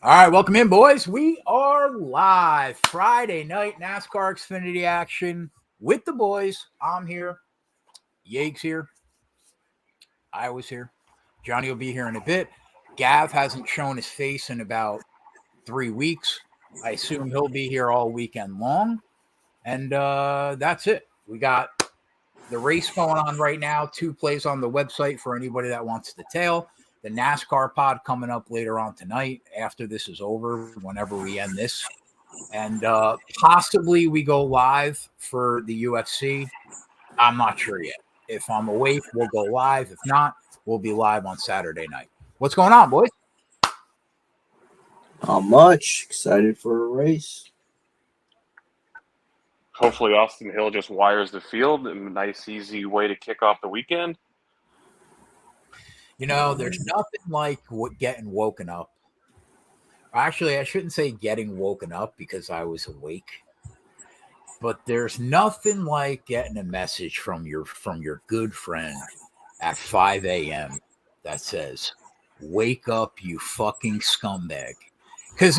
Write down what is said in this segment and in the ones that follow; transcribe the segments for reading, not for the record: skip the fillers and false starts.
All right, welcome in, boys. We are live Friday night NASCAR Xfinity action with the boys. I'm here. Yeag's here. I was here. Johnny will be here in a bit. Gav hasn't shown his face in about 3 weeks. I assume he'll be here all weekend long. And that's it. We got the race going on right now. 2 plays on the website for anybody that wants the tail. The NASCAR pod coming up later on tonight after this is over, whenever we end this. And possibly we go live for the UFC. I'm not sure yet. If I'm awake, we'll go live. If not, we'll be live on Saturday night. What's going on, boys? Not much. Excited for a race. Hopefully Austin Hill just wires the field. A nice, easy way to kick off the weekend. You know, there's nothing like getting woken up. Actually, I shouldn't say getting woken up because I was awake. But there's nothing like getting a message from your good friend at 5 a.m. that says, "Wake up, you fucking scumbag." Because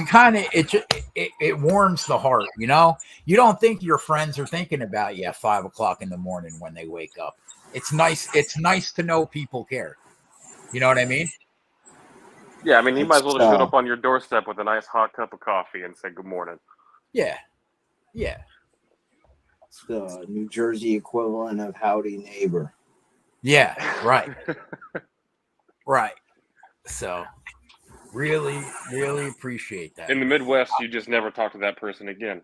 it warms the heart, you know? You don't think your friends are thinking about you at 5 o'clock in the morning when they wake up. It's nice to know people care. You know what I mean? Yeah, I mean, he might as well have showed up on your doorstep with a nice hot cup of coffee and said good morning. Yeah. It's the New Jersey equivalent of howdy neighbor. Yeah, right. Right. So, really, really appreciate that. In the Midwest, you just never talk to that person again.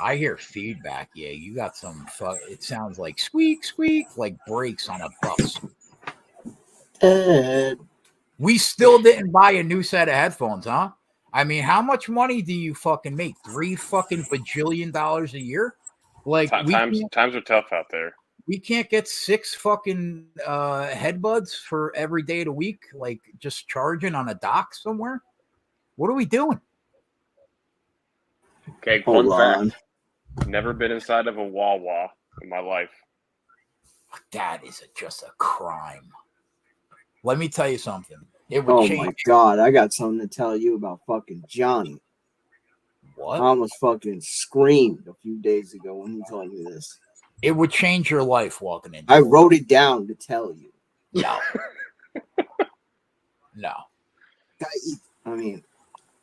I hear feedback. Yeah, you got some. It sounds like squeak, squeak, like brakes on a bus. We still didn't buy a new set of headphones, huh? I mean, how much money do you fucking make? $3 fucking bajillion a year? Like times are tough out there. We can't get 6 fucking headbuds for every day of the week, like just charging on a dock somewhere. What are we doing? Okay, fun fact. Never been inside of a Wawa in my life. That is just a crime. Let me tell you something. It would change. My God, I got something to tell you about fucking Johnny. What? I almost fucking screamed a few days ago when he told me this. It would change your life walking in. I wrote it down to tell you. No. No. I mean,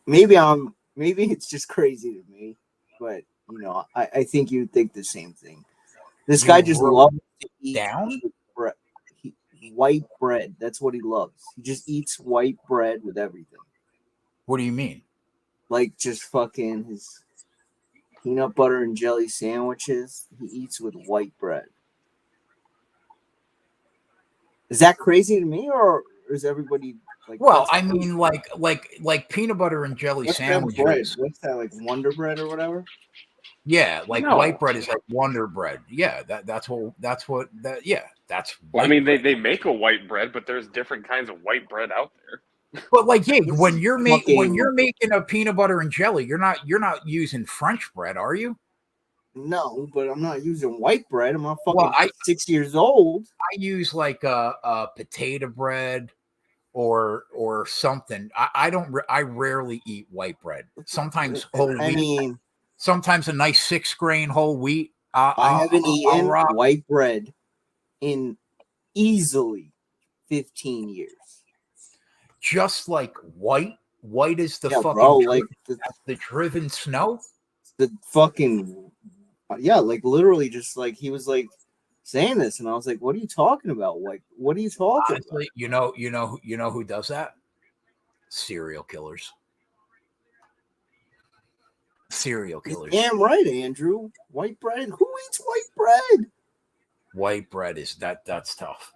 maybe it's just crazy to me, but you know, I think you'd think the same thing. This guy just loves to eat white bread. That's what he loves. He just eats white bread with everything. What do you mean? Like just fucking his peanut butter and jelly sandwiches he eats with white bread. Is that crazy to me, or is everybody like? Well, I mean, like peanut butter and jelly sandwiches. What's that, like Wonder Bread or whatever? Yeah, white bread is like Wonder Bread. Yeah, that's what. Yeah, that's. Well, I mean, they make a white bread, but there's different kinds of white bread out there. But like, yeah, when you're making a peanut butter and jelly, you're not using French bread, are you? No, but I'm not using white bread. I'm not fucking 6 years old. I use like a potato bread or something. I rarely eat white bread. Sometimes whole wheat. I mean, sometimes a nice 6-grain whole wheat. I haven't eaten white bread in easily 15 years. Just like white is the fucking like the driven snow. The fucking like literally just like he was like saying this, and I was like, "What are you talking about? Like, what are you talking about?" You know who does that? Serial killers. Serial killers. Damn right, Andrew. White bread. Who eats white bread? White bread is that's tough.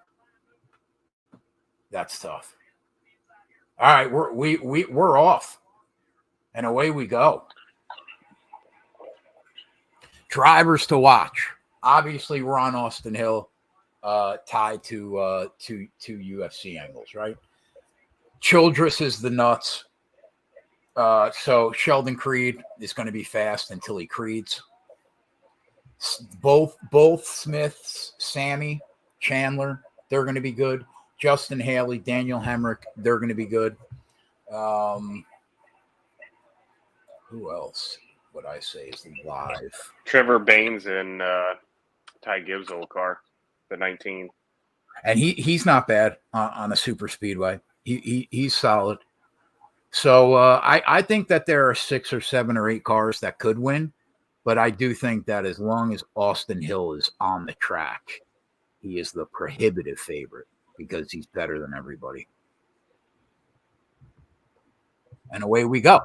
That's tough. All right, we're off, and away we go. Drivers to watch. Obviously, we're on Austin Hill, tied to UFC angles, right? Childress is the nuts. So Sheldon Creed is going to be fast until he creeds. Both Smiths, Sammy, Chandler, they're going to be good. Justin Haley, Daniel Hemrick, they're going to be good. Who else would I say is live? Trevor Baines and Ty Gibbs' old car, the 19. And he's not bad on a super speedway. He's solid. So I think that there are 6 or 7 or 8 cars that could win, but I do think that as long as Austin Hill is on the track, he is the prohibitive favorite because he's better than everybody. And away we go.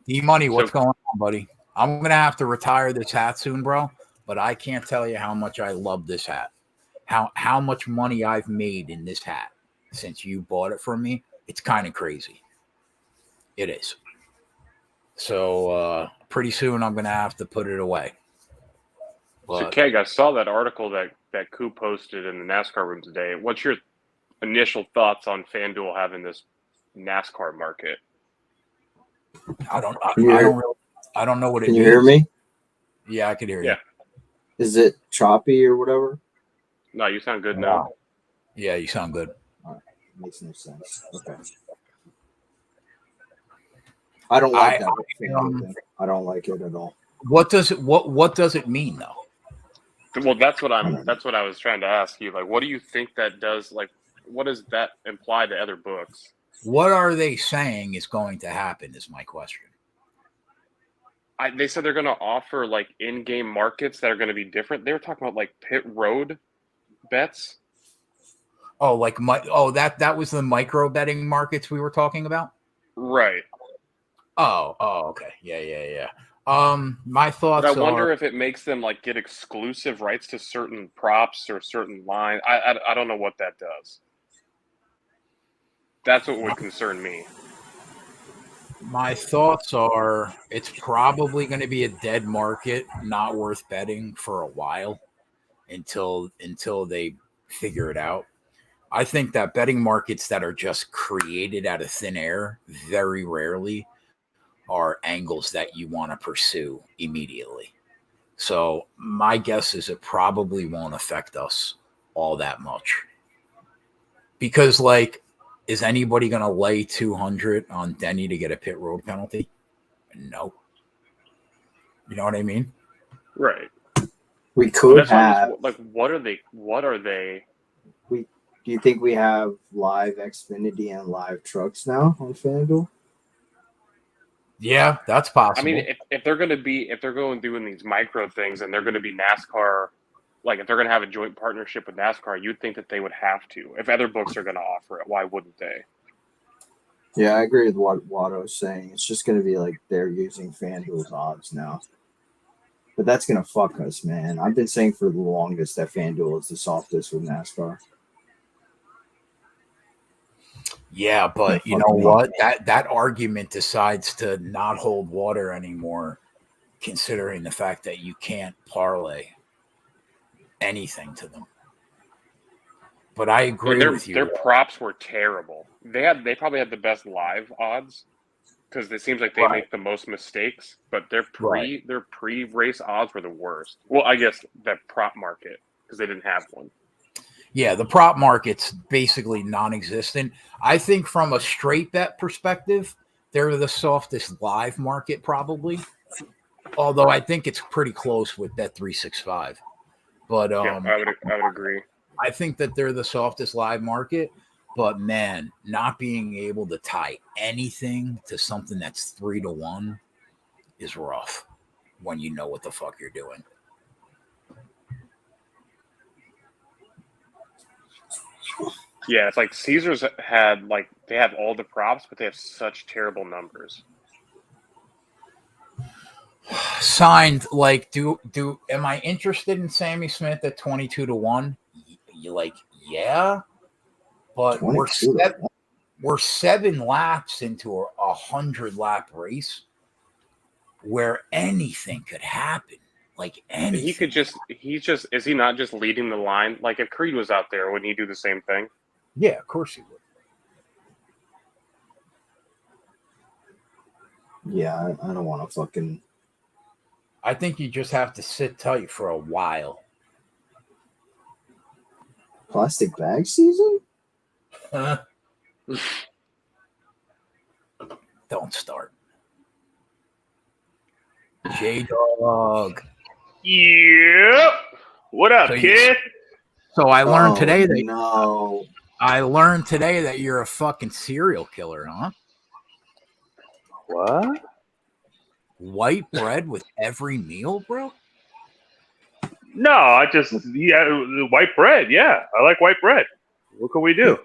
D-Money, what's going on, buddy? I'm going to have to retire this hat soon, bro, but I can't tell you how much I love this hat. How much money I've made in this hat since you bought it from me. It's kind of crazy. It is. So pretty soon I'm going to have to put it away. But, so, Keg, I saw that article that Coop posted in the NASCAR room today. What's your initial thoughts on FanDuel having this NASCAR market? I don't know what it means. Can means. you hear me? Yeah, I can hear you. Is it choppy or whatever? No, you sound good now. Yeah, you sound good. All right. Makes no sense. Okay. I don't like that thing. I don't like it at all. What does it mean though? Well, that's what I was trying to ask you. Like, what do you think that does? Like, what does that imply to other books? What are they saying is going to happen is my question. They said they're going to offer like in-game markets that are going to be different. They were talking about like pit road bets. Oh, that was the micro betting markets we were talking about? Right. Oh, okay. Yeah. My thoughts but I wonder if it makes them like get exclusive rights to certain props or certain lines. I don't know what that does. That's what would concern me. My thoughts are it's probably going to be a dead market, not worth betting for a while until they figure it out. I think that betting markets that are just created out of thin air very rarely are angles that you want to pursue immediately. So my guess is it probably won't affect us all that much. Because, like, is anybody going to lay 200 on Denny to get a pit road penalty? No. You know what I mean? Right. We could have. What are they? Do you think we have live Xfinity and live trucks now on FanDuel? Yeah, that's possible. I mean, if they're going doing these micro things and they're going to be NASCAR, like if they're going to have a joint partnership with NASCAR, you'd think that they would have to. If other books are going to offer it, why wouldn't they? Yeah, I agree with what Watto's saying. It's just going to be like they're using FanDuel's odds now. But that's going to fuck us, man. I've been saying for the longest that FanDuel is the softest with NASCAR. Yeah, but you know what? That argument decides to not hold water anymore, considering the fact that you can't parlay anything to them. But I agree with you. Their props were terrible. They probably had the best live odds because it seems like they make the most mistakes. But their pre-race odds were the worst. Well, I guess that prop market because they didn't have one. Yeah, the prop market's basically non-existent. I think from a straight bet perspective, they're the softest live market probably. Although I think it's pretty close with Bet365. But yeah, I would agree. I think that they're the softest live market. But man, not being able to tie anything to something that's 3-1 is rough when you know what the fuck you're doing. Yeah, it's like Caesars had they have all the props, but they have such terrible numbers. Signed, am I interested in Sammy Smith at 22-1? You yeah, but we're 7 laps into a 100-lap race where anything could happen. Like anything. Is he not just leading the line? Like if Creed was out there, wouldn't he do the same thing? Yeah, of course he would. Yeah, I don't want to fucking. I think you just have to sit tight for a while. Plastic bag season? Don't start. J-Dog. Yep. What up, kid? So I learned today that no. I learned today that you're a fucking serial killer, huh? What? White bread with every meal, bro? No, I just white bread. Yeah, I like white bread. What can we do?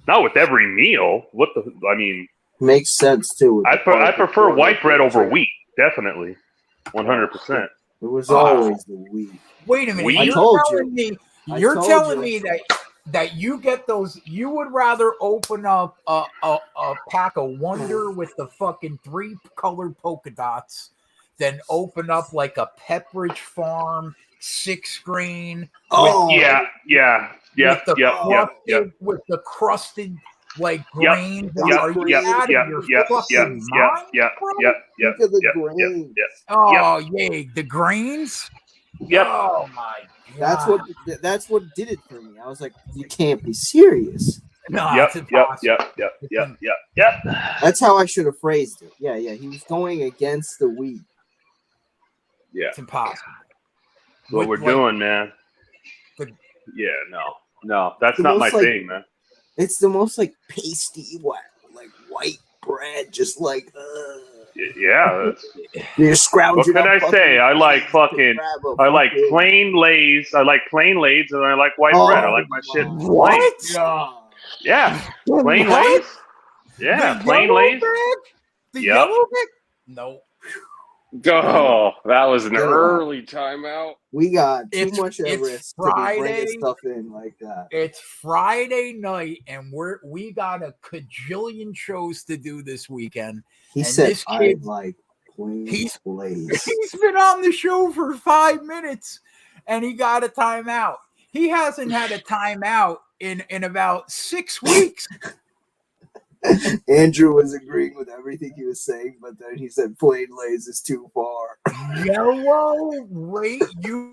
Not with every meal. What the? I mean, makes sense too. I prefer white bread over wheat. Definitely, 100%. It was always the wheat. Wait a minute. Wheat? You're telling me that you get those. You would rather open up a pack of Wonder with the fucking 3 colored polka dots than open up like a Pepperidge Farm 6-grain. Oh yeah. With the crusted like grains. Are you out of your fucking mind, bro? Look at the grains. Oh, yay, the grains. Yep. Oh my god. That's what did it for me. I was like, you can't be serious. No, it's Yep. impossible. That's how I should have phrased it. Yeah. He was going against the wheat. Yeah. It's impossible. What we're doing, man. No, that's not my thing, man. It's the most like pasty, like white bread, just like. Yeah. You scrounge what it can I up, say? I like plain Lays. I like plain Lays, and I like white bread. I like my shit plain. What? Yeah. Plain Lays. Yeah, plain Lays. The yellow bag? No. Oh, that was an early timeout. We got too much at risk to be bringing Friday. stuff in like that. It's Friday night, and we got a cajillion shows to do this weekend. He and said, this kid, "I like plain Lays." Lays." He's been on the show for 5 minutes, and he got a timeout. He hasn't had a timeout in about 6 weeks. Andrew was agreeing with everything he was saying, but then he said plain Lays is too far. Yellow, wait, you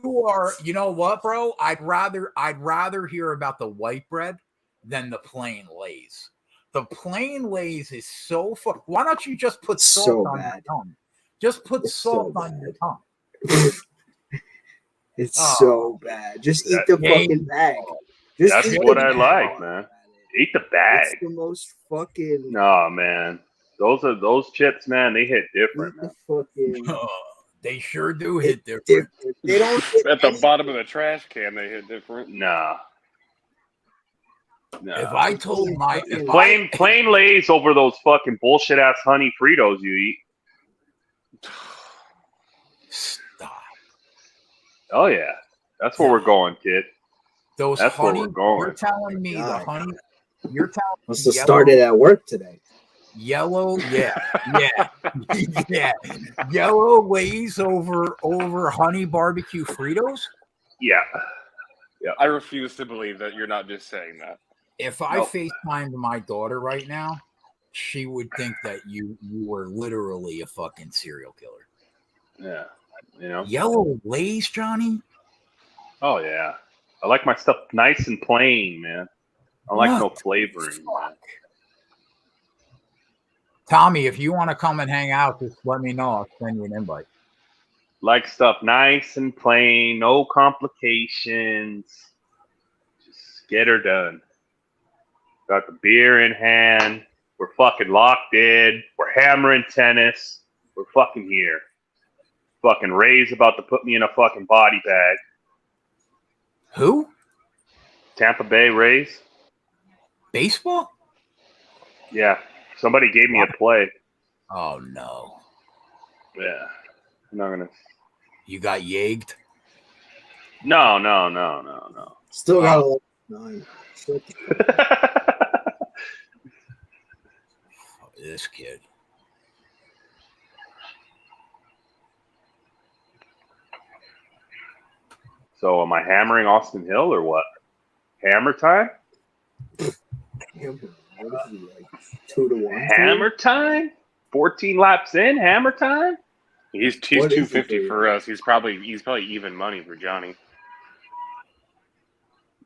know what, bro? I'd rather hear about the white bread than the plain Lays. The plain Lays is so far. Why don't you just put salt on your tongue? Just put salt on your tongue. It's so bad. Just eat the fucking bag. That's what I like, man. Eat the bag. It's the most fucking. No, man. Those chips, man. They hit different, man. They sure do hit different. They don't at the bottom of the trash can. They hit different. Nah. If I told my plain Lays over those fucking bullshit ass honey Fritos you eat. Stop. Oh yeah, that's where we're going, kid. That's honey. Where we're going. You're telling me the honey. You're telling me. Must have started at work today. Yellow, yeah. Yellow Lays over honey barbecue Fritos. Yeah. I refuse to believe that you're not just saying that. If I FaceTimed my daughter right now, she would think that you were literally a fucking serial killer. Yeah, you know. Yellow Lays, Johnny. Oh yeah, I like my stuff nice and plain, man. I like no flavoring. Man. Tommy, if you want to come and hang out, just let me know. I'll send you an invite. Like stuff nice and plain, no complications. Just get her done. Got the beer in hand. We're fucking locked in. We're hammering tennis. We're fucking here. Fucking Ray's about to put me in a fucking body bag. Who? Tampa Bay Rays. Baseball? Yeah. Somebody gave me a play. Oh, no. Yeah. I'm not going to. You got yagged? No. Still got a 9. This kid. So am I hammering Austin Hill or what? Hammer time? What is he, like 2-1? Hammer time? 14 laps in, hammer time? He's 250 for us. He's probably even money for Johnny.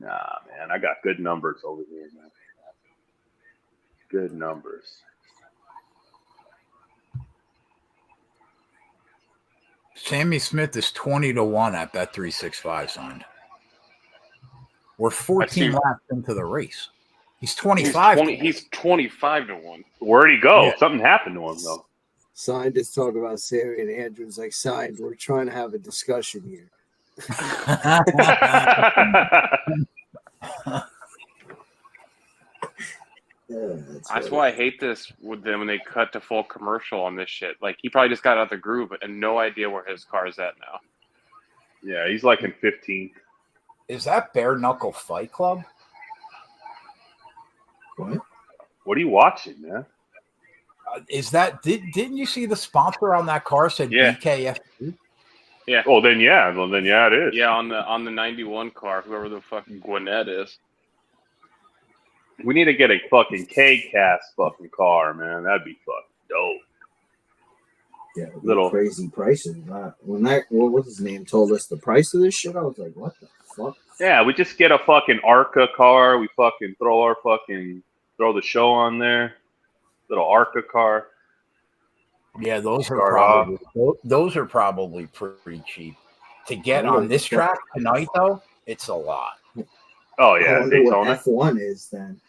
Nah, man, I got good numbers over here, man. Good numbers. Sammy Smith is 20-1 at Bet365 signed. We're 14 laps into the race. He's 25. He's 25-1. Where'd he go? Yeah. Something happened to him, though. Scientists talk about Sammy, and Andrew's like, "Signed. We're trying to have a discussion here." Yeah, that's why I hate this with them when they cut to full commercial on this shit. Like, he probably just got out of the groove and no idea where his car's at now. Yeah, he's like in 15th. Is that Bare Knuckle Fight Club? What are you watching, man? Is that didn't you see the sponsor on that car said BKFC? Yeah. Oh, then yeah. Well, then yeah, it is. Yeah, on the 91 car, whoever the fucking Gwinnett is. We need to get a fucking K-Cast fucking car, man. That'd be fucking dope. Yeah, little crazy prices. When what's his name told us the price of this shit, I was like, what the fuck? Yeah, we just get a fucking ARCA car. We fucking throw the show on there. Little ARCA car. Yeah, those are probably pretty cheap. To get on this track tonight, though, it's a lot. Oh yeah, I wonder Daytona. what F1 is then.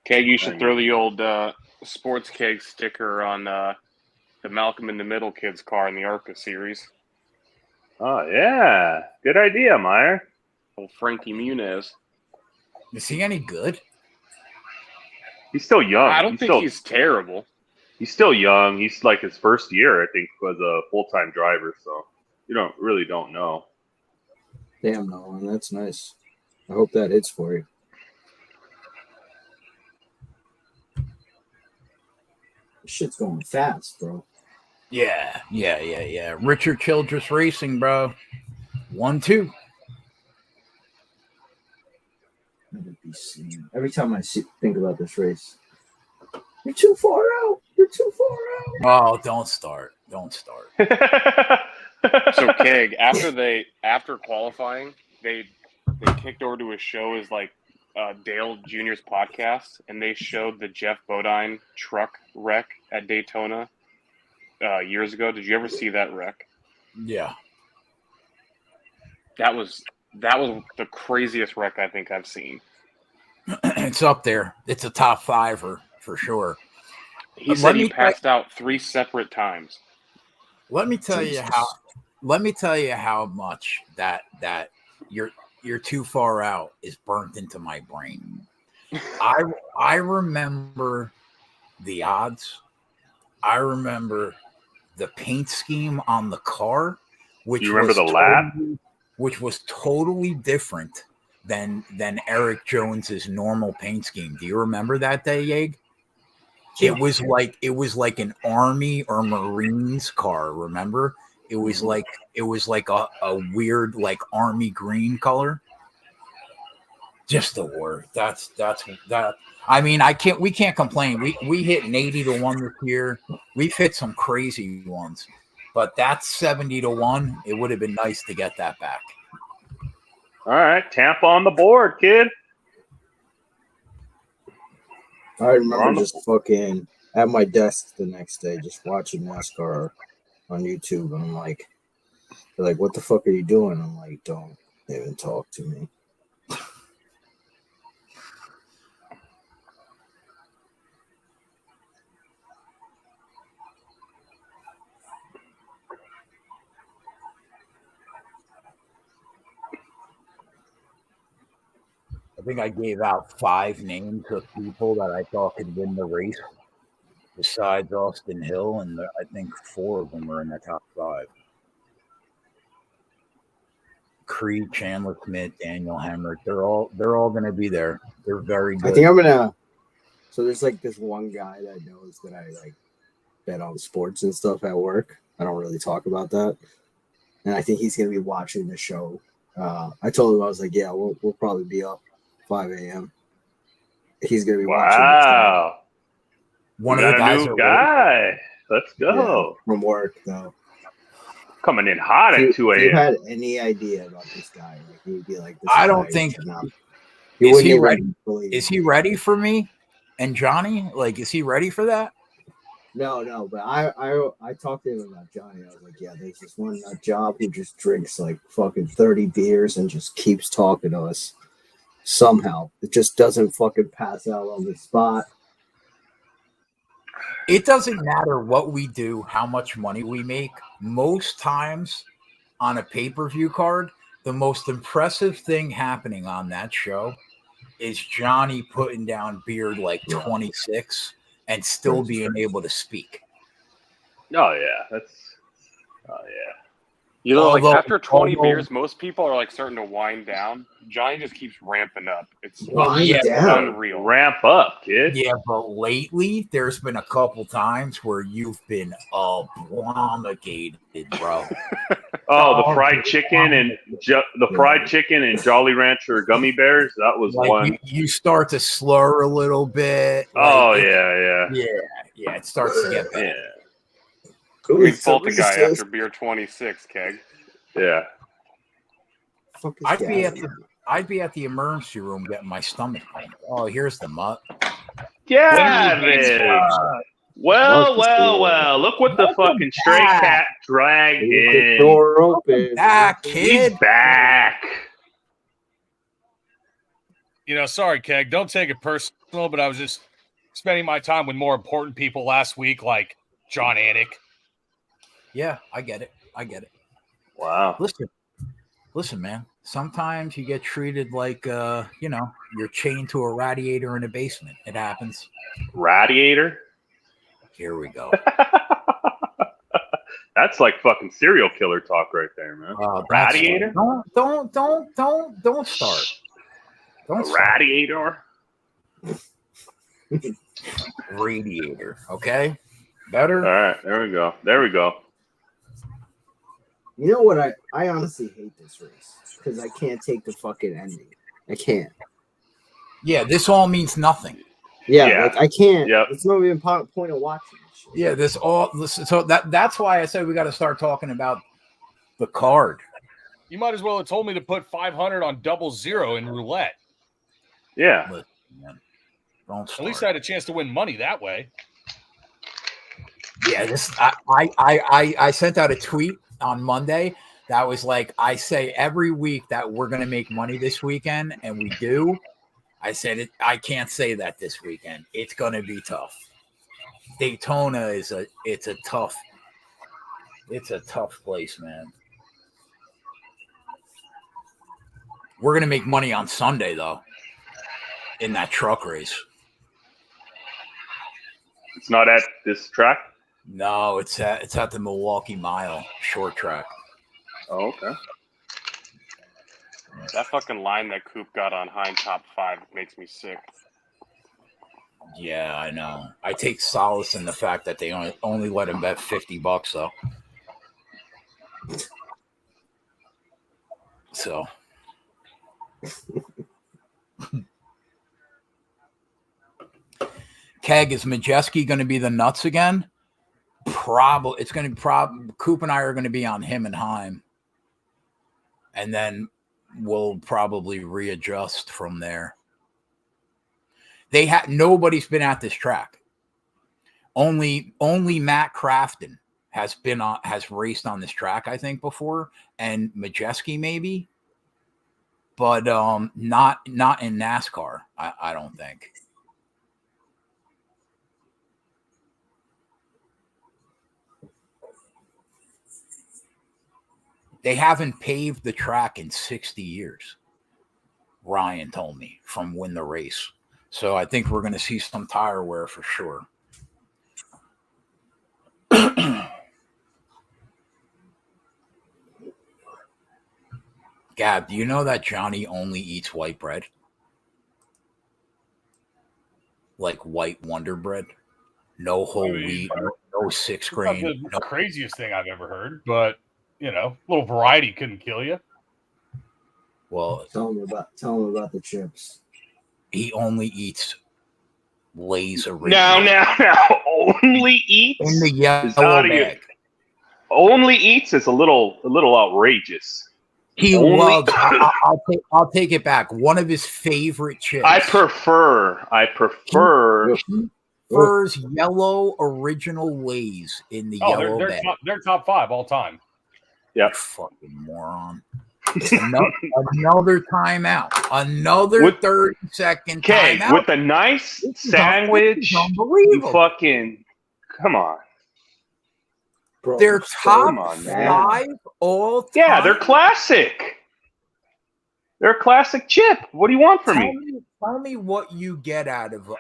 Keg, you should throw the old Sports Keg sticker on the Malcolm in the Middle kid's car in the ARCA series. Oh yeah, good idea, Meyer. Old Frankie Muniz. Is he any good? He's still young. I don't think he's terrible. He's still young. He's like his first year, I think, was a full-time driver. So you really don't know. Damn, Nolan, that's nice. I hope that hits for you. This shit's going fast, bro. Yeah. Richard Childress Racing, bro. 1-2. Every time I think about this race, you're too far out. You're too far out. Oh, don't start. So Keg, after qualifying, they kicked over to a show as like Dale Jr.'s podcast, and they showed the Jeff Bodine truck wreck at Daytona years ago. Did you ever see that wreck? Yeah. That was the craziest wreck I think I've seen. It's up there. It's a top fiver for sure. He said he passed out 3 separate times. Let me tell you how much that you're too far out is burnt into my brain. I remember the odds. I remember the paint scheme on the car, which you remember the lap, which was totally different than Eric Jones's normal paint scheme. Do you remember that day, Yeg? It was like an Army or Marines car. Remember? It was like a weird like Army green color. Just the word. That's that. I mean, we can't complain. We hit an 80-1 this year. We've hit some crazy ones, but that's 70-1. It would have been nice to get that back. All right, Tampa on the board, kid. I remember just fucking at my desk the next day, just watching NASCAR on YouTube, and I'm like, they're like, "What the fuck are you doing?" I'm like, "Don't even talk to me." I think I gave out 5 names of people that I thought could win the race besides Austin Hill, and I think 4 of them are in the top 5. Creed, Chandler Smith, Daniel Hemrick, they're all going to be there. They're very good. I think I'm going to – so there's like this one guy that knows that I like bet on sports and stuff at work. I don't really talk about that. And I think he's going to be watching the show. I told him, I was like, yeah, we'll probably be up 5 a.m. He's going to be watching. Wow. One of the guys guy. Let's go. Yeah, from work, though. Coming in hot at 2 If you a.m. had any idea about this guy, like you'd be like, this I guy don't is think enough. is he ready? Believe Is it. he ready for me and Johnny? Like, is he ready for that? No, but I talked to him about Johnny. I was like, yeah, there's this one nut job who just drinks like fucking 30 beers and just keeps talking to us. Somehow, it just doesn't fucking pass out on the spot. It doesn't matter what we do, how much money we make. Most times on a pay-per-view card, the most impressive thing happening on that show is Johnny putting down beer like 26 and still being able to speak. Oh yeah, that's. Oh yeah. You know, Although- like after 20 although- beers, most people are like starting to wind down. Johnny just keeps ramping up. It's Yeah. unreal. Ramp up, kid. Yeah, but lately there's been a couple times where you've been obligated, bro. Oh, the fried chicken and Jolly Rancher gummy bears. That was Like one. you start to slur a little bit. Oh like, yeah. Yeah, it starts to get bad. Yeah. We fault the guy after beer 26, Keg. Yeah. I'd be at the emergency room getting my stomach pumped. Oh, here's the mutt. Gavin. Well. Look what the fucking stray cat dragged The in. door open. Back, kid. He's back. Sorry, Keg. Don't take it personal, but I was just spending my time with more important people last week, like John Anik. Yeah, I get it. Wow. Listen, man. Sometimes you get treated like, you're chained to a radiator in a basement. It happens. Radiator? Here we go. That's like fucking serial killer talk right there, man. Radiator? Don't start. Don't start. Radiator? Radiator. Okay. Better. All right, there we go. You know what? I honestly hate this race because I can't take the fucking ending. I can't. Yeah, this all means nothing. Yeah. Like I can't. Yep. It's not even point of watching this shit. Yeah, so that's why I said we got to start talking about the card. You might as well have told me to put 500 on 00 in roulette. Yeah. Listen, man, don't start. At least I had a chance to win money that way. Yeah, I sent out a tweet on Monday that was like, I say every week that we're going to make money this weekend, and we do. I said it. I can't say that this weekend. It's going to be tough. Daytona it's a tough place, man. We're going to make money on Sunday though, in that truck race. It's not at this track? No, it's at the Milwaukee Mile short track. Oh, okay. That fucking line that Coop got on Hind Top 5 makes me sick. Yeah, I know. I take solace in the fact that they only let him bet $50 though. So Keg, is Majeski going to be the nuts again? Probably. It's going to Coop and I are going to be on him and Heim. And then we'll probably readjust from there. Nobody's been at this track. Only Matt Crafton has raced on this track, I think, before, and Majeski maybe, but not in NASCAR. I don't think. They haven't paved the track in 60 years. Ryan told me from Win the Race. So I think we're going to see some tire wear for sure. Gab, do you know that Johnny only eats white bread? Like white Wonder Bread? No whole wheat, no 6 grain. Not the craziest thing I've ever heard, but a little variety couldn't kill you. Well, tell him about the chips. He only eats Lay's original. Now, only eats in the yellow bag. Only eats is a little outrageous. He Only- loves. I'll take it back. One of his favorite chips. I prefer. He prefers yellow original Lay's in the yellow bag. They're top 5 all time. Yeah. Fucking moron. Another timeout. Another 30-second timeout. With a nice sandwich. You fucking come on. Bro, They're top come on, man. 5 all time. Yeah, they're classic. They're a classic chip. What do you want from me? Tell me what you get out of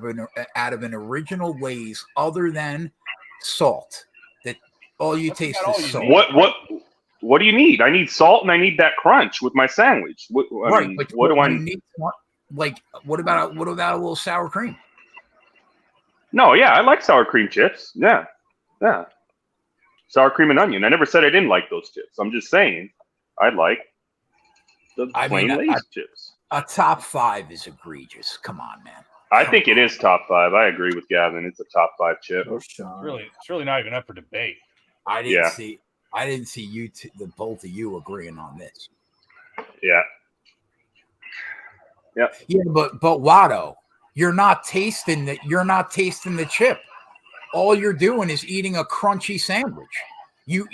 an original Lay's other than salt. That all you taste is salt. What do you need? I need salt and I need that crunch with my sandwich. What do I need? Like, what about a little sour cream? No, yeah, I like sour cream chips. Yeah. Sour cream and onion. I never said I didn't like those chips. I'm just saying I like the plain Lay's chips. A top 5 is egregious. Come on, man. I think it is top 5. I agree with Gavin. It's a top 5 chip. It's really not even up for debate. I didn't see you the both of you agreeing on this. Yeah. Yeah, but Watto, you're not tasting the chip. All you're doing is eating a crunchy sandwich. You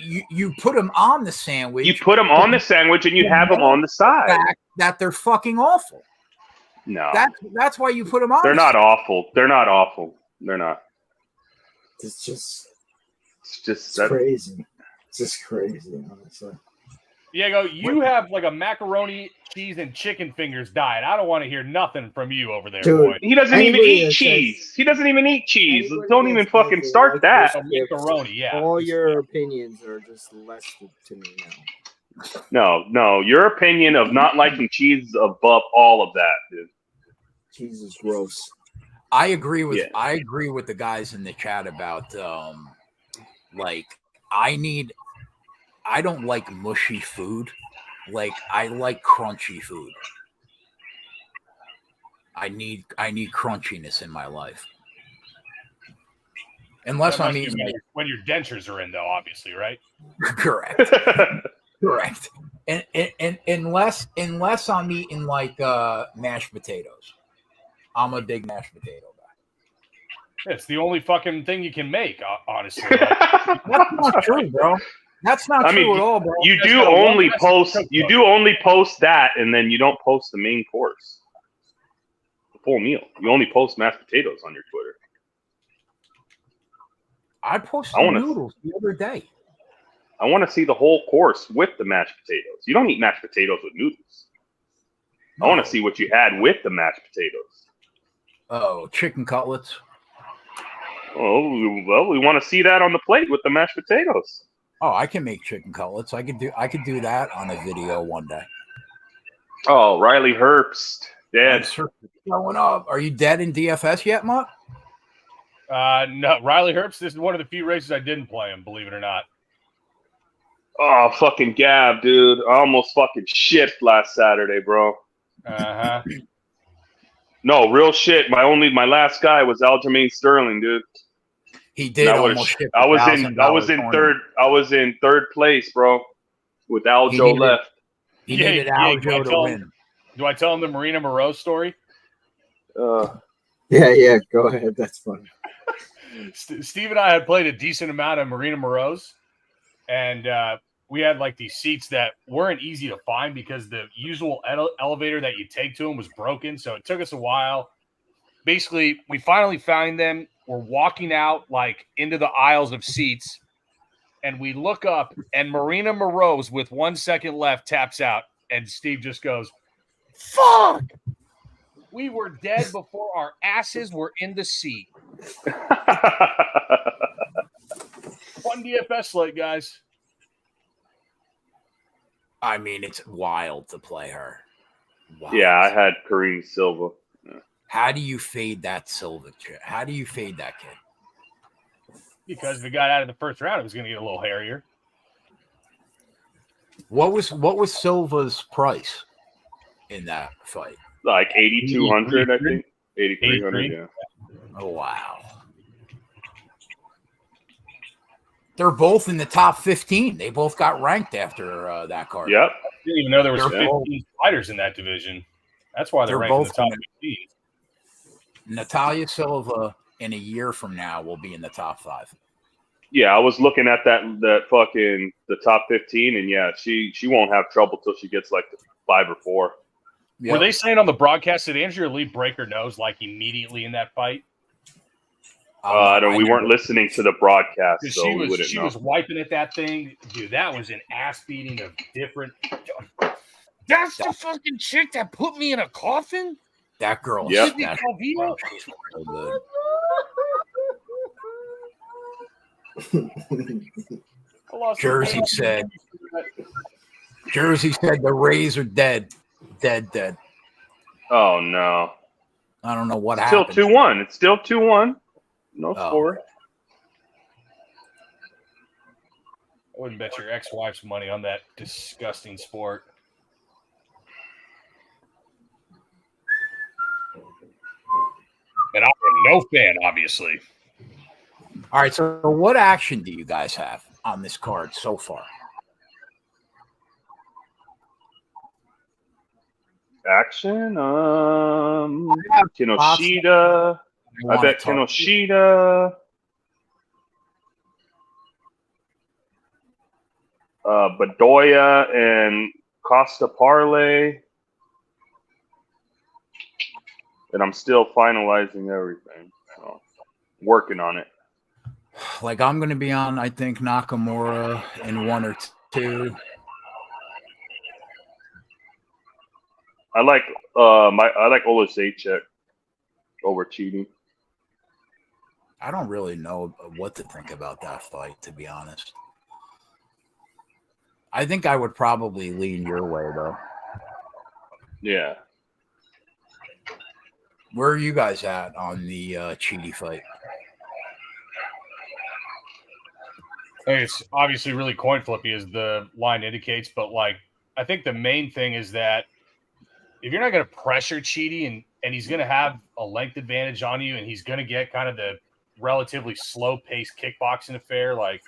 put them on the sandwich. You put them on the sandwich and you have them on the side. That they're fucking awful. No. That's why you put them on. They're not awful. They're not awful. They're not. It's just that, crazy. It's just crazy, honestly. Diego, you have like a macaroni, cheese, and chicken fingers diet. I don't want to hear nothing from you over there, Dude, boy. he doesn't even eat cheese. He doesn't even eat cheese. Don't even fucking start that. Macaroni, yeah. All your opinions are just less to me now. No. Your opinion of not liking cheese is above all of that, dude. Cheese is gross. I agree with the guys in the chat about I don't like mushy food. Like, I like crunchy food. I need crunchiness in my life. Unless I'm eating when your dentures are in, though, obviously, right? Correct. Correct. And unless I'm eating like mashed potatoes. I'm a big mashed potato guy. It's the only fucking thing you can make, honestly. That's not true, bro. That's not true at all, bro. You do only post that, and then you don't post the main course, the full meal. You only post mashed potatoes on your Twitter. I posted noodles the other day. I want to see the whole course with the mashed potatoes. You don't eat mashed potatoes with noodles. No. I want to see what you had with the mashed potatoes. Oh, chicken cutlets. Oh, well, we want to see that on the plate with the mashed potatoes. Oh, I can make chicken cutlets. I could do that on a video one day. Oh, Riley Herbst, dead. Going up. Are you dead in DFS yet, Mutt? No, Riley Herbst. This is one of the few races I didn't play him, believe it or not. Oh, fucking Gav, dude. I almost fucking shit last Saturday, bro. Uh-huh. No, real shit. My last guy was Aljamain Sterling, dude. He did almost ship I was in third place, bro, with Aljo left. He needed Aljo to win. Do I tell him the Marina Moreau story? Yeah, go ahead. That's funny. Steve and I had played a decent amount of Marina Moreau's, and we had like these seats that weren't easy to find because the usual elevator that you take to them was broken. So it took us a while. Basically, we finally found them. We're walking out like into the aisles of seats, and we look up, and Marina Moreau's with 1 second left taps out, and Steve just goes, "Fuck! We were dead before our asses were in the seat." Fun DFS slate, guys. I mean, it's wild to play her. Wild. Yeah, I had Kareem Silva. Yeah. How do you fade that Silva kid? How do you fade that kid? Because if it got out of the first round, it was going to get a little hairier. What was Silva's price in that fight? Like 8,200, I think. 8,300, yeah. Oh, wow. They're both in the top 15. They both got ranked after that card. Yep. Didn't even know there was They're 15 both- fighters in that division. That's why they're They're ranked in the both top in 15. Natalia Silva in a year from now will be in the top 5. Yeah, I was looking at that fucking the top 15, and yeah, she won't have trouble till she gets like to 5 or 4. Yep. Were they saying on the broadcast that Andrea Lee break her nose like immediately in that fight? We weren't listening to the broadcast, so She we was wouldn't she know. was wiping at that thing, dude. That was an ass beating of different. That's the fucking chick that put me in a coffin. That girl. Yep. That girl, she's so good. Jersey said the Rays are dead. Dead. Oh no! I don't know what Still happened. 2-1. It's still 2-1. No score. I wouldn't bet your ex-wife's money on that disgusting sport. And I'm no fan, obviously. All right, so what action do you guys have on this card so far? Action. Kinoshita. I bet Kinoshita. Bedoya and Costa Parlay. And I'm still finalizing everything. So working on it. Like I'm going to be on, I think, Nakamura in 1 or 2. I like Olazejczyk over cheating. I don't really know what to think about that fight, to be honest. I think I would probably lean your way, though. Yeah. Where are you guys at on the Cheaty fight? It's obviously really coin flippy, as the line indicates, but like I think the main thing is that if you're not going to pressure Cheaty and he's going to have a length advantage on you, and he's going to get kind of the relatively slow-paced kickboxing affair, like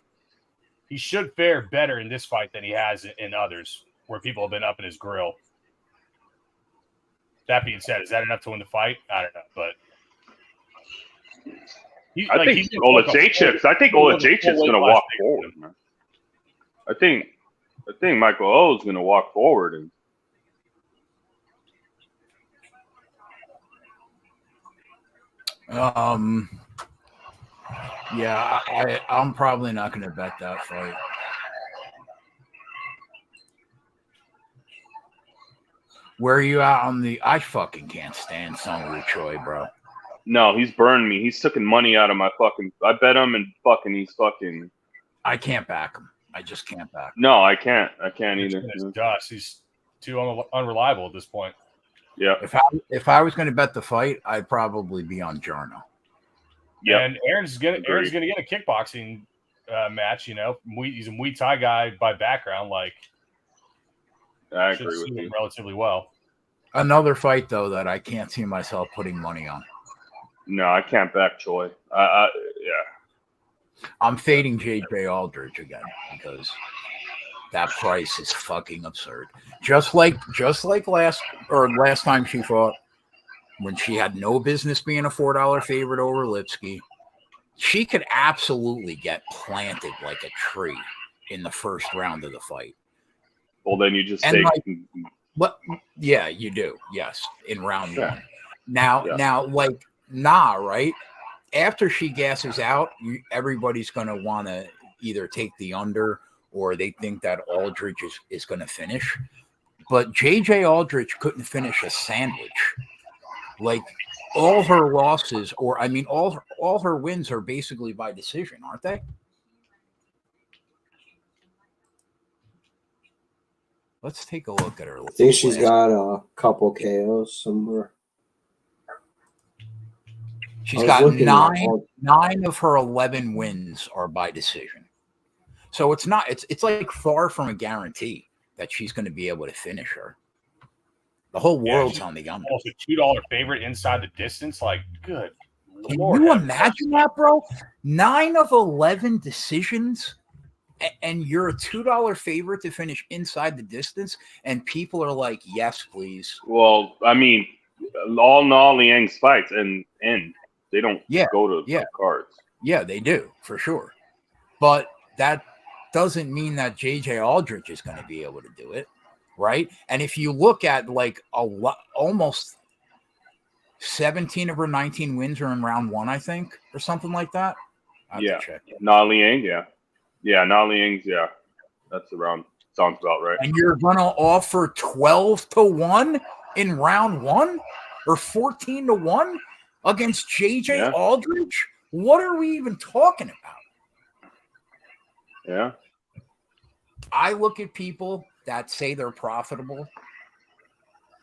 he should fare better in this fight than he has in others where people have been up in his grill. That being said, is that enough to win the fight? I don't know, but I think Olazejczyk's going to walk forward, man. I think Michael O is going to walk forward and. Yeah, I'm probably not going to bet that fight. Where are you at on the? I fucking can't stand Sung Choi, bro. No, he's burned me. He's taking money out of my fucking. I bet him and fucking. He's fucking. I can't back him. I just can't back him. No, I can't. I can't either. He's too unreliable at this point. Yeah. If I was going to bet the fight, I'd probably be on Jarno. Yeah, and Aaron's gonna get a kickboxing match. You know, he's a Muay Thai guy by background. Like, I agree with you relatively well. Another fight though that I can't see myself putting money on. No, I can't back Choi. Yeah. I'm fading JJ Aldridge again because that price is fucking absurd. Just like last time she fought, when she had no business being a $4 favorite over Lipsky, she could absolutely get planted like a tree in the first round of the fight. Well, then you just take. Yeah, you do. Yes, in round 1. Now, like right? After she gasses out, everybody's going to want to either take the under or they think that Aldridge is going to finish. But JJ Aldridge couldn't finish a sandwich. Like all her losses, all her wins are basically by decision, aren't they? Let's take a look at her. I think she's got a couple KOs somewhere. She's got 9 of her 11 wins are by decision. So it's like far from a guarantee that she's going to be able to finish her. The whole world's on the under. Also, $2 favorite inside the distance. Like, good Can Lord, you imagine that, bro? 9 of 11 decisions and you're a $2 favorite to finish inside the distance, and people are like, yes, please. Well, I mean, all Na Liang's fights and they don't go to cards. Yeah, they do for sure. But that doesn't mean that JJ Aldrich is going to be able to do it, right? And if you look at like almost 17 of her 19 wins are in round one, I think, or something like that. Na Liang, Na Liang's, that's around. Sounds about right. And you're going to offer 12-1 in round one or 14-1 against JJ Aldrich? What are we even talking about? Yeah. I look at people that say they're profitable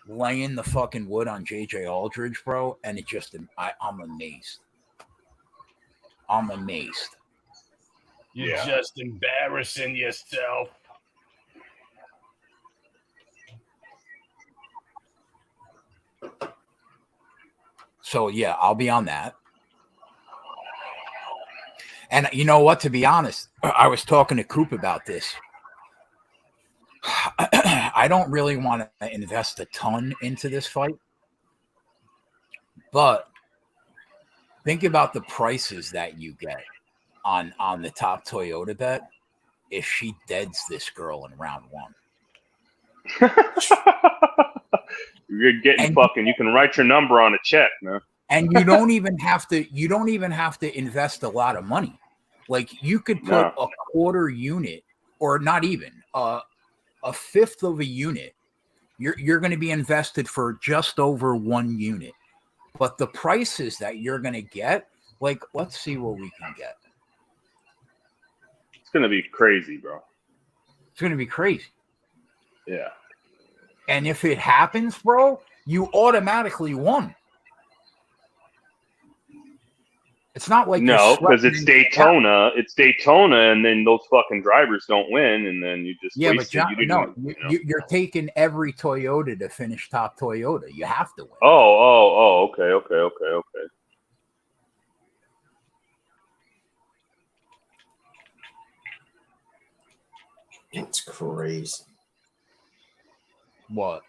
laying the fucking wood on JJ Aldridge, bro, and it just I'm amazed. I'm amazed. You're just embarrassing yourself. So yeah, I'll be on that. And you know what? To be honest, I was talking to Coop about this. I don't really want to invest a ton into this fight, but think about the prices that you get on the top Toyota bet if she deads this girl in round one. You're getting fucking. You can write your number on a check, man. And you don't even have to invest a lot of money. Like you could put a quarter unit, or not even a fifth of a unit. You're going to be invested for just over 1 unit. But the prices that you're going to get, like, let's see what we can get. It's going to be crazy, bro. It's going to be crazy. Yeah. And if it happens, bro, you automatically won. It's not like because it's Daytona. It's Daytona, and then those fucking drivers don't win, and then you just wasted. You're taking every Toyota to finish top Toyota. You have to win. Okay. It's crazy. What?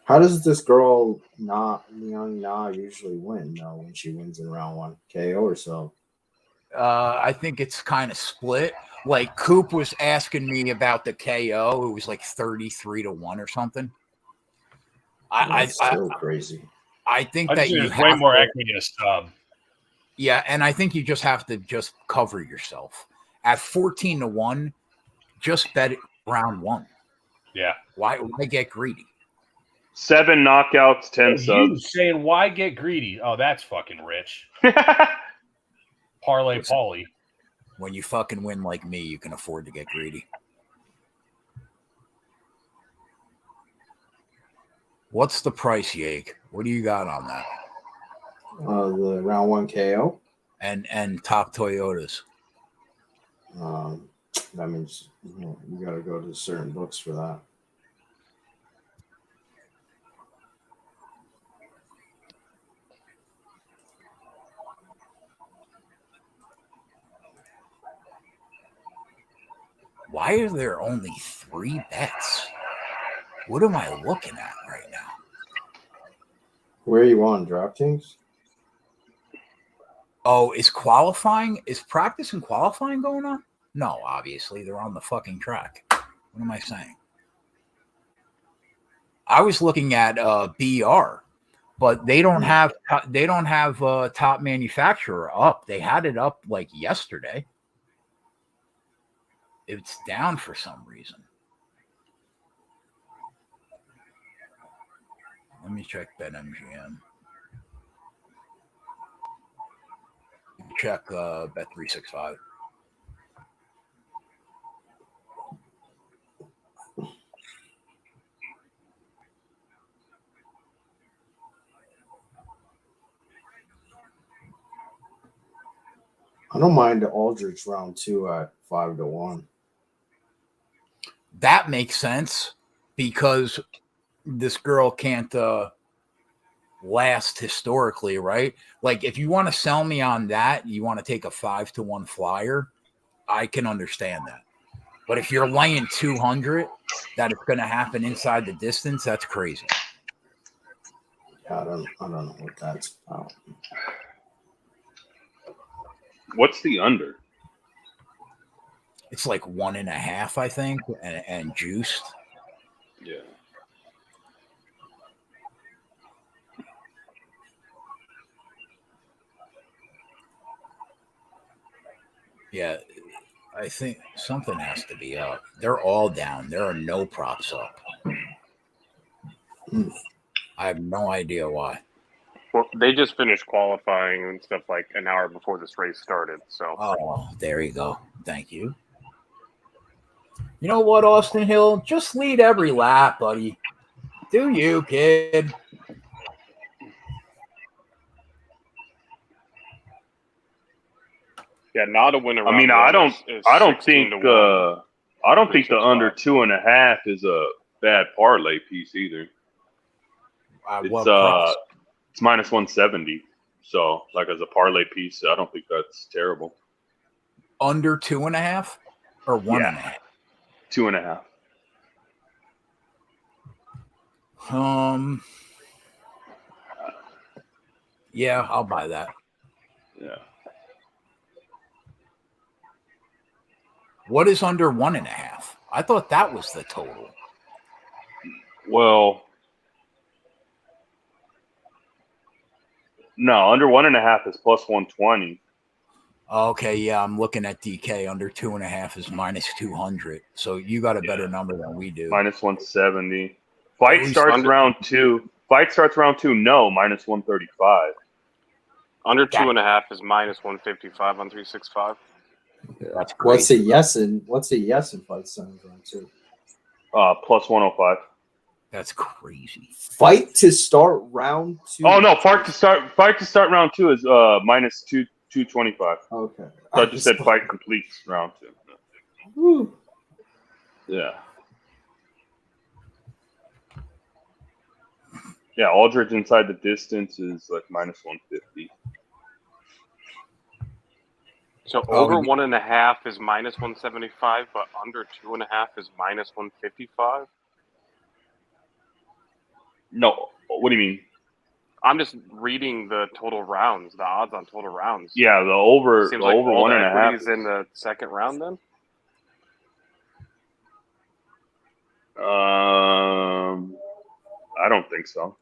How does this girl Liang Na usually win though when she wins in round one? KO or so? I think it's kind of split. Like Coop was asking me about the KO. It was like 33-1 or something. That's still crazy. I think that there's way more equity in a sub. Yeah, and I think you just have to just cover yourself. At 14-1, just bet it round one. Yeah. Why get greedy? 7 knockouts, 10 subs. You saying why get greedy? Oh, that's fucking rich. Parlay Pauly. When you fucking win like me, you can afford to get greedy. What's the price, Yake? What do you got on that? The round one KO and top Toyotas. That means you got to go to certain books for that. Why are there only 3 bets? What am I looking at right now? Where are you on, DraftKings? Oh, is practice and qualifying going on? No, obviously they're on the fucking track. What am I saying? I was looking at BR, but they don't have top manufacturer up. They had it up like yesterday. It's down for some reason. Let me check BetMGM. Check Bet365. I don't mind the Aldrich round 2 at 5-1. That makes sense because this girl can't last historically, right? Like if you want to sell me on that, you want to take a 5-1 flyer. I can understand that. But if you're laying 200, that it's going to happen inside the distance, that's crazy. I don't know what that's about. What's the under? It's like 1.5, I think, and juiced. Yeah. Yeah, I think something has to be up. They're all down. There are no props up. I have no idea why. Well, they just finished qualifying and stuff like an hour before this race started. So, Oh, there you go. Thank you. You know what, Austin Hill? Just lead every lap, buddy. Do you, kid? yeah, not a win around. I mean, I don't think the under 2.5 is a bad parlay piece either. What price? It's minus 170. So, like as a parlay piece, I don't think that's terrible. Under 2.5 or 1.5? 2.5. Yeah, I'll buy that. Yeah. What is under 1.5? I thought that was the total. Well, no, under 1.5 is plus 120. Okay, yeah, I'm looking at DK. Under 2.5 is minus 200. So you got a better number than we do. Minus 170. Fight starts round 2. No, minus 135. Under 2.5 is minus 155 on 365. Yeah. That's crazy. What's a yes in fight starts round 2? Plus 105. That's crazy. Fight to start round 2. Oh no, fight to start round 2 is minus 225. Okay. So I just said fight completes round 2. Woo. Yeah. Yeah, Aldridge inside the distance is like minus 150. So over 1.5 is minus 175, but under 2.5 is minus 155. No, what do you mean? I'm just reading the total rounds, the odds on total rounds. Yeah, the over Seems like over all 1.5 is in the second round. Then I don't think so.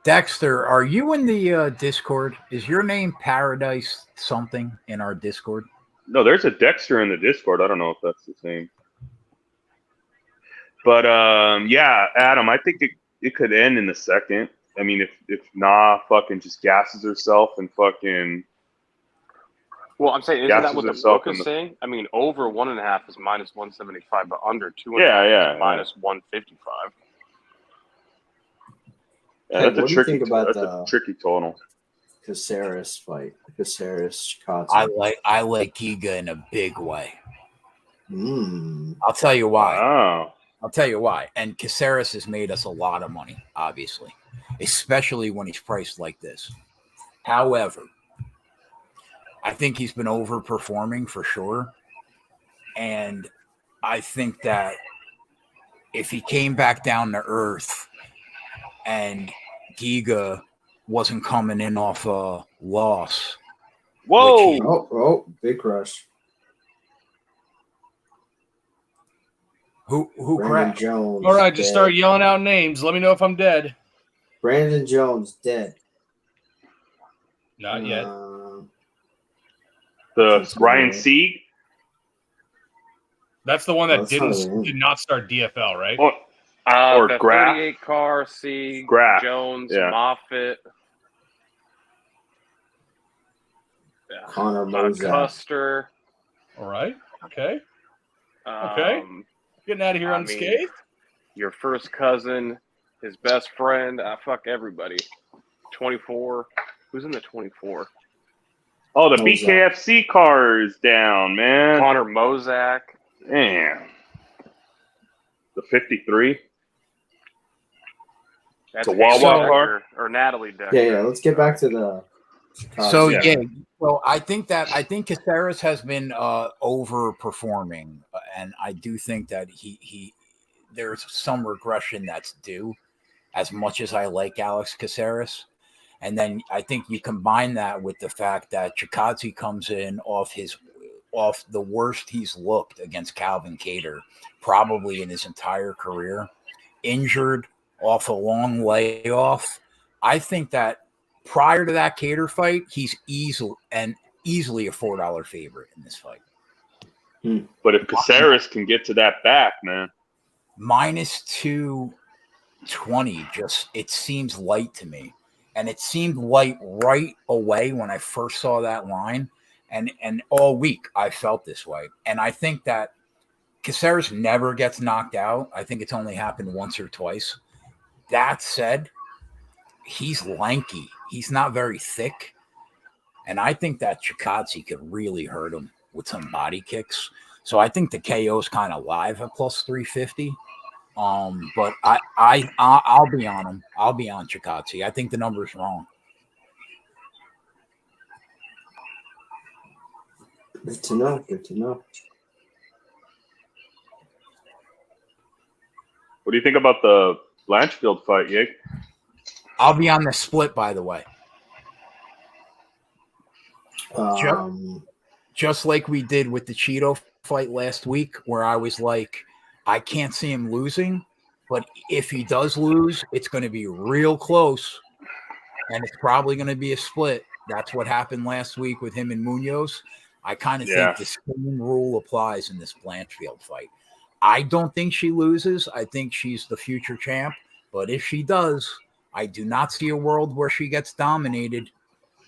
Dexter, are you in the Discord? Is your name Paradise something in our Discord? No, there's a Dexter in the Discord. I don't know if that's the same. But yeah, Adam, I think it could end in the second. I mean, if Nah fucking just gasses herself and fucking. Well, I'm saying, isn't that what the book is saying? I mean, over 1.5 is minus 175, but under 2.5 is minus 155. Yeah, that's a tricky. That's a tricky total. Caceres fight. Caceres Chikadze. I like Giga in a big way. Mm. I'll tell you why. Wow. I'll tell you why. And Caceres has made us a lot of money, obviously, especially when he's priced like this. However, I think he's been overperforming for sure. And I think that if he came back down to earth and Giga wasn't coming in off a loss. Whoa! Big crush. Who Brandon crashed? Jones. All right, just start yelling out names. Let me know if I'm dead. Brandon Jones dead. Not yet. The Ryan Sieg. That's the one that did not start DFL, right? Or the Graf. 38 car, Sieg, Graf. Jones, Yeah. Moffitt. Yeah. Connor Mozart. Custer. All right. Okay. Getting out of here unscathed. Your first cousin, his best friend. Fuck everybody. 24. Who's in the 24? Oh, the BKFC car is down, man. Connor Mozak. Damn. The 53. That's the Wawa Decker, car? or Natalie Decker. Yeah. Let's get back to the So Yeah. well, I think Caceres has been overperforming, and I do think that he there's some regression that's due. As much as I like Alex Caceres, and then I think you combine that with the fact that Chikadze comes in off the worst he's looked against Calvin Cater, probably in his entire career, injured off a long layoff. I think that prior to that Cater fight, he's easily a $4 favorite in this fight. But if Caceres can get to that back, man, minus 220, just it seems light to me, and it seemed light right away when I first saw that line, and all week I felt this way, and I think that Caceres never gets knocked out. I think it's only happened once or twice. That said, he's lanky. He's not very thick. And I think that Chikadze could really hurt him with some body kicks. So I think the KO is kind of live at plus 350. But I'll be on him. I'll be on Chikadze. I think the number's wrong. Good to know. Good to know. what do you think about the Blanchfield fight, Yig? I'll be on the split, by the way. Just like we did with the Cheeto fight last week, where I was like, I can't see him losing, but if he does lose, it's going to be real close, and it's probably going to be a split. That's what happened last week with him and Munoz. I kind of think the same rule applies in this Blanchfield fight. I don't think she loses. I think she's the future champ, but if she does, I do not see a world where she gets dominated.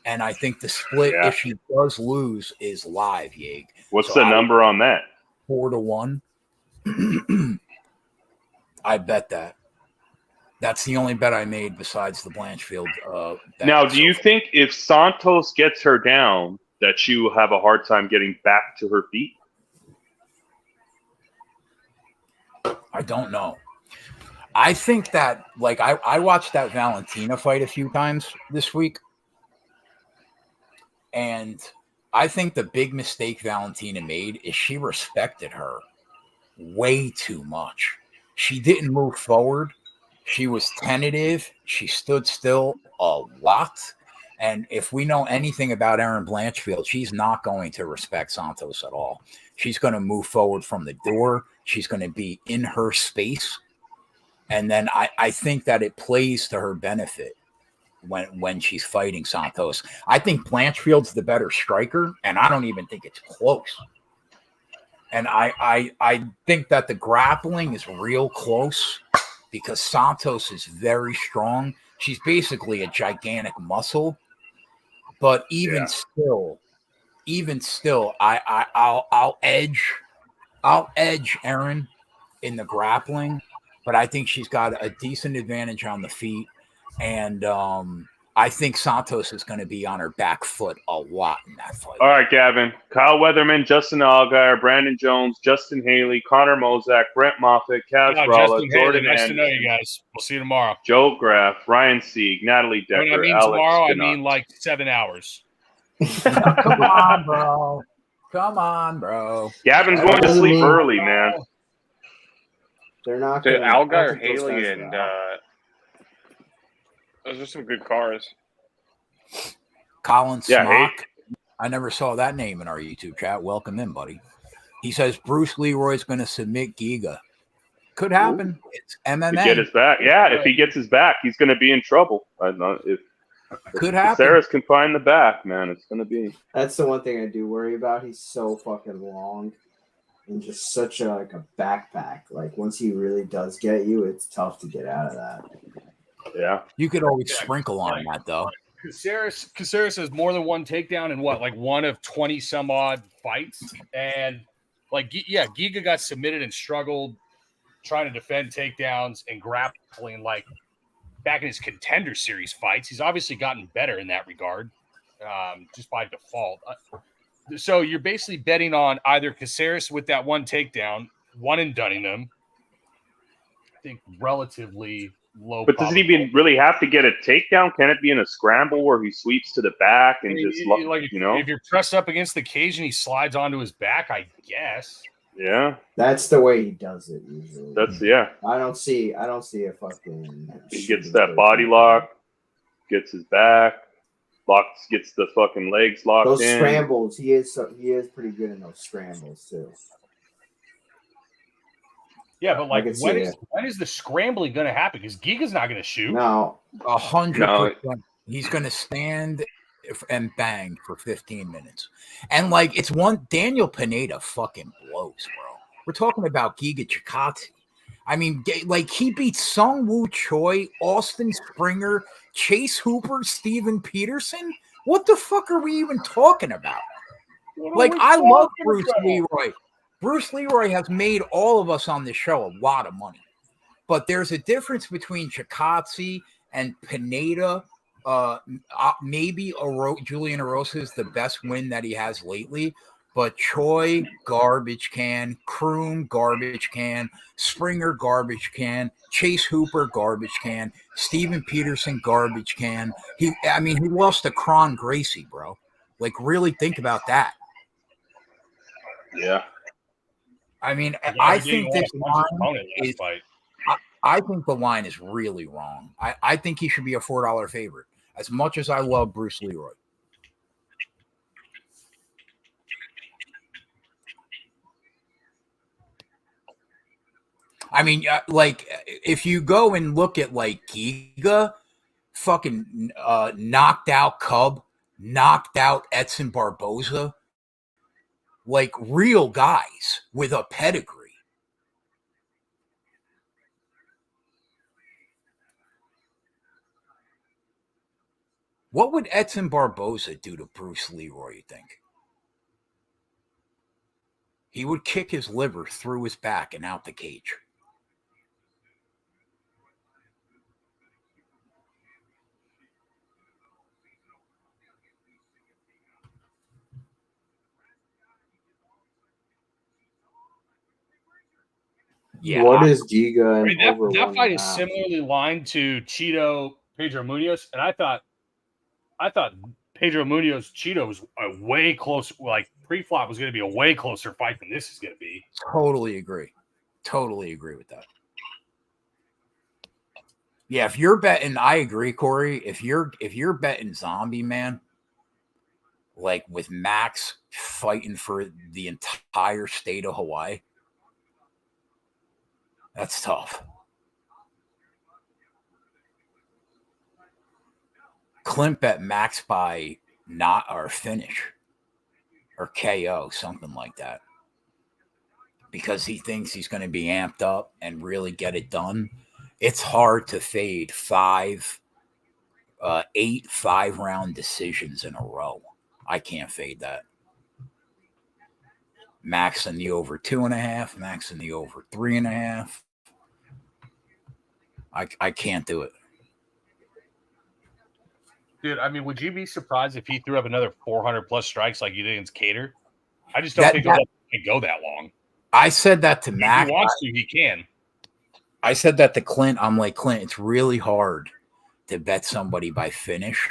And I think the split, if she does lose, is live, Yeg. What's the number on that? 4-1. I bet that. That's the only bet I made besides the Blanchfield bet. Now, do you think if Santos gets her down, that she will have a hard time getting back to her feet? I don't know. I think that, like, I watched that Valentina fight a few times this week. And I think the big mistake Valentina made is she respected her way too much. She didn't move forward. She was tentative. She stood still a lot. And if we know anything about Erin Blanchfield, she's not going to respect Santos at all. She's going to move forward from the door. She's going to be in her space. And then I think that it plays to her benefit when she's fighting Santos. I think Blanchfield's the better striker, and I don't even think it's close. And I think that the grappling is real close because Santos is very strong. She's basically a gigantic muscle. But even still, I'll edge Erin in the grappling, but I think she's got a decent advantage on the feet. And I think Santos is going to be on her back foot a lot in that fight. All right, Gavin. Kyle Weatherman, Justin Allgaier, Brandon Jones, Justin Haley, Connor Mozak, Brent Moffitt, Kaz Ralla, Jordan nice Anderson. to know you guys. We'll see you tomorrow. Joe Graff, Ryan Sieg, Natalie Decker, When I mean Alex tomorrow, Ganot. I mean like 7 hours. Come on, bro. Come on, bro. Gavin's going to sleep early, man. They're not Dude, gonna- Allgaier, I think those Haley, guys and are out. those are some good cars. Colin Yeah, Smock. I never saw that name in our YouTube chat. Welcome in, buddy. He says Bruce Leroy's going to submit Giga. Could happen. It's MMA. To get his back. Yeah, if he gets his back, he's going to be in trouble. I don't know if Could happen. Caceres can find the back, man. It's going to be. That's the one thing I do worry about. He's so fucking long and just such a backpack. Like once he really does get you, it's tough to get out of that. Yeah. You could always sprinkle on that, though. Caceres has more than one takedown in what, like one of 20 some odd fights. And like, yeah, Giga got submitted and struggled trying to defend takedowns and grappling like back in his Contender Series fights. He's obviously gotten better in that regard, just by default. So you're basically betting on either Caceres with that one takedown, one and dunning him. I think relatively low. But doesn't he even really have to get a takedown? Can it be in a scramble where he sweeps to the back and if you're pressed up against the cage and he slides onto his back, I guess. Yeah, that's the way he does it usually. I don't see a fucking. He gets that body lock, gets his back, gets the fucking legs locked those in. Scrambles, he is pretty good in those scrambles too. Yeah, but like when is the scrambling going to happen? Because Giga's not going to shoot. No, 100%. He's going to stand and bang for 15 minutes. And like it's Daniel Pineda fucking blows, bro. We're talking about Giga Chikadze. I mean, like he beat Sung Woo Choi, Austin Springer, Chase Hooper, Steven Peterson. What the fuck are we even talking about? Like I love Bruce Leroy. Bruce Leroy has made all of us on this show a lot of money. But there's a difference between Chikadze and Pineda. Maybe Julian Erosa is the best win that he has lately. But Choi, garbage can. Kroom, garbage can. Springer, garbage can. Chase Hooper, garbage can. Steven Peterson, garbage can. He lost to Kron Gracie, bro. Like, really think about that. Yeah. I mean, I think this line is. I think the line is really wrong. I think he should be a $4 favorite. As much as I love Bruce Leroy. I mean, like, if you go and look at, like, Giga, fucking knocked out Cub, knocked out Edson Barboza, like, real guys with a pedigree. What would Edson Barboza do to Bruce Leroy, you think? He would kick his liver through his back and out the cage. Yeah. What is Giga? That fight is similarly lined to Cheeto Pedro Munoz, and I thought Pedro Munoz Cheeto was a way closer. Like pre-flop was going to be a way closer fight than this is going to be. Totally agree with that. Yeah, if you're betting, I agree, Corey. If you're betting Zombie, man, like with Max fighting for the entire state of Hawaii, that's tough. Clint bet Max by not or finish or KO, something like that, because he thinks he's going to be amped up and really get it done. It's hard to fade 8 5-round decisions in a row. I can't fade that. Max in the over 2.5, Max in the over 3.5. I can't do it. Dude, I mean, would you be surprised if he threw up another 400 plus strikes like he did against Cater? I just don't think it can go that long. I said that to Max. If he wants to, he can. I said that to Clint. I'm like, Clint, it's really hard to bet somebody by finish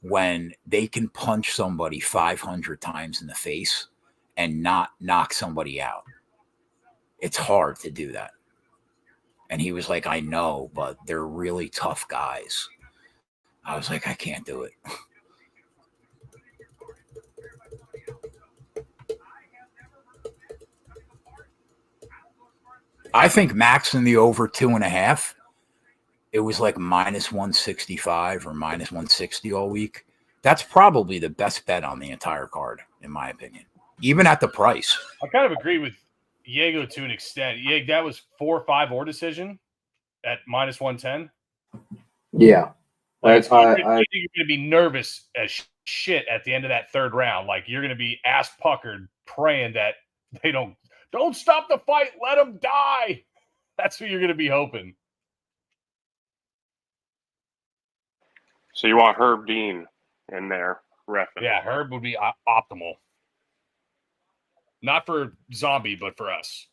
when they can punch somebody 500 times in the face and not knock somebody out. It's hard to do that. And he was like, I know, but they're really tough guys. I was like, I can't do it. I think Max in the over 2.5, it was like minus 165 or minus 160 all week. That's probably the best bet on the entire card, in my opinion, even at the price. I kind of agree with Diego to an extent. That was 4-5 or decision at minus 110. Yeah. Like, you're going to be nervous as shit at the end of that third round. Like, you're going to be ass puckered praying that they don't stop the fight. Let them die. That's what you're going to be hoping. So you want Herb Dean in there, reffing. Yeah, Herb would be optimal. Not for Zombie, but for us.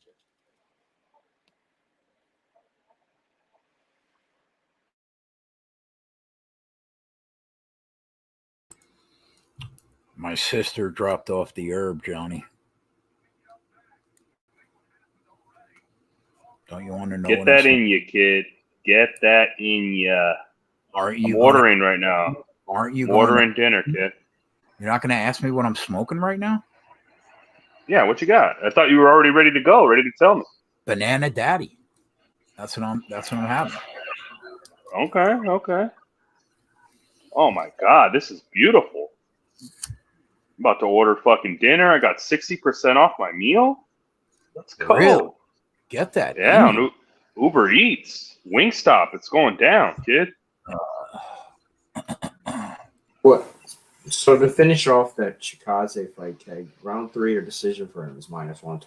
My sister dropped off the herb, Johnny. Don't you want to know? Get that in you, kid. Get that in ya. Aren't you I'm ordering right now. Aren't you ordering dinner, kid? You're not going to ask me what I'm smoking right now? Yeah, what you got? I thought you were already ready to go, ready to tell me. Banana Daddy. That's what I'm having. Okay. Oh my God, this is beautiful. I'm about to order fucking dinner. I got 60% off my meal. Let's go. Really? Get that. Yeah, on Uber Eats. Wingstop. It's going down, kid. What? So to finish off that Chikaze fight, Keg, round 3 or decision for him is -120.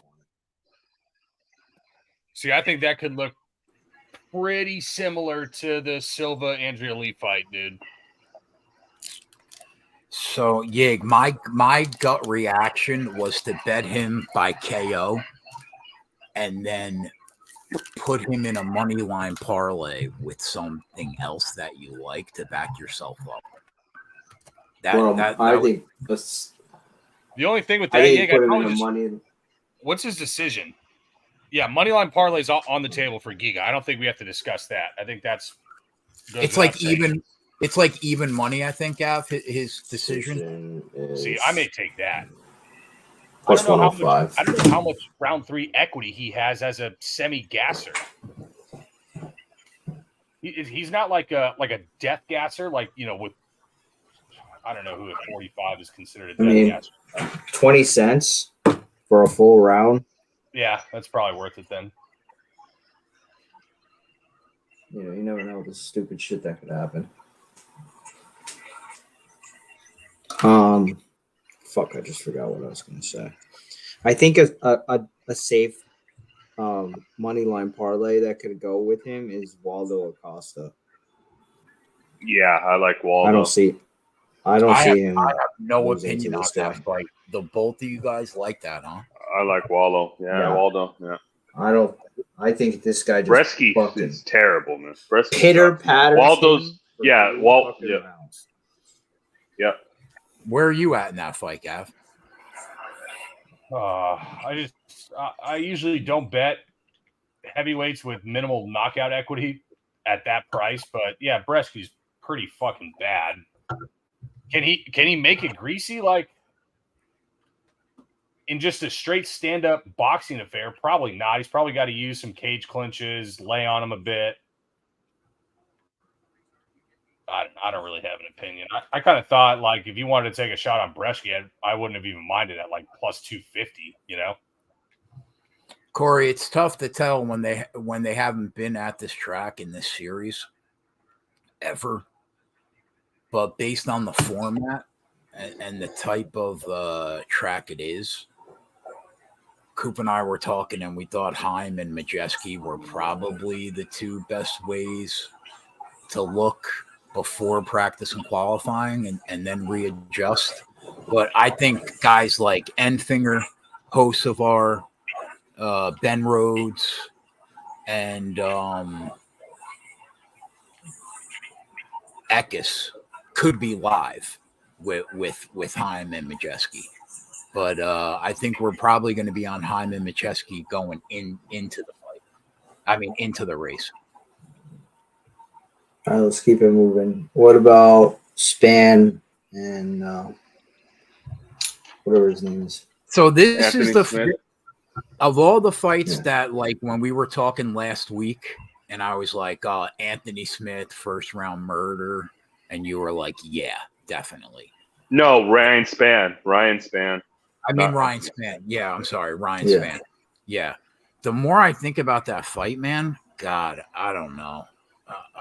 See, I think that could look pretty similar to the Silva Andrea Lee fight, dude. So, Yig, my gut reaction was to bet him by KO and then put him in a money line parlay with something else that you like to back yourself up. I think that's the only thing with that. Money. What's his decision? Yeah, money line parlays on the table for Giga. I don't think we have to discuss that. I think that's. It's like even. It's like even money. I think Gav his decision. See, I may take that. Plus 105. I don't know how much round 3 equity he has as a semi-gasser. He's not like a death gasser, like, you know, with I don't know who at 45 is considered a death gasser. 20 cents for a full round. Yeah, that's probably worth it then. You know, you never know the stupid shit that could happen. Fuck, I just forgot what I was going to say. I think a safe money line parlay that could go with him is Waldo Acosta. Yeah, I like Waldo. I don't see him. I have no opinion on that fight. The both of you guys like that, huh? I like Waldo. Yeah, Waldo. Yeah. I think this guy just Bresky is terrible, man. Pitter patter. Waldo's yeah. Where are you at in that fight, Gav? I usually don't bet heavyweights with minimal knockout equity at that price, but yeah, Bresky's pretty fucking bad. Can he make it greasy like in just a straight stand-up boxing affair? Probably not. He's probably got to use some cage clinches, lay on him a bit. I don't really have an opinion. I kind of thought, like, if you wanted to take a shot on Bresky, I wouldn't have even minded at, like, plus 250, you know? Corey, it's tough to tell when they haven't been at this track in this series ever. But based on the format and the type of track it is, Coop and I were talking, and we thought Heim and Majeski were probably the two best ways to look before practice and qualifying and then readjust. But I think guys like Enfinger, Hocevar, Ben Rhodes, and Eckes could be live with Heim and Majeski. But I think we're probably going to be on Heim and Majeski going into the fight. I mean, into the race. All right, let's keep it moving. What about Span and whatever his name is? So this Anthony is the Smith. Of all the fights that, like, when we were talking last week, and I was like, Anthony Smith, first round murder, and you were like, yeah, definitely. No, Ryan Spann. I mean, Ryan Spann. Yeah, I'm sorry, Ryan Spann. Yeah. The more I think about that fight, man, God, I don't know.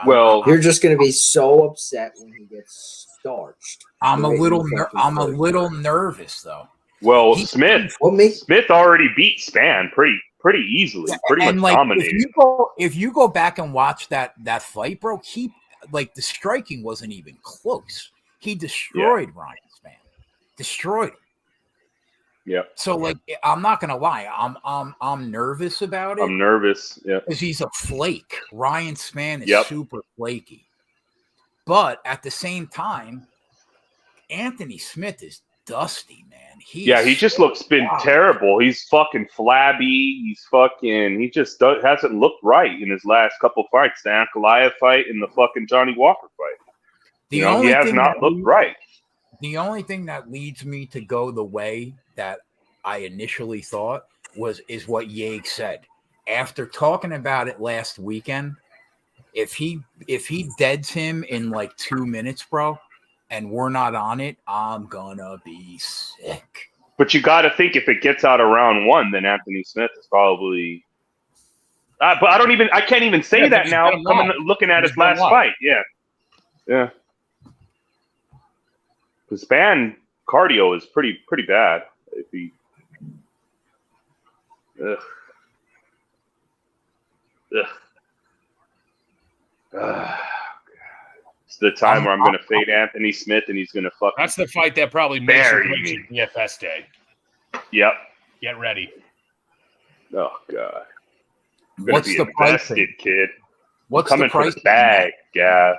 You're just going to be so upset when he gets starched. I'm a little nervous though. Well, Smith already beat Spann pretty easily, pretty much dominated. If you go back and watch that fight, bro, the striking wasn't even close. He destroyed Ryan Spann. Destroyed him. Yeah. So, like, I'm not gonna lie, I'm nervous about it. I'm nervous, yeah, because he's a flake. Ryan Spann is super flaky, but at the same time, Anthony Smith is dusty, man. He just been terrible. He's fucking flabby. He just hasn't looked right in his last couple fights. The Ankalaev fight and the fucking Johnny Walker fight. He has not looked right. The only thing that leads me to go the way that I initially thought is what Yeg said. After talking about it last weekend, if he deads him in like 2 minutes, bro, and we're not on it, I'm gonna be sick. But you got to think if it gets out of round 1, then Anthony Smith is probably. But I can't even say that now. Looking at his last fight, yeah. His Span cardio is pretty bad. If he. Ugh. It's the time where I'm going to fade Anthony Smith, and he's going to fucking. That's the fight that probably makes you DFS day. Yep. Get ready. Oh God. What's the price, kid? What's coming the price for the bag, yeah?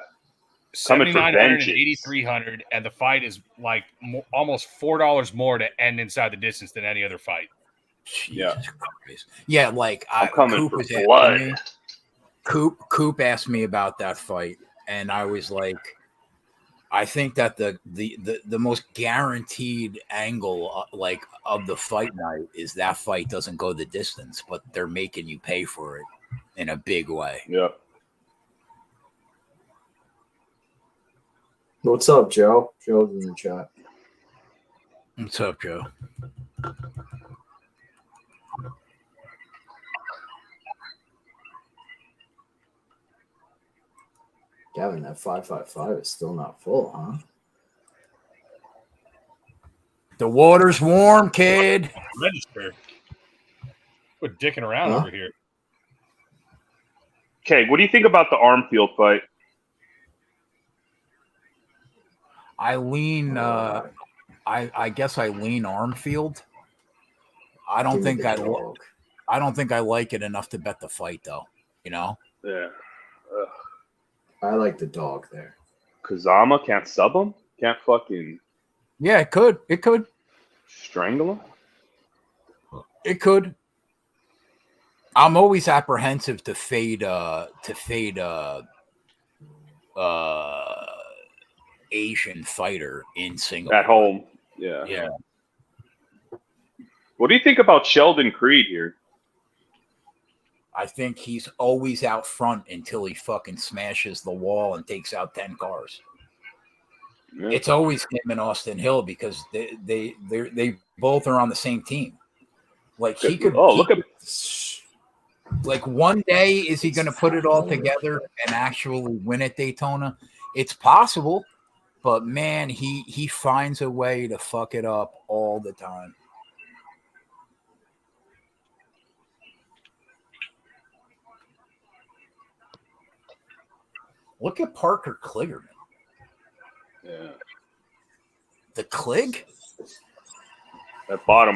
Coming for 7,900 and 8,300, and the fight is like almost $4 more to end inside the distance than any other fight. Jesus Christ. Yeah, like I'm coming Coop for blood. Coop asked me about that fight, and I was like, I think that the most guaranteed angle of the fight night is that fight doesn't go the distance, but they're making you pay for it in a big way. Yeah. What's up, Joe? Joe's in the chat. What's up, Joe? Gavin, that 555 is still not full, huh? The water's warm, kid. Register. Quit dicking around over here. Okay, what do you think about the Armfield fight? I lean. I guess I lean Armfield. I don't think I like it enough to bet the fight, though. You know. Yeah. I like the dog there. Kazama can't sub him? Can't fucking. Yeah, it could. It could strangle him. It could. I'm always apprehensive to fade Asian fighter in Singapore at home. Yeah. Yeah. What do you think about Sheldon Creed here? I think he's always out front until he fucking smashes the wall and takes out 10 cars. Yeah. It's always him and Austin Hill because they both are on the same team. Like he could. Oh, look at. Like one day, is he going to put it all together and actually win at Daytona? It's possible, but man, he finds a way to fuck it up all the time. Look at Parker Kligerman. Yeah. The Klig? That bottom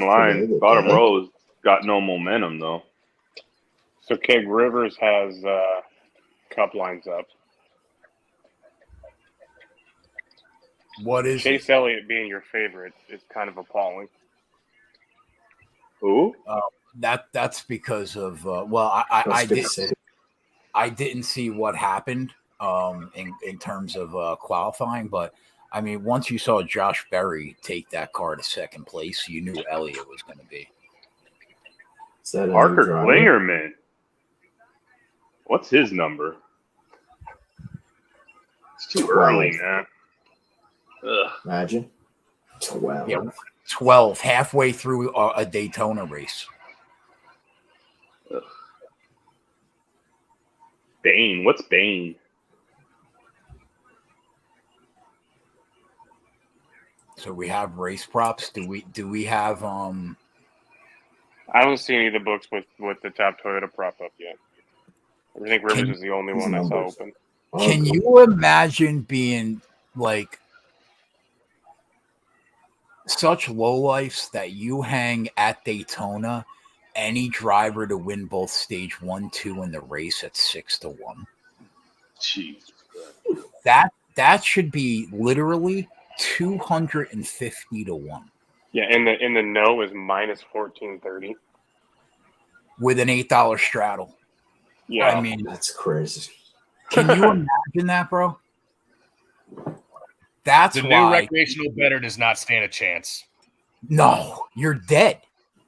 bottom row's got no momentum, though. So Keg Rivers has cup lines up. What is Chase Elliott being your favorite is kind of appalling. Who? That's because of I didn't see what happened in terms of qualifying, but I mean, once you saw Josh Berry take that car to second place, you knew Elliott was going to be. Parker Kligerman. What's his number? It's too 12. early, man. Ugh. Imagine 12. Yeah, 12, halfway through a Daytona race. Ugh. Bane. What's Bane? So we have race props. Do we have I don't see any of the books with the top Toyota prop up yet. I think Rivers is the only one I saw open. Can you imagine being like such lowlifes that you hang at Daytona any driver to win both stage 1, 2 in the race at 6-1? Jeez. That should be literally 250 to 1. Yeah, in the no is minus 1430. With an $8 straddle. Yeah, I mean, That's crazy. can you imagine that, bro? That's The new why. recreational bettor does not stand a chance. No, you're dead.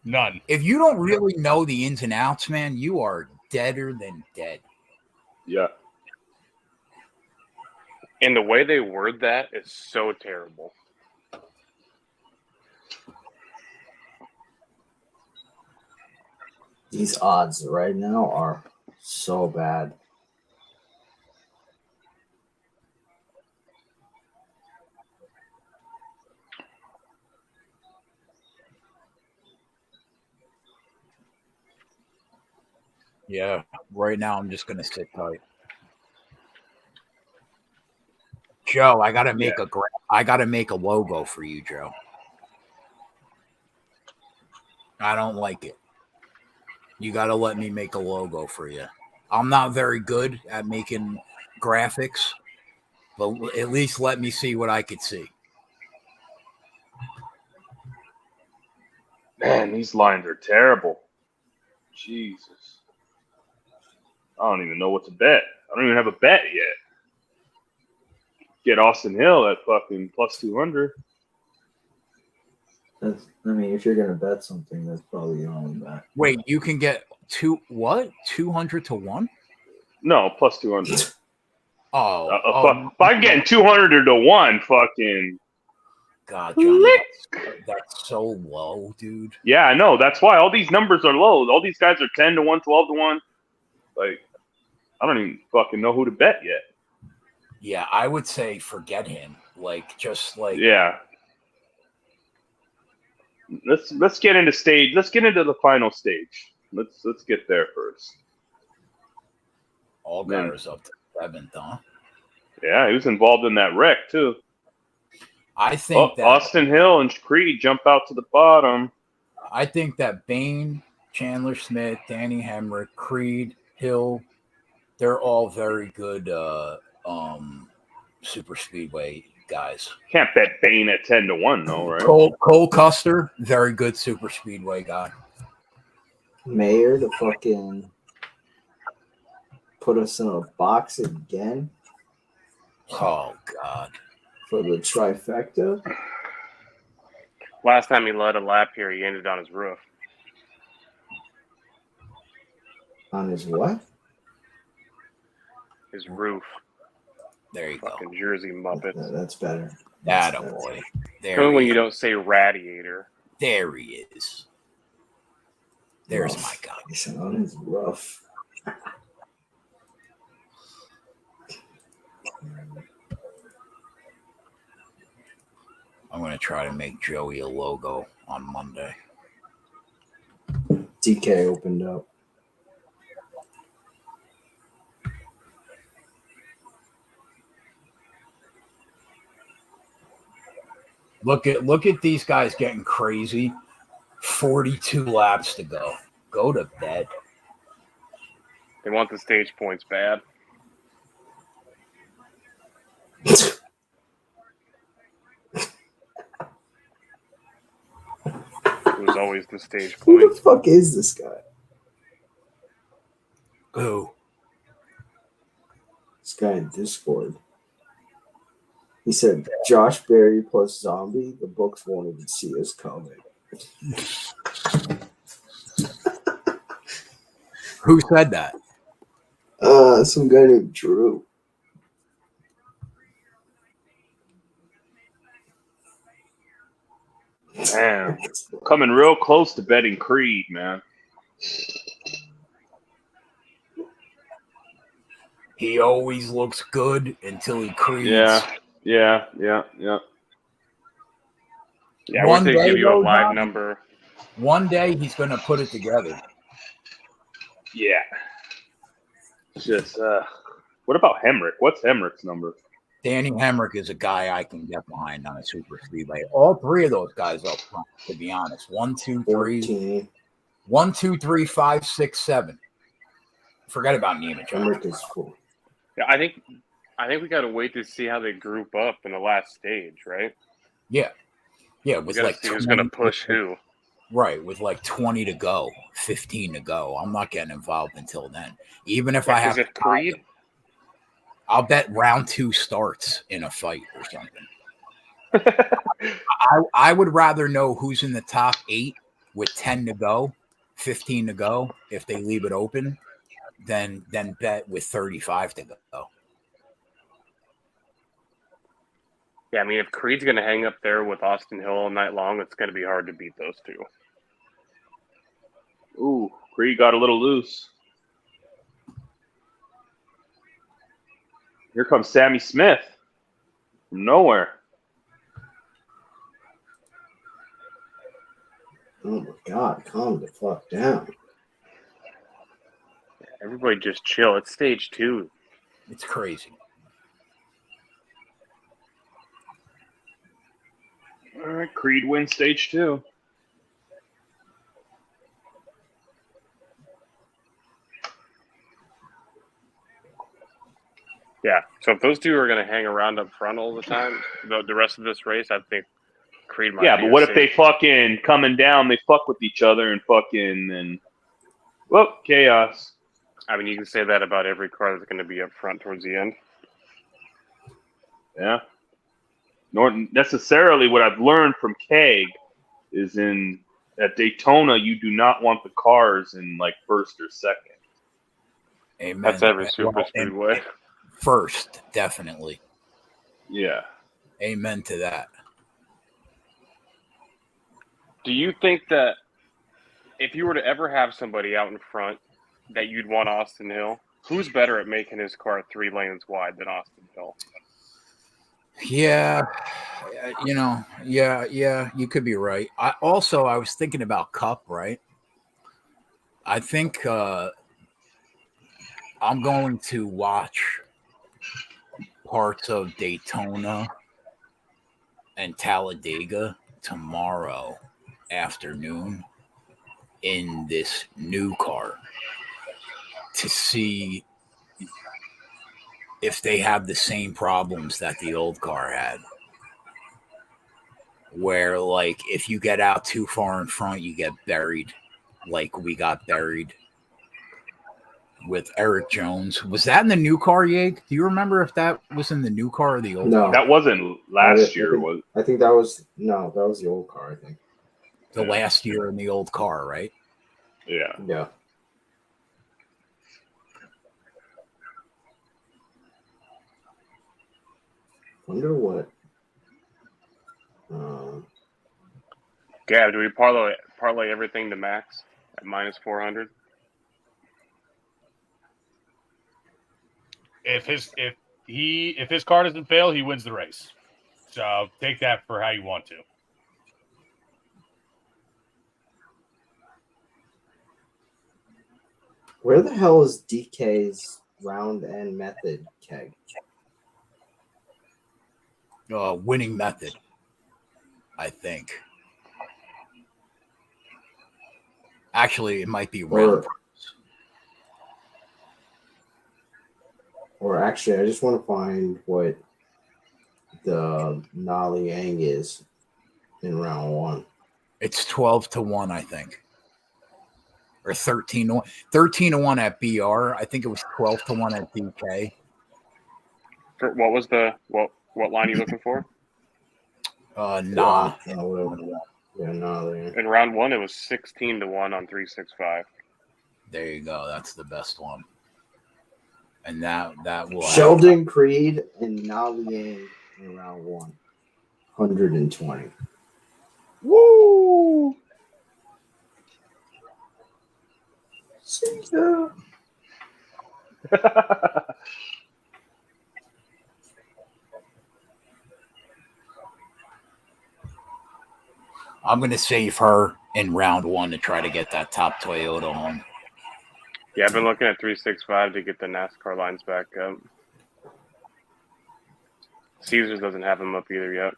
None. If you don't really know the ins and outs, man, you are deader than dead. Yeah. and the way they word that is so terrible. These odds right now are so bad. Yeah, right now I'm just gonna sit tight. Joe, I gotta make I gotta make a logo for you, Joe. I don't like it. You gotta let me make a logo for you. I'm not very good at making graphics, but at least let me see what I could see. Man, these lines are terrible. Jesus. I don't even know what to bet. I don't even have a bet yet. Get Austin Hill at fucking plus 200. That's, I mean, if you're gonna bet something, that's probably your only bet. Wait, you can get 200 to 1? No, plus 200. Oh, if I'm getting 200 to 1, fucking. God, Johnny, that's so low, dude. Yeah, I know. That's why all these numbers are low. All these guys are 10 to 1, 12 to 1. Like, I don't even fucking know who to bet yet. Yeah, I would say forget him. Like, just like Yeah. Let's get into stage. Let's get into the final stage. Let's get there first. Allgaier's up to 7th, huh? Yeah, he was involved in that wreck too. I think that Austin Hill and Creed jump out to the bottom. I think that Bain, Chandler Smith, Danny Hemrick, Creed, Hill, they're all very good super speedway guys. Can't bet Bain at 10 to 1 though, right? Cole Custer, very good super speedway guy. Mayer to fucking put us in a box again. Oh God. For the trifecta. Last time he led a lap here, he ended on his roof. On his what? His roof. There you Fucking Jersey Muppets. That's better. That a boy. Only when you don't say radiator. There he is. There's rough. my guy. He said on his rough. I'm going to try to make Joey a logo on Monday. DK opened up. Look at these guys getting crazy. 42 laps to go. Go to bed. They want the stage points bad. It was always the stage Who point. the fuck is this guy? Who? This guy in Discord. He said, Josh Berry plus Zombie, the books won't even see us coming. Who said that? Some guy named Drew. Man, coming real close to betting Creed, man. He always looks good until he creeds. Yeah. Yeah, I One wish they'd day, give you a though, live Johnny, number. One day he's going to put it together. Yeah. Just, what about Hemrick? What's Hemrick's number? Danny Hemrick is a guy I can get behind on a super speedway. All three of those guys up front, to be honest. 1, 2, 3. 14. 1, 2, 3, 5, 6, 7. Forget about Nemeth. Hemrick is 4. Yeah, I think we got to wait to see how they group up in the last stage, right? Yeah, We with gotta like see who's gonna 20 push who. Right, with like 20 to go, 15 to go. I'm not getting involved until then. Even if I Because have if Creed, I'll bet round 2 starts in a fight or something. I would rather know who's in the top 8 with 10 to go, 15 to go if they leave it open than bet with 35 to go. yeah, I mean, if Creed's gonna hang up there with Austin Hill all night long, it's gonna be hard to beat those two. Ooh, Creed got a little loose. Here comes Sammy Smith from nowhere. Oh my God, calm the fuck down. Everybody just chill. It's stage 2. It's crazy. All right, Creed wins stage 2. Yeah. So if those two are gonna hang around up front all the time, the rest of this race, I think Creed might. Yeah, be but a what if they safe- fucking coming down, they fuck with each other and well, chaos. I mean, you can say that about every car that's gonna be up front towards the end. Yeah. Nor necessarily what I've learned from Keg is at Daytona, you do not want the cars in like first or second. Amen. That's every Well, super speedway. First, definitely. Yeah. Amen to that. Do you think that if you were to ever have somebody out in front that you'd want Austin Hill, who's better at making his car 3 lanes wide than Austin Hill? Yeah, you could be right. I was thinking about Cup, right? I think I'm going to watch parts of Daytona and Talladega tomorrow afternoon in this new car to see if they have the same problems that the old car had. Where, like, if you get out too far in front, you get buried, like we got buried with Eric Jones. Was that in the new car, Yeg? Do you remember if that was in the new car or the old No. car? That wasn't last year, was it? I think that was the old car, I think. The last year in the old car, right? Yeah. Yeah. Wonder what. Gab, do we parlay everything to Max at minus 400? If his car doesn't fail, he wins the race. So take that for how you want to. Where the hell is DK's round end method keg? Winning method, I think. Actually, it might be round. Or actually, I just want to find what the Nolly Yang is in round 1. It's 12-1, I think. Or 13-1. 13-1 at BR. I think it was 12-1 at DK. What was what line are you looking for? Nah. Yeah, Nolly. In round 1, it was 16-1 on 365. There you go. That's the best one. And that will Sheldon Creed and Nolly Yang in round 1. 120. Woo! See ya. I'm going to save her in round 1 to try to get that top Toyota home. Yeah, I've been looking at 365 to get the NASCAR lines back up. Caesars doesn't have them up either yet.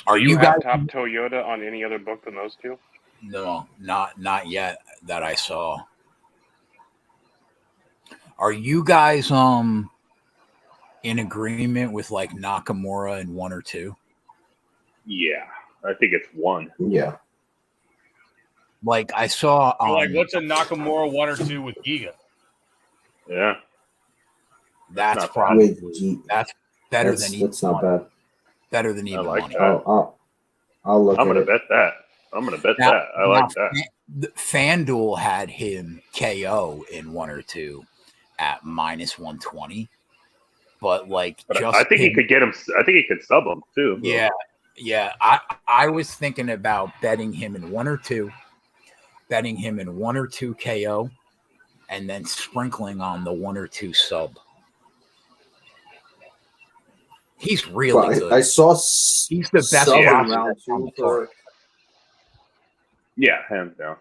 Are Do you guys have top Toyota on any other book than those two? No, not yet that I saw. Are you guys in agreement with like Nakamura in 1 or 2? Yeah, I think it's 1. Yeah. Like I saw like what's a Nakamura 1 or 2 with Giga? Yeah. that's not probably With that's better than even that's not money. bad. Better than even like money. that. I'll look I'm at gonna it. bet that. I'm gonna bet Now- that. I like now, that. FanDuel had him KO in 1 or 2 at -120, but like But just I think he could get him. I think he could sub him too. Yeah. I was thinking about betting him in 1 or 2, betting him in 1 or 2 KO, and then sprinkling on the 1 or 2 sub. He's really good. I saw He's the best sub in prospect round on 2 the for card. Yeah, hands down.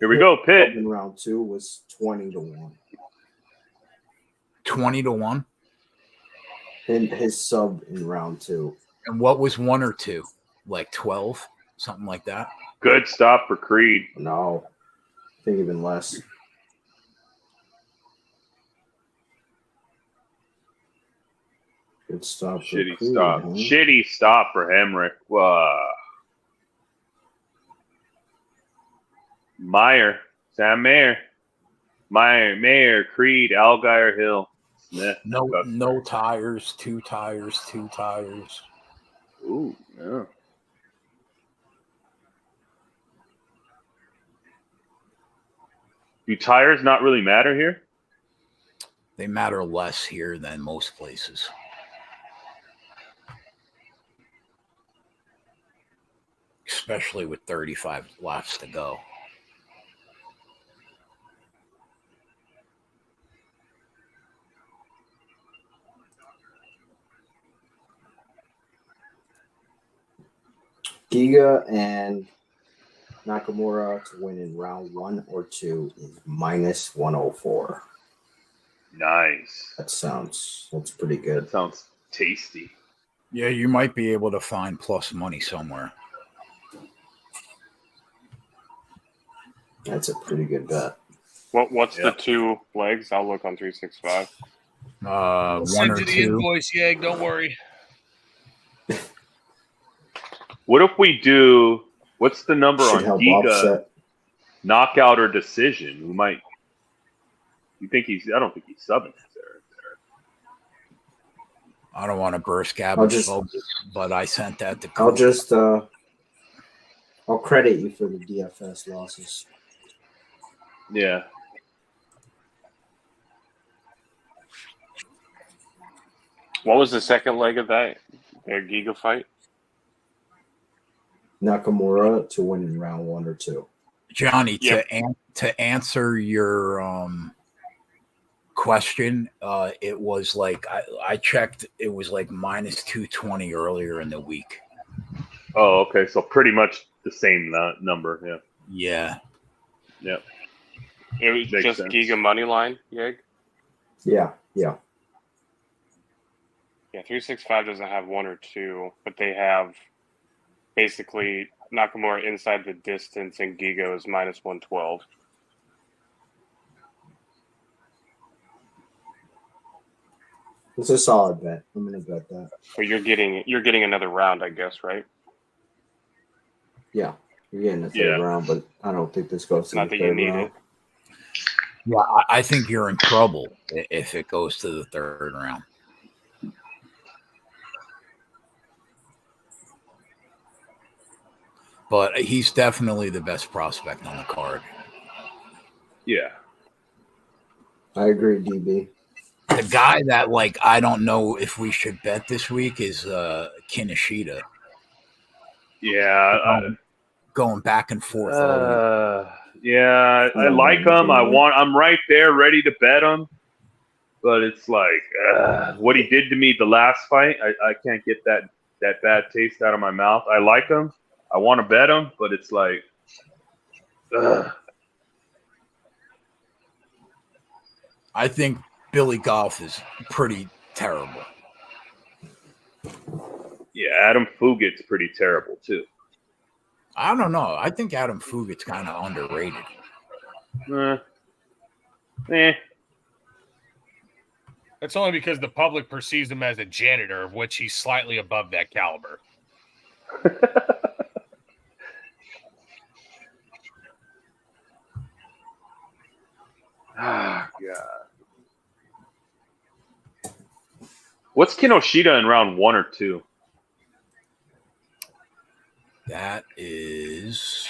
Here we go, Pitt. sub in round 2 was 20-1. 20-1. And his sub in round 2. And what was 1 or 2? Like 12, something like that. Good stop for Creed. No, I think even less. Good stop. Shitty Creed, stop. huh? Shitty stop for Hemrick. Meyer. Sam Mayer. Mayer. Creed. Allgaier, Hill. Smith. No tires, 2 tires, 2 tires. Ooh, yeah. Do tires not really matter here? They matter less here than most places. Especially with 35 laps to go. Giga and Nakamura to win in round 1 or 2 is -104. Nice. That's pretty good. That sounds tasty. Yeah, you might be able to find plus money somewhere. That's a pretty good bet. What's the 2 legs? I'll look on 365. 1 Send or you the 2. invoice, Yeg. Don't worry. What if we do? What's the number Should on help Giga? offset. Knockout or decision? Who might? You think he's? I don't think he's subbing there. I don't want to burst Gabby's bubbles, but I sent that to Coach. I'll credit you for the DFS losses. Yeah. What was the second leg of that? Their Giga fight? Nakamura to win in round 1 or 2. Johnny, Yep. to answer your question, it was like I checked. It was like -220 earlier in the week. Oh, okay. So pretty much the same number. Yeah. Yeah. Yep. It was Makes just sense. Giga money line, Yeg? Yeah. Yeah, 365 doesn't have 1 or 2, but they have basically Nakamura inside the distance and Giga is -112. It's a solid bet. I'm gonna bet that. But you're getting another round, I guess, right? Yeah, you're getting the third round, but I don't think this goes to Not the that you third need round. it. Yeah, I think you're in trouble if it goes to the third round. But he's definitely the best prospect on the card. Yeah. I agree, DB. The guy that I don't know if we should bet this week is Kinoshita. Yeah. Going back and forth. All week. Yeah. I like him. I'm right there, ready to bet him. But it's like what he did to me the last fight. I can't get that bad taste out of my mouth. I like him. I want to bet him, but it's like, I think Billy Golf is pretty terrible. Yeah, Adam Fugit's pretty terrible too. I don't know. I think Adam Fugit's kind of underrated. That's only because the public perceives him as a janitor, of which he's slightly above that caliber. Ah, God. What's Kinoshita in round 1 or 2? That is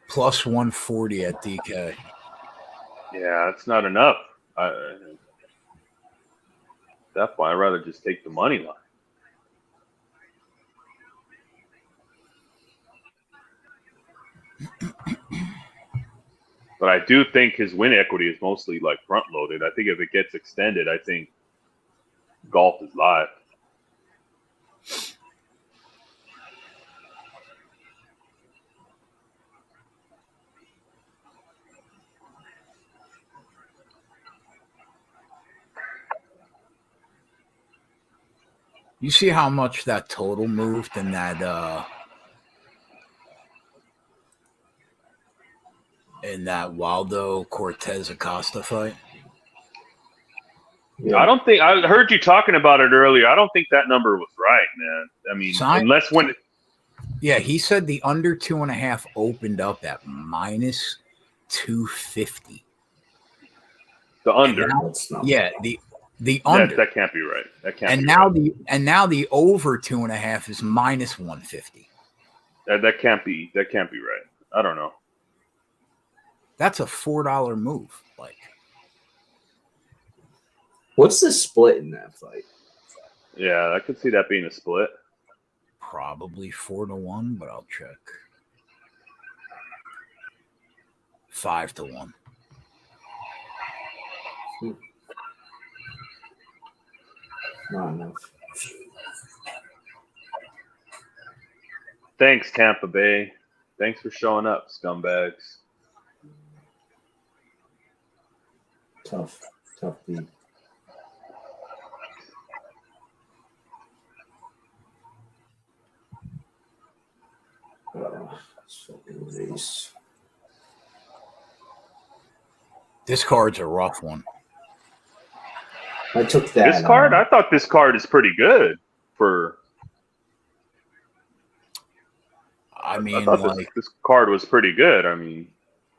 plus 140 at DK. Yeah, that's not enough. That's why I'd rather just take the money line. But I do think his win equity is mostly like front loaded. I think if it gets extended, I think golf is live. You see how much that total moved in that Waldo Cortez Acosta fight? Yeah. I don't think I heard you talking about it earlier. I don't think that number was right, man. I mean, unless when. Yeah, he said the under 2.5 opened up at minus 250. The under. Yeah, the under. That can't be right. That can't. And be now right. now the over 2.5 is minus 150. That can't be. That can't be right. I don't know. That's a $4 move. Like, what's the split in that fight? Yeah, I could see that being a split. Probably 4-1, but I'll check. 5-1. Not enough. Thanks, Tampa Bay. Thanks for showing up, scumbags. Tough beat. This card's a rough one. I took that. This card, I thought this card is pretty good for. I mean, I thought like this card was pretty good. I mean,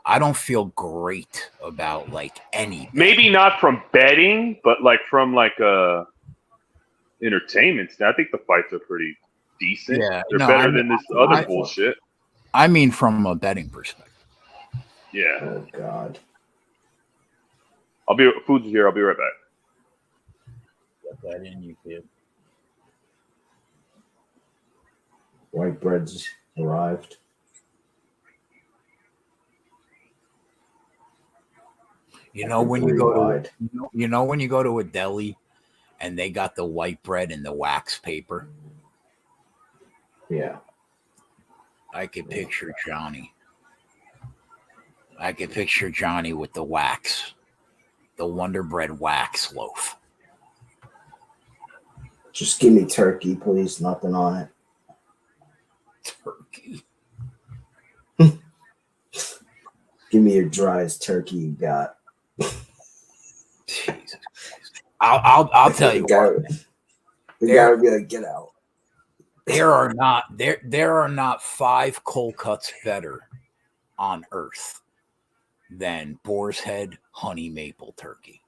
I don't feel great about like any. Maybe not from betting, but like from like entertainment. I think the fights are pretty decent. Yeah, they're better than this other bullshit. I mean, from a betting perspective. Yeah. Oh God. Food's here. I'll be right back. Get that in, you kid. White bread's arrived. You know when you go to when you go to a deli and they got the white bread and the wax paper. Yeah. I could picture Johnny. I could picture Johnny with the wax, the Wonder Bread wax loaf. Just give me turkey, please. Nothing on it. Turkey. Give me your driest turkey you got. Jesus Christ. I'll tell you what. The guy would be like, get out. There are not 5 cold cuts better on earth than Boar's Head honey maple turkey.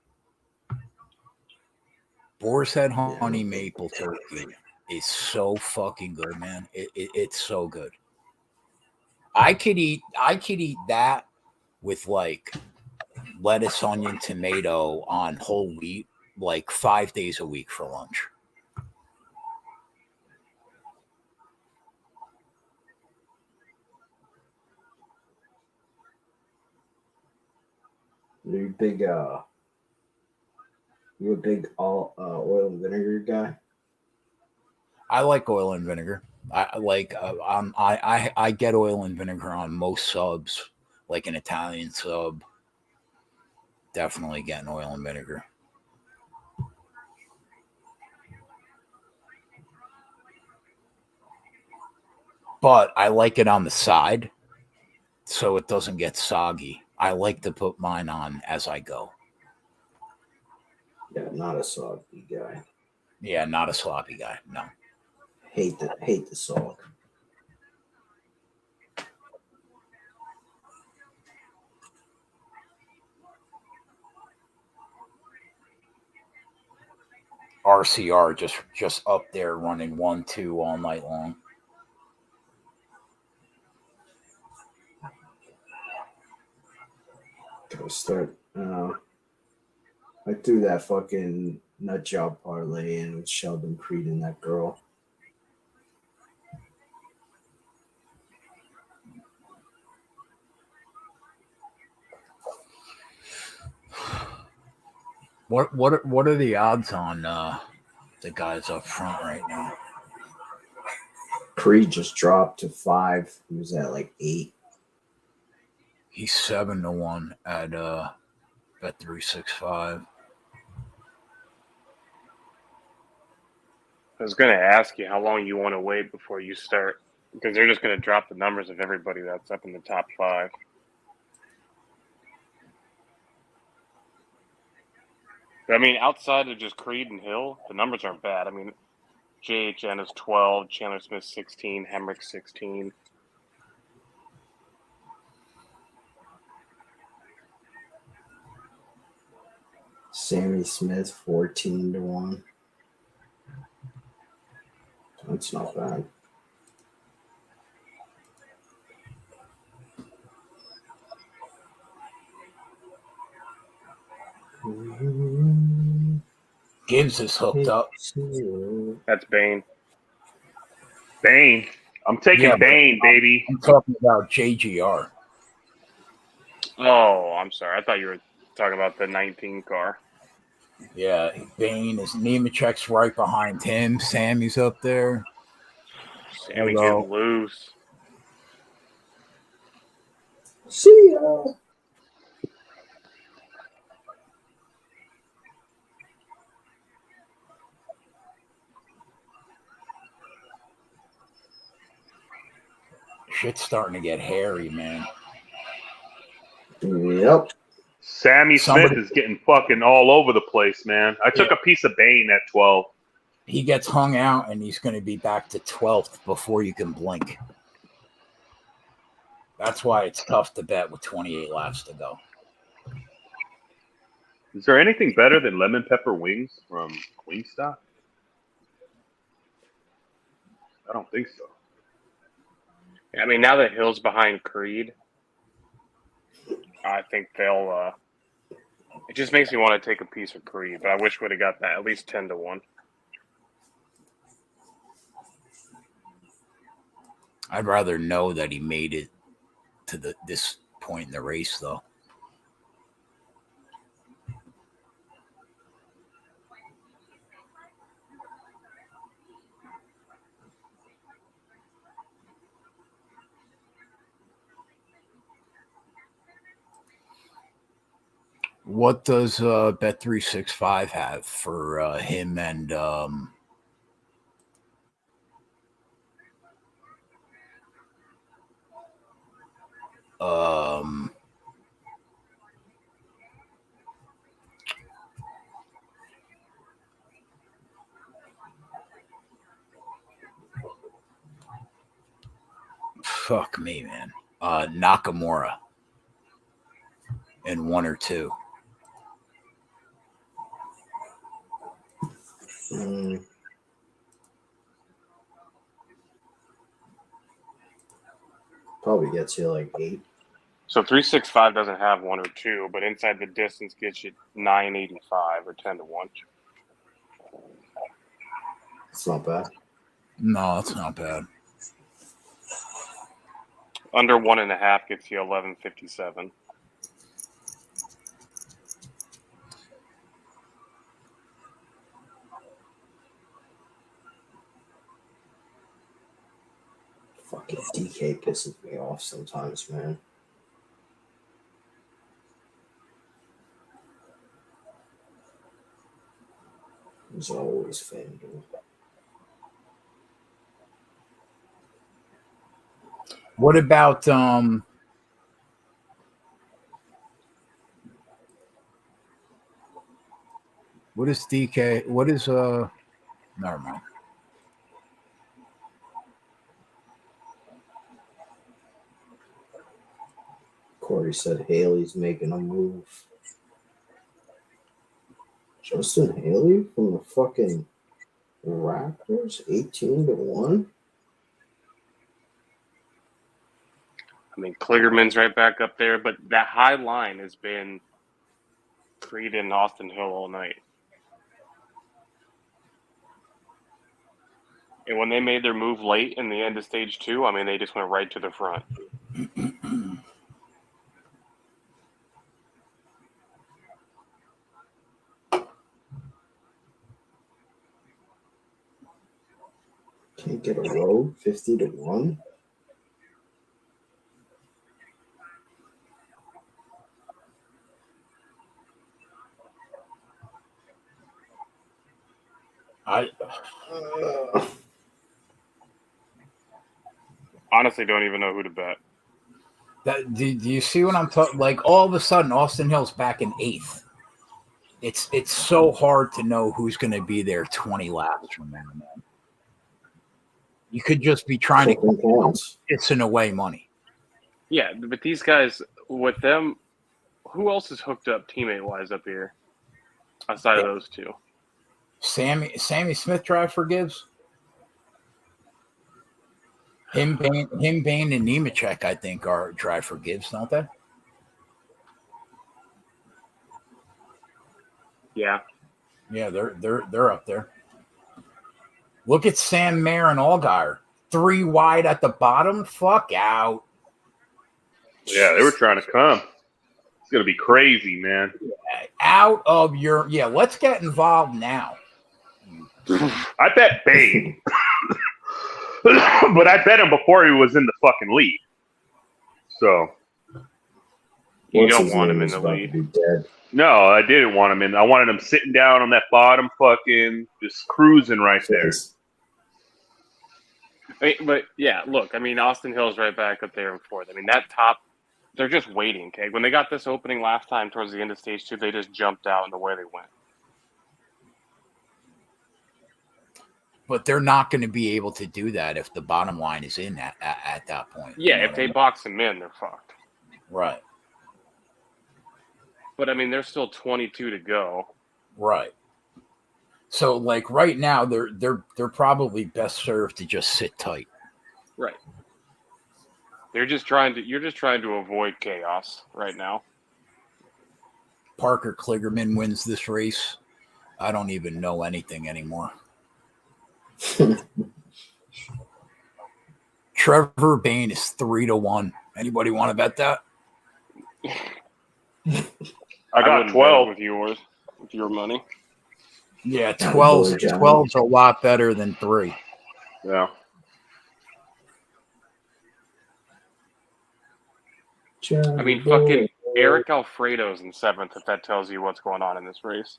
Boar's Head honey maple turkey is so fucking good, man. It's so good. I could eat that with like lettuce, onion, tomato on whole wheat like 5 days a week for lunch. You a big oil and vinegar guy? I like oil and vinegar. I get oil and vinegar on most subs, like an Italian sub. Definitely getting oil and vinegar. But I like it on the side so it doesn't get soggy. I like to put mine on as I go. Yeah, not a sloppy guy. Yeah, not a sloppy guy. No. Hate the sulk. RCR just up there running 1-2 all night long. Go start. I threw that fucking nut job parlay in with Sheldon Creed and that girl. What are the odds on the guys up front right now? Creed just dropped to 5. He was at like 8. He's 7-1 at Bet365. I was going to ask you how long you want to wait before you start, because they're just going to drop the numbers of everybody that's up in the top 5. I mean, outside of just Creed and Hill, the numbers aren't bad. I mean, JHN is 12, Chandler Smith 16, Hemrick 16. Sammy Smith 14-1. That's not bad. Gibbs is hooked up. That's Bane. Bane. I'm taking Bane, baby. I'm talking about JGR. Oh, I'm sorry. I thought you were talking about the 19 car. Yeah, Bane is Nemechek's right behind him. Sammy's up there. Sammy getting loose. See ya. Shit's starting to get hairy, man. Yep. Sammy Smith is getting fucking all over the place, man. I took a piece of Bane at 12. He gets hung out, and he's going to be back to 12th before you can blink. That's why it's tough to bet with 28 laps to go. Is there anything better than lemon pepper wings from Wingstop? I don't think so. I mean, now that Hill's behind Creed, I think they'll. It just makes me want to take a piece of Creed, but I wish we'd have got that at least 10-1. I'd rather know that he made it to this point in the race, though. What does Bet365 have for him and fuck me, man. Nakamura in 1 or 2. Probably gets you like 8. So 365 doesn't have 1 or 2, but inside the distance gets you 985 or 10-1. It's not bad. No, it's not bad. Under 1.5 gets you 1157. Fucking DK pisses me off sometimes, man. He's always FanDuel. What about What is DK? What is never mind. Corey said Haley's making a move. Justin Haley from the fucking Raptors, 18-1. I mean, Kligerman's right back up there, but that high line has been Creed and Austin Hill all night. And when they made their move late in the end of stage 2, I mean, they just went right to the front. Can't get a row, 50-1. I Honestly, don't even know who to bet. do you see what I'm talking? Like all of a sudden, Austin Hill's back in 8th. It's so hard to know who's going to be there 20 laps from now, man. You could just be trying to pissing away money. Yeah, but these guys, with them, who else is hooked up teammate-wise up here outside of those two? Sammy Smith drive for Gibbs. Him, Bain, and Nemechek, I think, are drive for Gibbs, don't they? Yeah. Yeah, they're up there. Look at Sam Mayer and Allgaier. 3 wide at the bottom. Fuck out. Yeah, they were trying to come. It's gonna be crazy, man. Out of your let's get involved now. I bet Bain. But I bet him before he was in the fucking lead. So you don't want him in the lead. No, I didn't want him in. I wanted him sitting down on that bottom fucking just cruising right there. But yeah, look, I mean, Austin Hill's right back up there in 4th. I mean, that top, they're just waiting, okay? When they got this opening last time towards the end of stage 2, they just jumped out in the way they went. But they're not going to be able to do that if the bottom line is in at that point. Yeah, if they box them in, they're fucked. Right. But I mean, there's still 22 to go. Right. So, like right now, they're probably best served to just sit tight. Right. You're just trying to avoid chaos right now. Parker Kligerman wins this race. I don't even know anything anymore. Trevor Bayne is 3-1. Anybody want to bet that? I got 12 with yours, with your money. Yeah, 12's a lot better than 3. Yeah. I mean, fucking Eric Alfredo's in 7th, if that tells you what's going on in this race.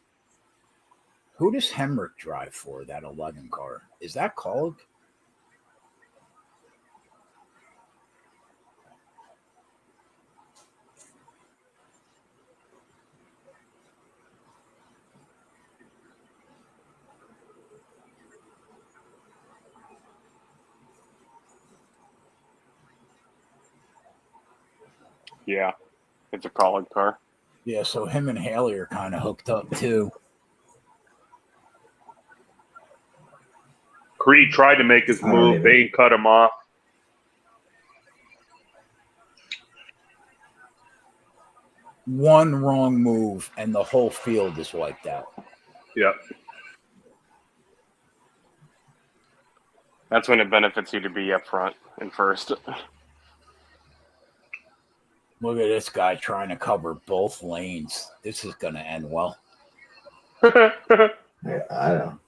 Who does Hemrick drive for, that 11 car? Is that called? Yeah, it's a College car. Yeah, so him and Haley are kind of hooked up too. Creed tried to make his move. Bain cut him off. One wrong move, and the whole field is wiped out. Yep. That's when it benefits you to be up front and first. Look at this guy trying to cover both lanes. This is going to end well. I don't.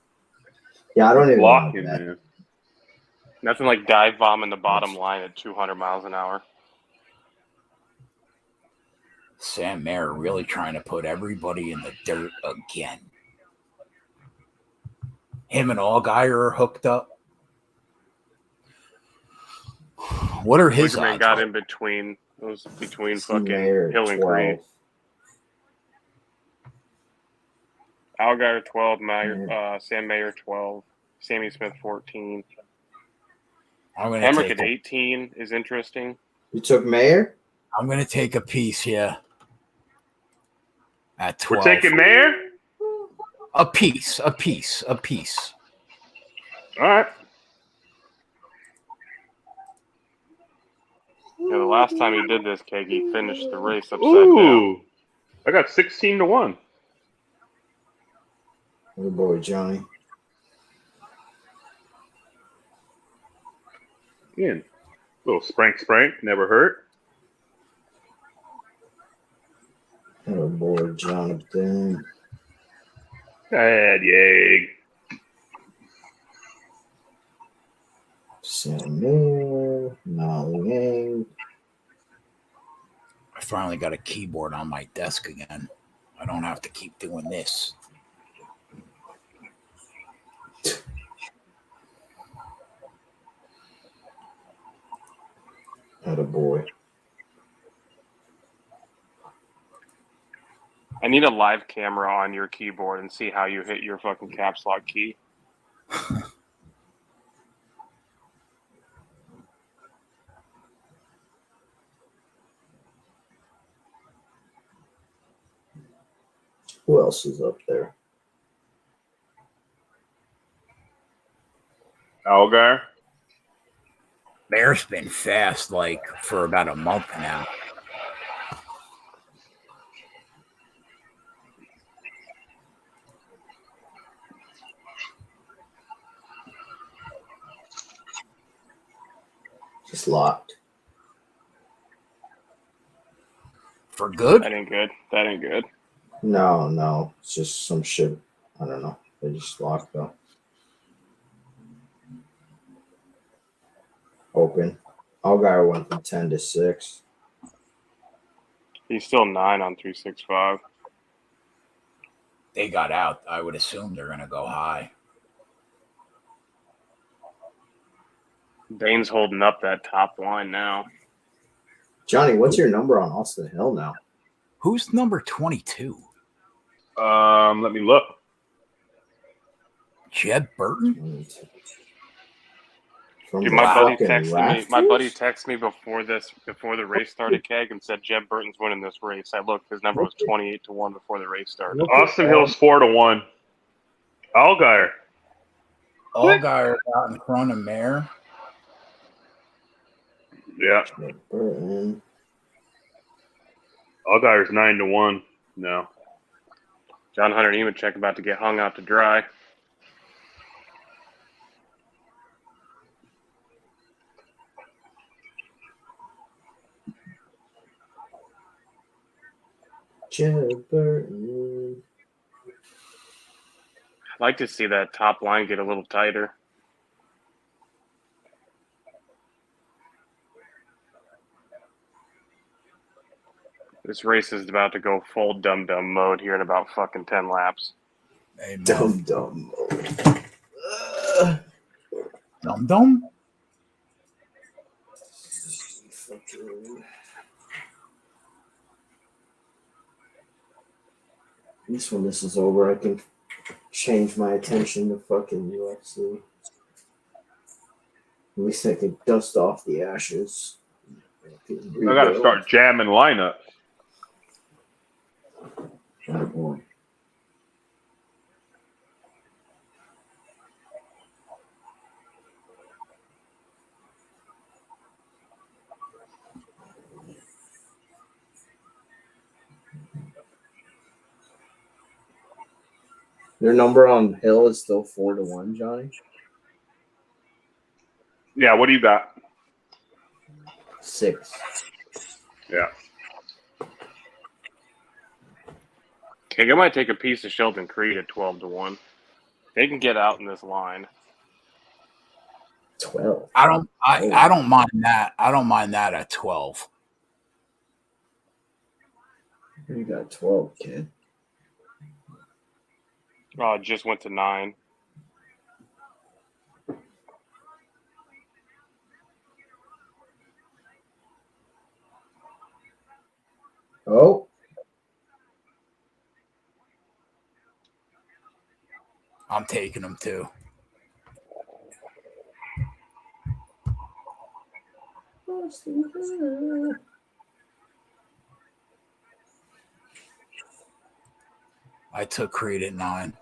Yeah, I don't even block know him, that. man. Nothing like dive bombing the bottom line at 200 miles an hour. Sam Mayer really trying to put everybody in the dirt again. Him and Allgaier are hooked up. What are his odds? Got in between. It was between fucking Hill and Creed. Algar 12, Sam Mayer 12, Sammy Smith 14. I'm going Hemrick to at take 18 is interesting. You took Mayer? I'm going to take a piece here. At 12. We're taking Mayer? A piece. All right. Yeah, the last time he did this, Keg, he finished the race upside down. Ooh. I got 16-1. Oh boy, Johnny. Again, little sprank, never hurt. Oh boy, Jonathan. Bad Yag. Sam Mayer, Molly Yang. I finally got a keyboard on my desk again. I don't have to keep doing this. Attaboy. I need a live camera on your keyboard and see how you hit your fucking caps lock key. Who else is up there? Algar. Bear's been fast, like, for about a month now. Just locked. For good? That ain't good. No. It's just some shit. I don't know. They just locked though. Open. Algar went from 10 to 6. He's still 9 on 365. They got out. I would assume they're going to go high. Dane's holding up that top line now. Johnny, what's your number on Austin Hill now? Who's number 22? Let me look. Jeb Burton? From Dude, the my buddy fucking texted me before the race started, Keg, and said Jeb Burton's winning this race. I looked, his number was 28-1 before the race started. Austin Hill's 4-1. Algar. Allgaier out in front of Mayer. Yeah. Burton. Algar's 9-1. No. John Hunter Nemechek about to get hung out to dry. Jeb Burton. I'd like to see that top line get a little tighter. This race is about to go full dum-dum mode here in about fucking 10 laps. Amen. Dum-dum. Dum-dum? At least when this is over, I can change my attention to fucking UFC. At least I can dust off the ashes. I got to start jamming lineups. Boy. Your number on Hill is still 4-1, Johnny? Yeah, what do you got? 6. Yeah. Okay, I might take a piece of Shelton Creed at 12-1. They can get out in this line. 12. I don't mind that. I don't mind that at 12. You got 12, kid. Oh, it just went to 9. Oh. I'm taking him too. I took Creed at 9.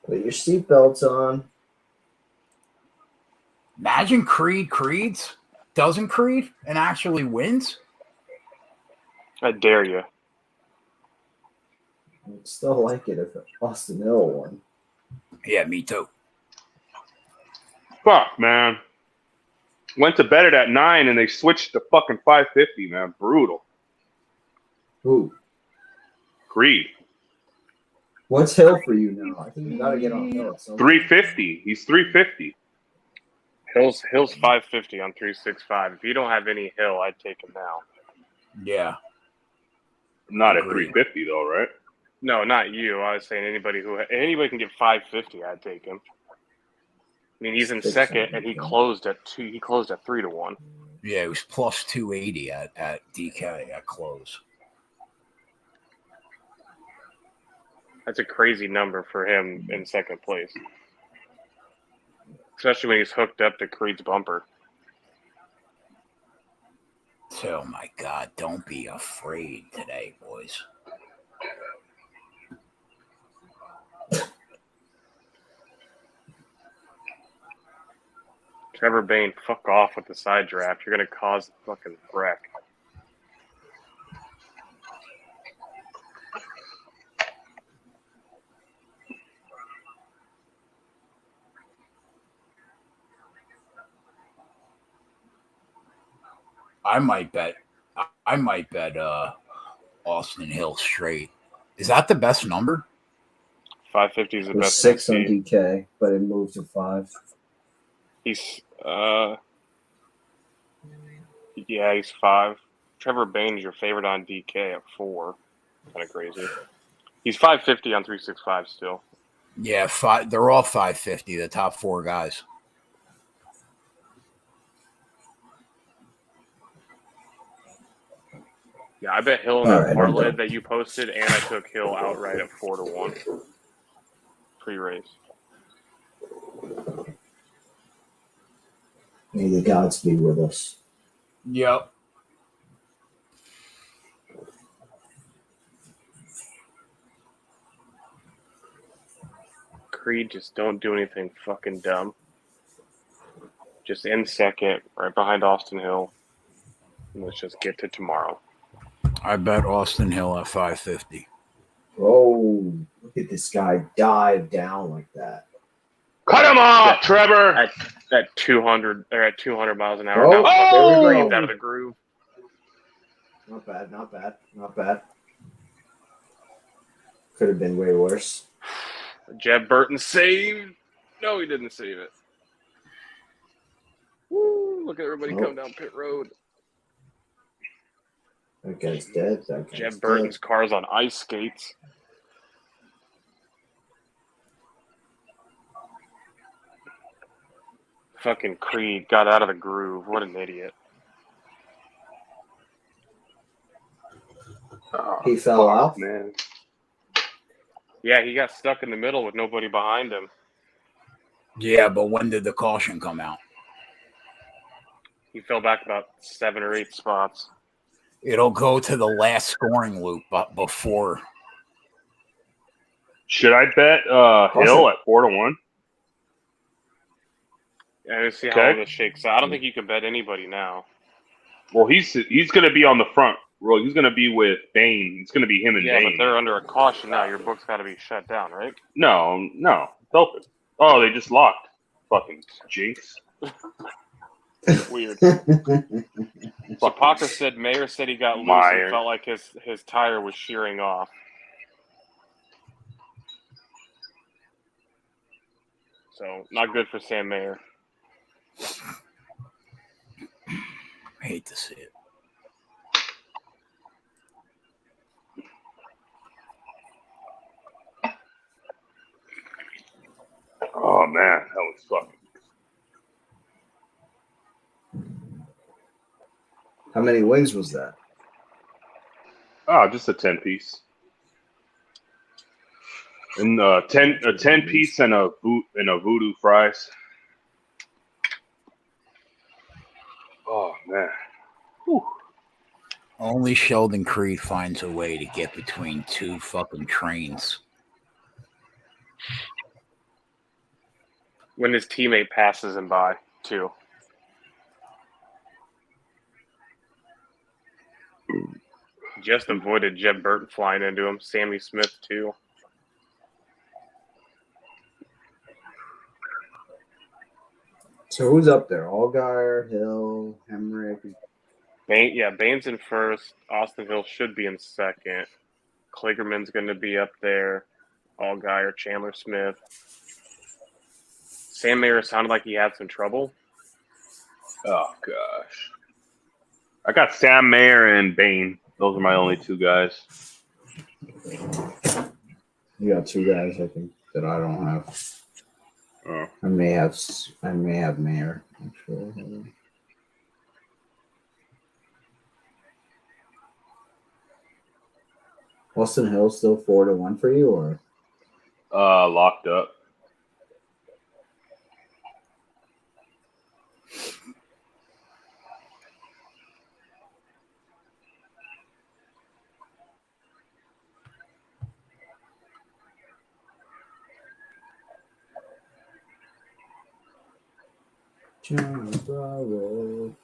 Put your seatbelts on. Imagine Creed's doesn't Creed and actually wins. I dare you. I'd still like it if Austin Hill won. Yeah, me too. Fuck, man. Went to bed at 9 and they switched to fucking 550, man. Brutal. Who? Creed. What's Hill for you now? I think you got to get on Hill. 350. He's 350. Hill's 550 on 365. If you don't have any Hill, I'd take him now. Yeah. Not Agreed. at 350 though, right? No, not you. I was saying anybody can get 550, I'd take him. I mean, he's in second, and he closed at 2. He closed at 3-1. Yeah, it was plus 280 at DK at close. That's a crazy number for him in second place, especially when he's hooked up to Creed's bumper. Oh my God! Don't be afraid today, boys. Trevor Bain, fuck off with the side draft. You're going to cause a fucking wreck. I might bet Austin Hill straight. Is that the best number? 550 is the There's best. 6 on DK, but it moved to 5. He's he's 5. Trevor Bain is your favorite on DK at 4. Kind of crazy. He's 550 on 365 still. Yeah, 5. They're all 550. The top 4 guys. Yeah, I bet Hill in that parlay that you posted, and I took Hill outright at 4-1 pre-race. May the gods be with us. Yep. Creed, just don't do anything fucking dumb. Just in second, right behind Austin Hill. And let's just get to tomorrow. I bet Austin Hill at 550. Oh, look at this guy dive down like that. Cut him off, Trevor. At 200 or at 200 miles an hour. Oh, now, there we go. out of the groove. Not bad, not bad, not bad. Could have been way worse. Jeb Burton saved. No, he didn't save it. Woo, look at everybody come down pit road. That guy's dead. Jeb Burton's car's on ice skates. Fucking Creed got out of the groove. What an idiot. He fell off, man. Yeah, he got stuck in the middle with nobody behind him. Yeah, but when did the caution come out? He fell back about 7 or 8 spots. It'll go to the last scoring loop before. Should I bet Hill at 4-1? Yeah, let's see how all this shakes out. I don't think you can bet anybody now. Well, he's going to be on the front row. He's going to be with Bain. It's going to be him and Bain. Yeah, but they're under a caution now. Your book's got to be shut down, right? No, it's open. Oh, they just locked. Fucking jinx. Weird. So Parker said Mayer said he got loose and felt like his tire was shearing off. So not good for Sam Mayer. I hate to see it. man, that was fucking. How many wings was that? Oh, just a 10-piece. And a 10-piece and a voodoo fries. Oh man. Whew. Only Sheldon Creed finds a way to get between two fucking trains. When his teammate passes him by, too. Just avoided Jeb Burton flying into him. Sammy Smith, too. So who's up there? Allgaier, Hill, Hemrick. Bain's in first. Austin Hill should be in second. Kligerman's going to be up there. Allgaier, Chandler Smith. Sam Mayer sounded like he had some trouble. Oh gosh. I got Sam Mayer and Bain. Those are my only two guys. You got two guys, I think, that I don't have. Oh. I may have Mayer. Actually. Austin Hill still 4-1 for you, or Locked up. John Bravo.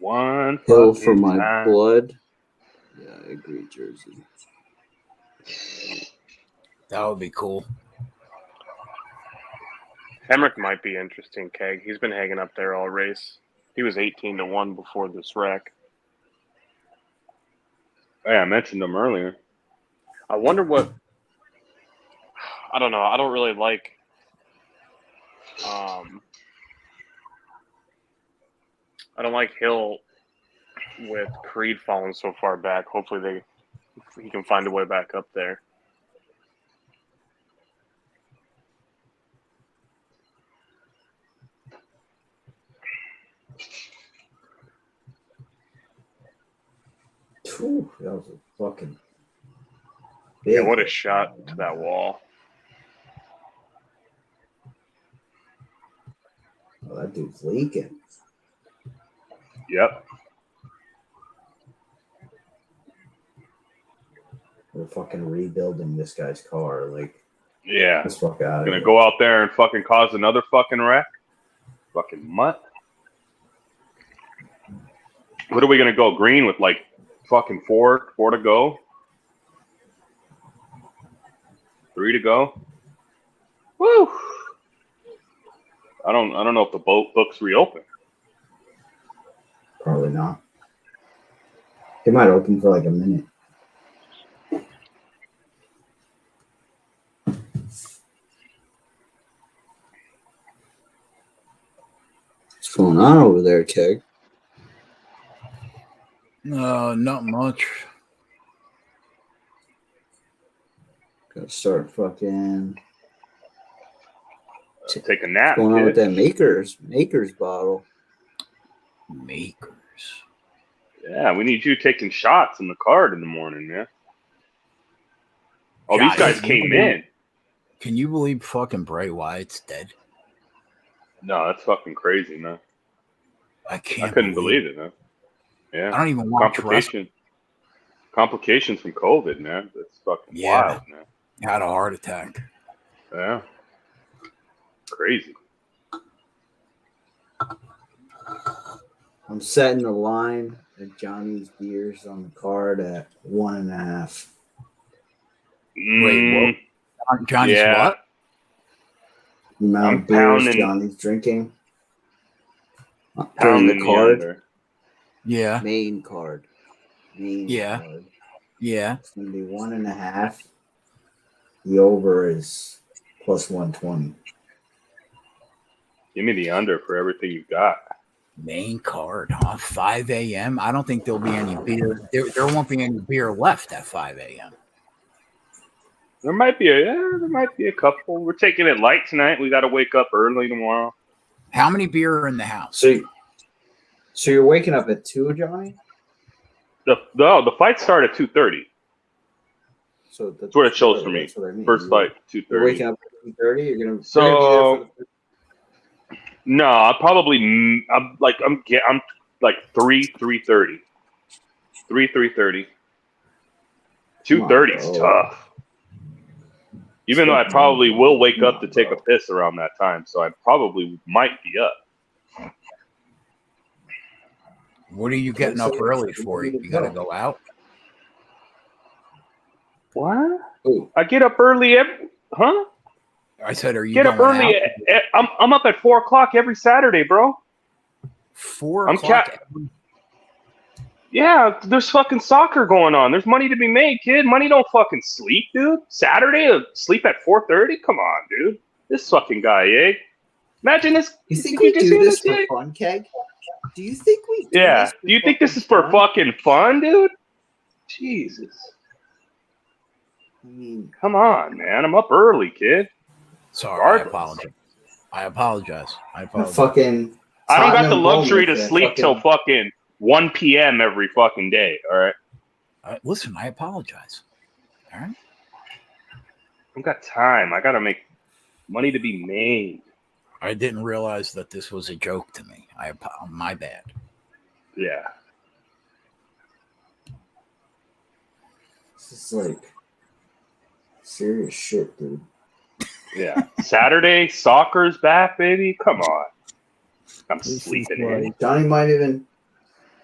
One Hill for my time. blood. Yeah, I agree, Jersey. That would be cool. Hemrick might be interesting, Keg. He's been hanging up there all race. He was 18-1 before this wreck. Oh, yeah, I mentioned them earlier. I wonder what – I don't know. I don't really like I don't like Hill with Creed falling so far back. Hopefully he can find a way back up there. Whew, that was a fucking big. Yeah, what a shot to that wall. Oh, that dude's leaking. Yep. We're fucking rebuilding this guy's car. Like, Yeah. let's fuck out of Gonna here. go out there and fucking cause another fucking wreck? Fucking mutt. What are we gonna go? Green with like fucking four to go? 3 to go? Woo! I don't know if the books reopen. Probably not. It might open for like a minute. What's going on over there, Keg? Not much. Gotta start fucking. Take a nap. What's going on with kid. that Maker's bottle? Makers. Yeah, we need you taking shots in the card in the morning, man. Oh, these God, guys came in. Can you believe fucking Bray Wyatt's dead? No, that's fucking crazy, man. I can't. I couldn't believe it, man. Yeah. I don't even watch wrestling. Complications from COVID, man. That's fucking wild, man. Had a heart attack. Yeah. Crazy. I'm setting the line at Johnny's beers on the card at 1.5. Wait, what? Johnny's yeah. what? The amount I'm of beers pounding- Johnny's drinking. During Pounding the the card. under. Yeah. Main card. Yeah. Card. Yeah. It's going to be 1.5. The over is plus 120. Give me the under for everything you got. Main card, huh? 5 a.m. I don't think there'll be any beer. There won't be any beer left at 5 a.m. There might be a couple. We're taking it light tonight. We got to wake up early tomorrow. How many beer are in the house? So you're waking up at 2, Johnny? The fight started at 2:30. So that's what it shows for me. That's what I mean. First fight, 2:30. You're waking up at 2:30. You're gonna. So you're gonna be there for no, I probably I'm like 3:30. 3:30. 2:30 is tough. Even though I probably will wake up to take a piss around that time, so I probably might be up. What are you getting up early for? You got to go out? What? Ooh. I get up early huh? I said, are you Get up going early. out? I'm up at 4:00 every Saturday, bro. 4 o'clock? Yeah, there's fucking soccer going on. There's money to be made, kid. Money don't fucking sleep, dude. Saturday, sleep at 4:30? Come on, dude. This fucking guy, eh? Imagine this. You think we do this for fun, Keg? Do you think we do this Do you think this is for fucking fun, dude? Jesus. I mean, come on, man. I'm up early, kid. Sorry, I apologize. Fucking. I don't got the luxury to sleep till fucking 1 p.m. every fucking day, all right? Listen, I apologize. All right? I don't got time. I got to make money to be made. I didn't realize that this was a joke to me. My bad. Yeah. This is like serious shit, dude. Yeah. Saturday, soccer's back, baby. Come on. I'm sleeping in. Johnny might even.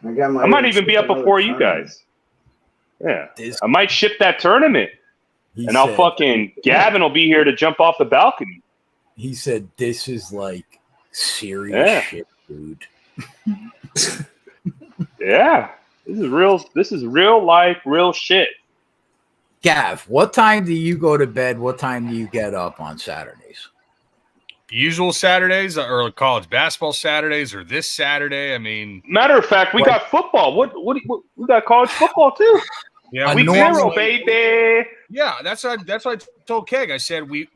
I might even be up before you guys. Yeah. I might ship that tournament. And I'll fucking. Gavin will be here to jump off the balcony. He said, this is like serious shit, dude. Yeah. This is real life, real shit. Gav, what time do you go to bed? What time do you get up on Saturdays? Usual Saturdays or college basketball Saturdays or this Saturday? I mean, matter of fact, we got football. What we got college football too. Yeah, week 0, baby. Yeah, that's what I told Keg. I said we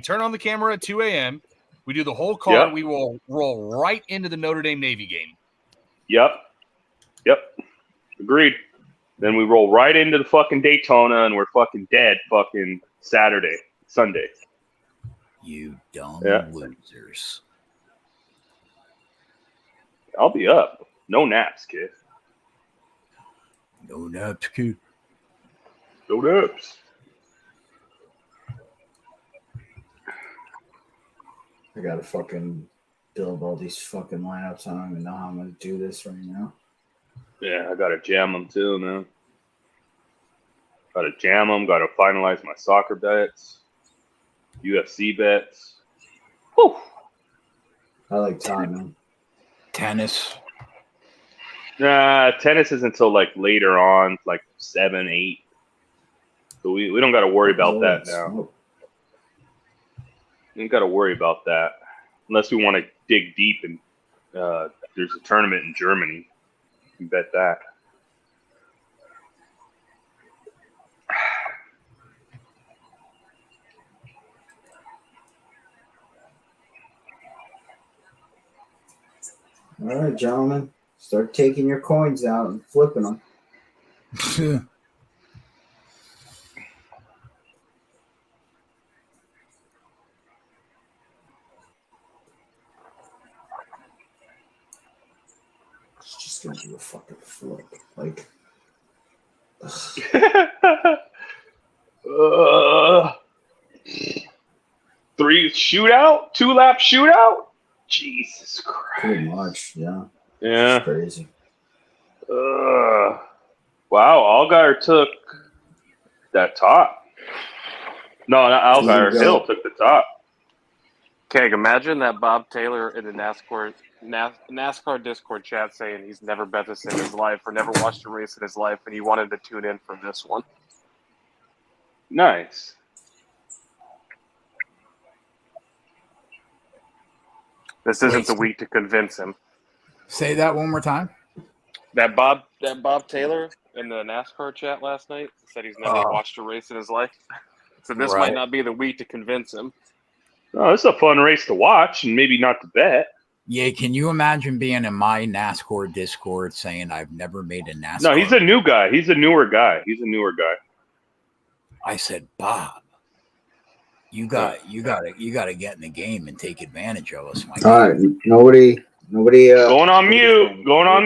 turn on the camera at 2 a.m. We do the whole card. Yep. We will roll right into the Notre Dame Navy game. Yep. Agreed. Then we roll right into the fucking Daytona, and we're fucking dead fucking Sunday. You dumb losers. I'll be up. No naps, kid. No naps, kid. No naps. I gotta fucking build all these fucking lineups. I don't even know how I'm gonna do this right now. Yeah, I gotta jam them too, man. Gotta jam them. Gotta finalize my soccer bets, UFC bets. Whew. I like time, man. Tennis. Nah, tennis is until like later on, like 7, 8. So we don't got to worry about that now. We ain't got to worry about that unless we want to dig deep and there's a tournament in Germany. You can bet that. All right, gentlemen. Start taking your coins out and flipping them. It's just gonna do a fucking flip. Like 3 shootout, 2-lap shootout. Jesus Christ. Pretty much, yeah. Yeah. It's crazy. Wow, Allgaier took that top. No, not Allgaier. Hill took the top. Keg, imagine that Bob Taylor in the NASCAR Discord chat saying he's never bet this in his life or never watched a race in his life, and he wanted to tune in for this one. Nice. This isn't the week to convince him. Say that one more time. That Bob Taylor in the NASCAR chat last night. Said he's never watched a race in his life. So this Right. might not be the week to convince him. Oh, it's a fun race to watch and maybe not to bet. Yeah, can you imagine being in my NASCAR Discord saying I've never made a NASCAR? No, he's a new guy. He's a newer guy. I said, Bob, you got to get in the game and take advantage of us, my All man. right, nobody. Going on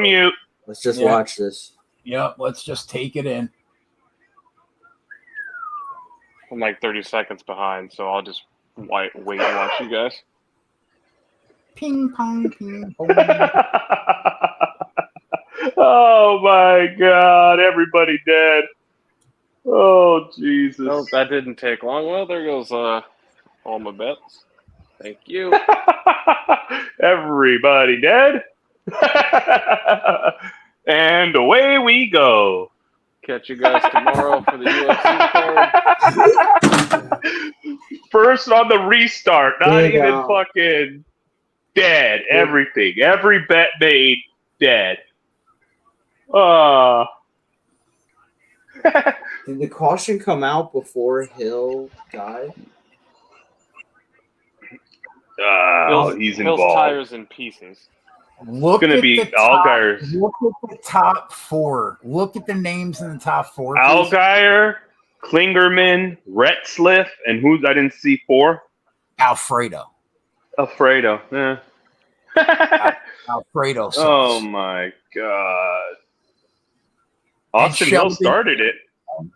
mute. Let's just watch this. Yep, let's just take it in. I'm like 30 seconds behind, so I'll just wait and watch you guys. Ping pong, ping pong. Oh my God! Everybody dead. Oh Jesus! Nope, that didn't take long. Well, there goes all my bets. Thank you. Everybody dead. And away we go. Catch you guys tomorrow for the UFC card. First on the restart, not Big even out. fucking dead. Everything, every bet made, dead. Did the caution come out before Hill died? He's Hill's involved. tires in pieces. Look It's gonna at be the top, Allgaier's. Look at the top four. Look at the names in the top four. please. Allgaier, Klingerman, Retzliff, and who's I didn't see four? Alfredo. Alfredo. Yeah. Alfredo. Oh sauce. my God. Austin Hill Sheldon- started it.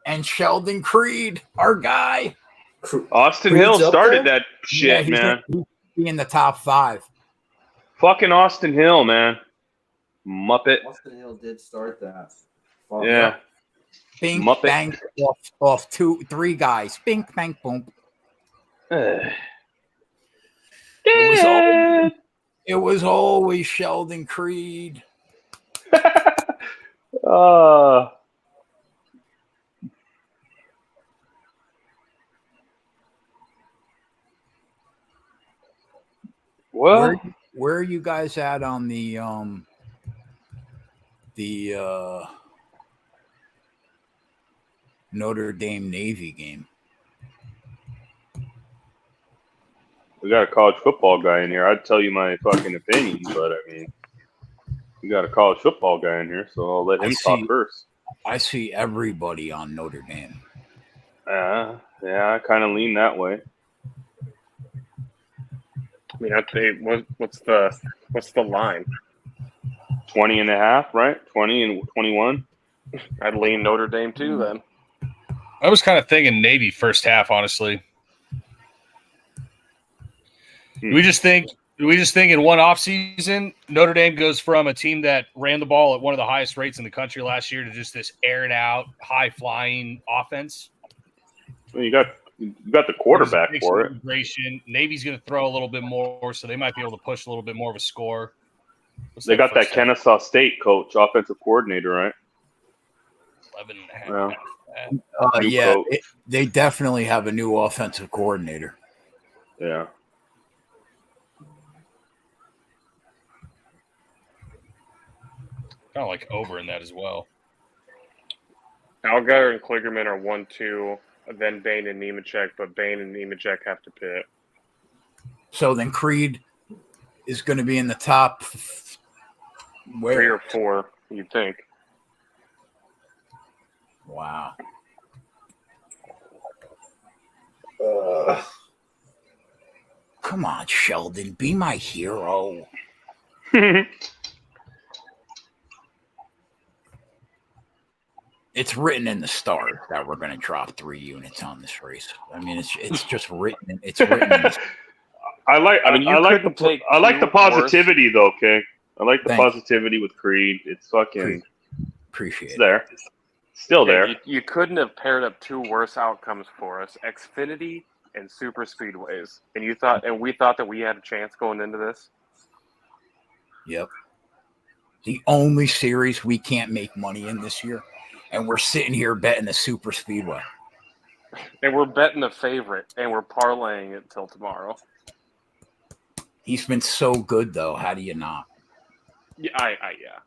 And Sheldon Creed, our guy. Austin Creed's Hill up started there? that shit, he's man. in the top 5. Fucking Austin Hill, man. Muppet. Austin Hill did start that. Fuck. Yeah. Bink, Muppet. bang, off 2-3 guys. Bink, bang, boom. It was always Sheldon Creed. Well, Where are you guys at on the Notre Dame Navy game? we got a college football guy in here. I'd tell you my fucking opinion, but I mean, we got a college football guy in here, so I'll let him talk first. I see everybody on Notre Dame. Yeah, I kind of lean that way. I mean, I'd say, what's the line? 20.5, right? 20 and 21. I'd lean Notre Dame too then. I was kind of thinking Navy first half, honestly. We just think in one offseason, Notre Dame goes from a team that ran the ball at one of the highest rates in the country last year to just this aired out, high flying offense. Well, you got the quarterback for it. Navy's going to throw a little bit more, so they might be able to push a little bit more of a score. They got that Kennesaw State coach, offensive coordinator, right? 11.5. Yeah, they definitely have a new offensive coordinator. Yeah. Kind of like over in that as well. Allgaier and Kligerman are 1-2, then Bain and Nemechek, but Bain and Nemechek have to pit. So then Creed is going to be in the top 3 or 4, you'd think. Wow. Come on, Sheldon, be my hero. It's written in the stars that we're going to drop 3 units on this race. I mean, it's just written. It's written. In the I like the positivity though, okay? I like the positivity with Creed. It's fucking appreciate it's there. It's still there. You couldn't have paired up 2 worse outcomes for us: Xfinity and Super Speedways. And we thought that we had a chance going into this. Yep. The only series we can't make money in this year, and we're sitting here betting the Super Speedway. And we're betting the favorite, and we're parlaying it till tomorrow. He's been so good, though. How do you not? Yeah, yeah.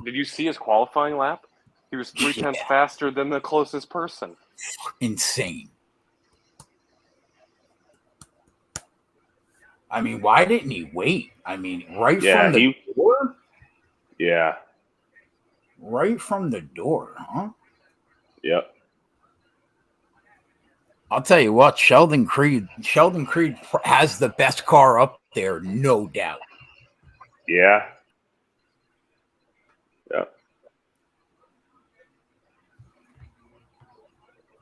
Did you see his qualifying lap? He was 3/10 faster than the closest person. Insane. I mean, why didn't he wait? I mean, from the door? Yeah. Right from the door, huh? Yep. I'll tell you what, Sheldon Creed has the best car up there, no doubt. Yeah. Yep.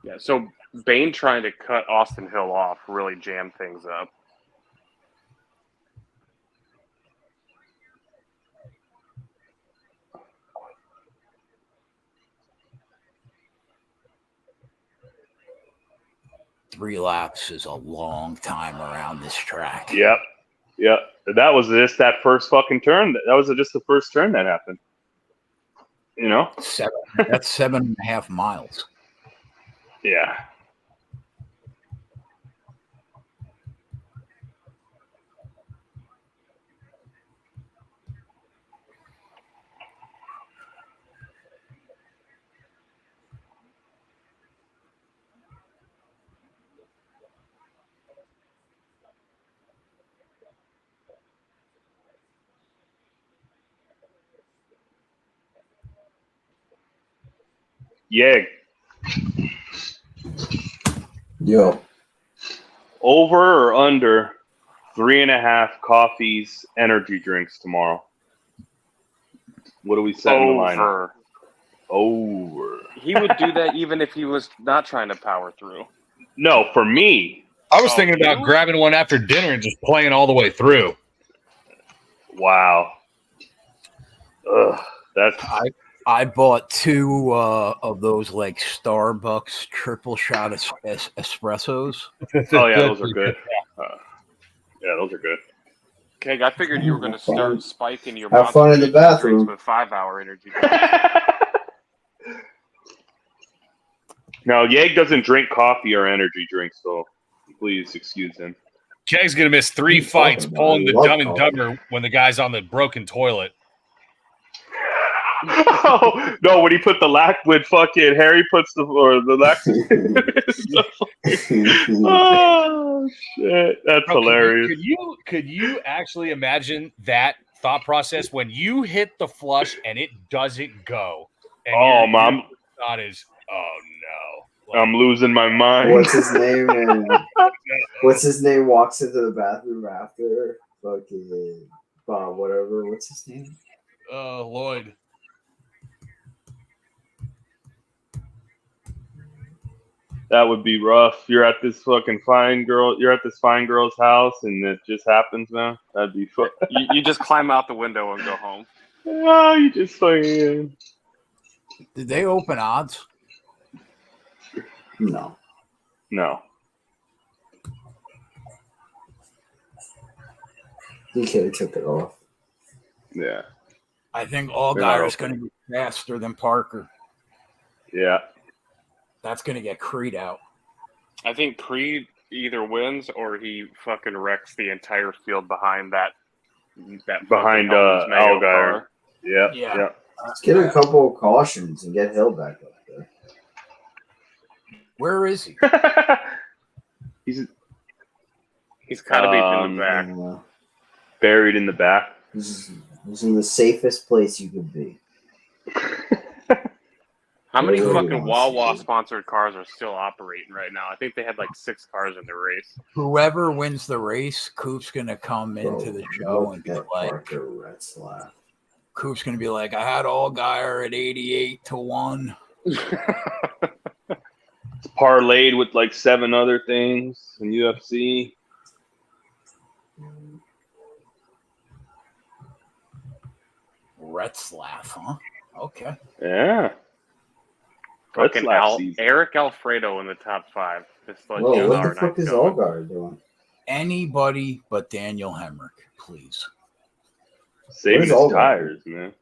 Yeah, so Bane trying to cut Austin Hill off really jammed things up. Three laps is a long time around this track. Yep. That was just that first fucking turn. That was just the first turn that happened. You know? That's 7.5 miles. Yeah. Yeg. Yo. Over or under 3.5 coffees, energy drinks tomorrow? What do we set in the lineup? Over. He would do that even if he was not trying to power through. No, for me. I was thinking about grabbing one after dinner and just playing all the way through. Wow. Ugh, that's. I bought 2 of those like Starbucks triple shot espressos. Oh yeah, those are good. Yeah, those are good. Keg, I figured you were going to start spiking your have fun in the bathroom with 5-hour energy. No, Yeg doesn't drink coffee or energy drinks, so please excuse him. Keg's gonna miss 3 fights pulling the Dumb and Dumber when the guy's on the broken toilet. Oh no! When he put the when fucking Harry puts the lax. Oh shit! That's hilarious. Could you actually imagine that thought process when you hit the flush and it doesn't go? And your thought is, oh no, I'm losing my mind. What's his name? What's his name? Walks into the bathroom after fucking Bob, whatever. What's his name? Lloyd. That would be rough. You're at this fucking fine girl. You're at this fine girl's house, and it just happens, man. That'd be fun. You just climb out the window and go home. Oh, you just fucking. Did they open odds? No. DK took it off. Yeah. I think Allgaier is going to be faster than Parker. Yeah. That's going to get Creed out. I think Creed either wins or he fucking wrecks the entire field behind that behind Allgaier. Yeah. Let's get a couple of cautions and get Hill back up there. Where is he? He's kind of in the back. Buried in the back. He's in the safest place you could be. How many fucking Wawa sponsored cars are still operating right now? I think they had like 6 cars in the race. Whoever wins the race, Coop's gonna come into the show and be like, Coop's gonna be like, I had Allgaier at 88-1. It's parlayed with like 7 other things in UFC. Retzlaff, huh? Okay. Yeah. Fucking Eric Alfredo in the top 5. Whoa, what the fuck is Allgaier doing? Anybody but Daniel Hemrick, please. Saving his tires, man.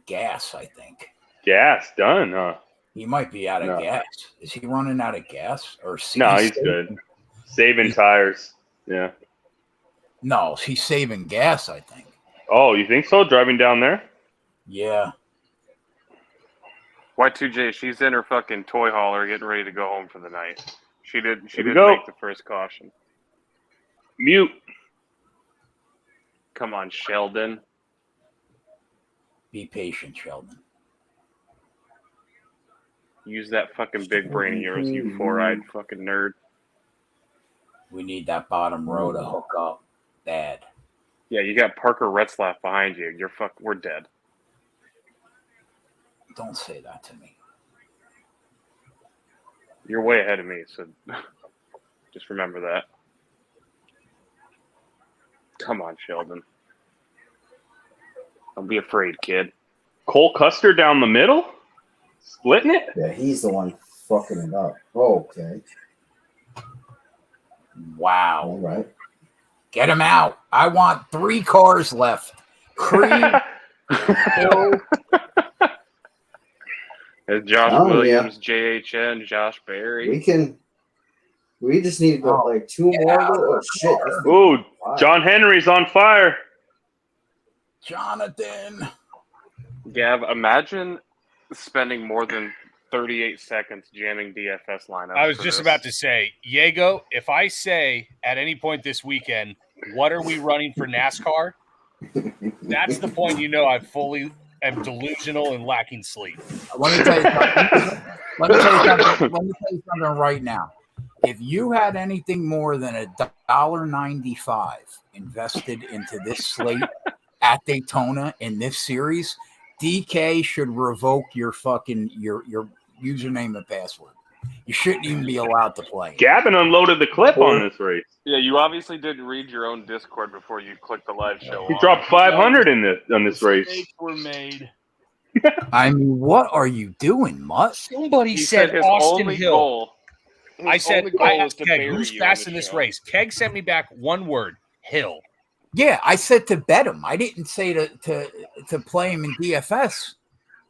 Gas, I think. Gas, done, huh? He might be out of gas. Is he running out of gas? No, he's good. Saving tires. Yeah. No, he's saving gas, I think. Oh, you think so? Driving down there? Yeah. Y2J, she's in her fucking toy hauler getting ready to go home for the night. She did make the first caution. Mute. Come on, Sheldon. Be patient, Sheldon. Use that fucking big brain of yours, you four-eyed fucking nerd. We need that bottom row to hook up. Dad. Yeah, you got Parker Retzlaff behind you. We're dead. Don't say that to me. You're way ahead of me, so just remember that. Come on, Sheldon. Don't be afraid, kid. Cole Custer down the middle? Splitting it? Yeah, he's the one fucking it up. Oh, okay. Wow. All right. Get him out. I want 3 cars left. Creed, Hill. There's Josh Williams, JHN, Josh Berry. We just need to go like 2 more. Oh, shit. Ooh, John Henry's on fire. Jonathan. Gav, imagine spending more than 38 seconds jamming DFS lineups. I was just about to say, Diego, if I say at any point this weekend, what are we running for NASCAR? That's the point you know I fully am delusional and lacking sleep. Let me tell you something right now. If you had anything more than $1.95 invested into this slate at Daytona in this series, DK should revoke your fucking your username and password. You shouldn't even be allowed to play. Gavin unloaded the clip on this race. Yeah, you obviously didn't read your own Discord before you clicked the live show. He dropped 500 on this race. Mistakes were made. I mean, what are you doing, Mutt? Somebody said his Austin only Hill. goal. I said, only goal I is asked to Keg, bury who's you on fast the in this show. race? Keg sent me back one word, Hill. Yeah, I said to bet him. I didn't say to play him in DFS.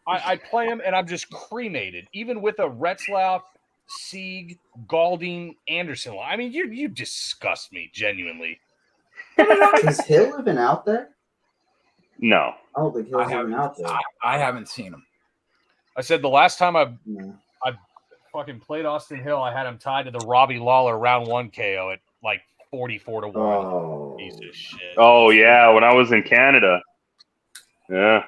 I play him, and I'm just cremated, even with a Retzlaff, Sieg, Galding, Anderson. I mean, you disgust me, genuinely. Is Hill even out there? No. I don't think Hill's even out there. I haven't seen him. I said the last time I No. fucking played Austin Hill, I had him tied to the Robbie Lawler round 1 KO at like 44-1. Oh. Piece of shit. Oh, yeah, when I was in Canada. Yeah.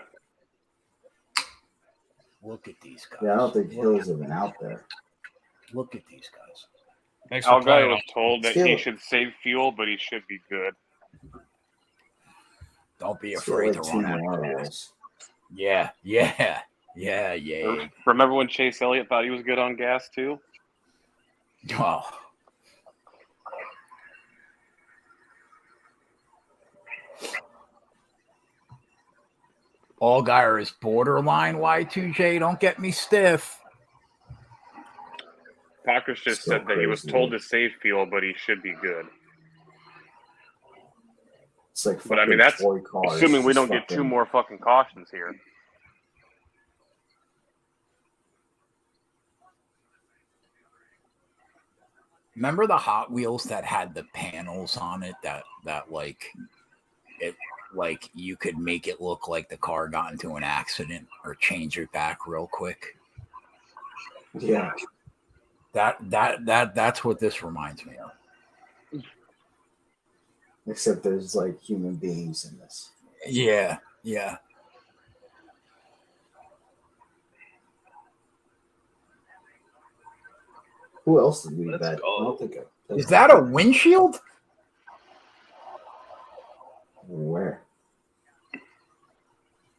Look at these guys. Yeah, I don't think Hill's even out there. Look at these guys. Thanks for Algar playing. was told that he should save fuel, but he should be good. Don't be Still afraid like to 2 run more out. hours. Yeah. Remember when Chase Elliott thought he was good on gas too? Oh. Allgaier is borderline Y2J. Don't get me stiff. Pockers just So said that he was crazy. told to save fuel, but he should be good. It's like But I mean, that's toy cars. assuming we Just don't get 2 fucking- more fucking cautions here. Remember the Hot Wheels that had the panels on it that like it like you could make it look like the car got into an accident or change it back real quick? Yeah. That's what this reminds me of. Except there's like human beings in this. Yeah. Who else did we Let's bet? go. I don't think I Is that a windshield? Where?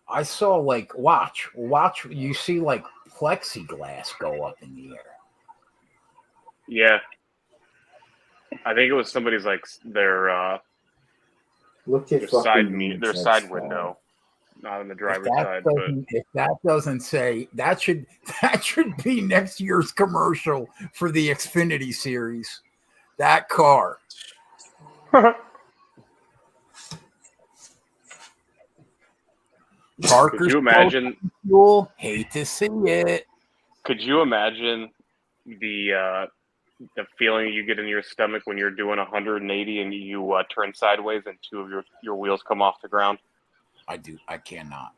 I saw like watch. You see like plexiglass go up in the air. Yeah. I think it was somebody's like their Look at fucking their side window, not on the driver's side. But If that doesn't say that should be next year's commercial for the Xfinity Series. That car. could you imagine? Hate to see it. Could you imagine the feeling you get in your stomach when you're doing 180 and you turn sideways and 2 of your wheels come off the ground? I cannot.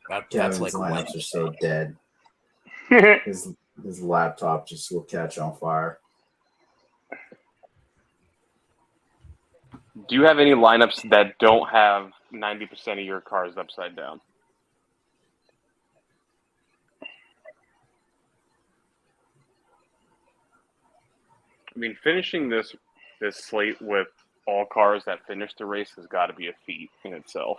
That's Kevin's like lineups are so dead. His laptop just will catch on fire. Do you have any lineups that don't have 90% of your cars upside down? I mean, finishing this slate with all cars that finished the race has got to be a feat in itself.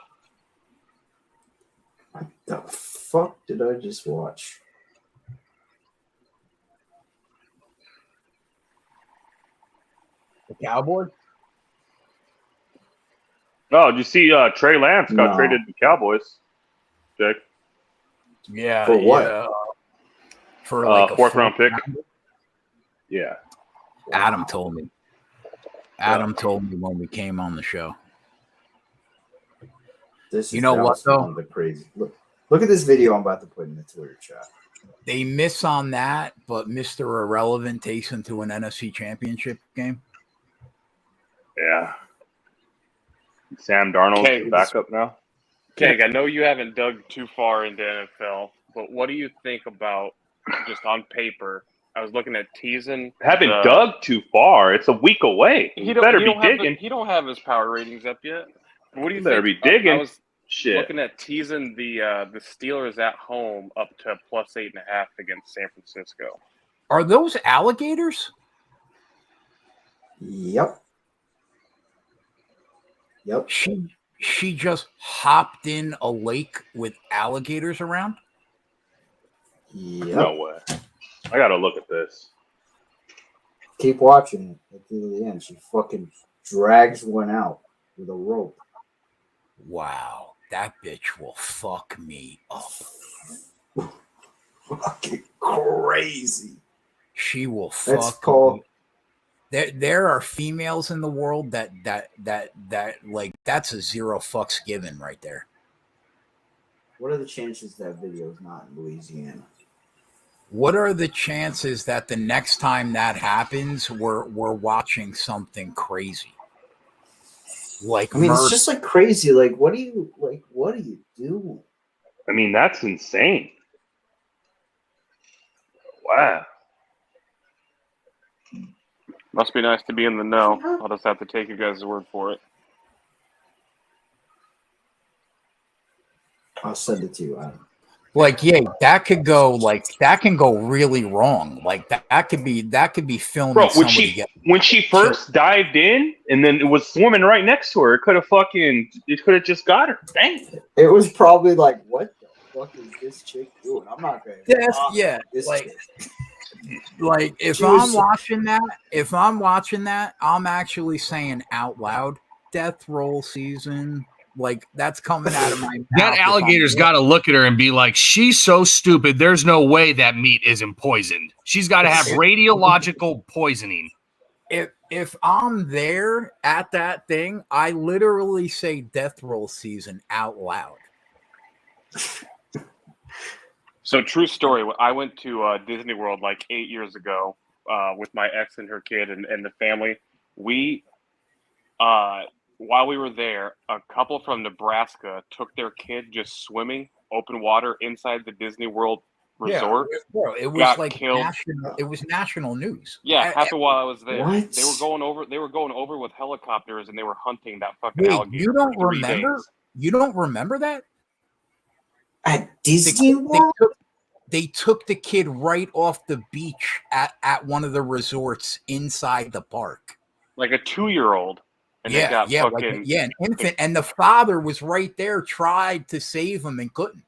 What the fuck did I just watch? the Cowboy. Oh, did you see Trey Lance got traded to the Cowboys? Jake? Yeah. For what? Yeah. For like a fourth round pick. rounder? Yeah. Adam told me. Adam told me when we came on the show. This You know what, also though? one of the crazy. Look at this video I'm about to put in the Twitter chat. They miss on that, but Mr. Irrelevant takes him to an NFC Championship game. Yeah. Sam Darnold's the backup now. Keg, I know you haven't dug too far into NFL, but what do you think about, just on paper, I was looking at teasing. Haven't dug too far. It's a week away. He better be digging. He don't have his power ratings up yet. But what do you better think? be digging. I was Shit. looking at teasing the Steelers at home up to +8.5 against San Francisco. Are those alligators? Yep. She just hopped in a lake with alligators around? Yep. No way. I got to look at this. Keep watching. At the end, she fucking drags one out with a rope. Wow. That bitch will fuck me up. Fucking crazy. She will That's fuck called. me. There are females in the world that like that's a zero fucks given right there. What are the chances that video is not in Louisiana? What are the chances that the next time that happens, we're watching something crazy? Like, I mean, it's just like crazy. Like, what do you do? I mean, that's insane. Wow. Must be nice to be in the know. I'll just have to take you guys' word for it. I'll send it to you, Adam. Like, yeah, that can go really wrong. Like that could be filmed. Bro, when she first dived in and then it was swimming right next to her, it could have just got her. Dang. It was probably like, what the fuck is this chick doing? I'm not going to. Like if I'm watching that, I'm actually saying out loud, death roll season. Like that's coming out of my mouth. That alligator's got to look at her and be like, she's so stupid. There's no way that meat isn't poisoned. She's got to have radiological poisoning. If I'm there at that thing, I literally say death roll season out loud. So true story. I went to Disney World like 8 years ago with my ex and her kid and the family. We while we were there, a couple from Nebraska took their kid just swimming open water inside the Disney World resort. Yeah, bro, it was like killed. It was national news. Yeah, happened while I was there. What? They were going over with helicopters and they were hunting that fucking alligator. You don't remember? Days. You don't remember that? At Disney World? They took the kid right off the beach at one of the resorts inside the park. Like a 2-year-old. And an infant, and the father was right there, tried to save him and couldn't.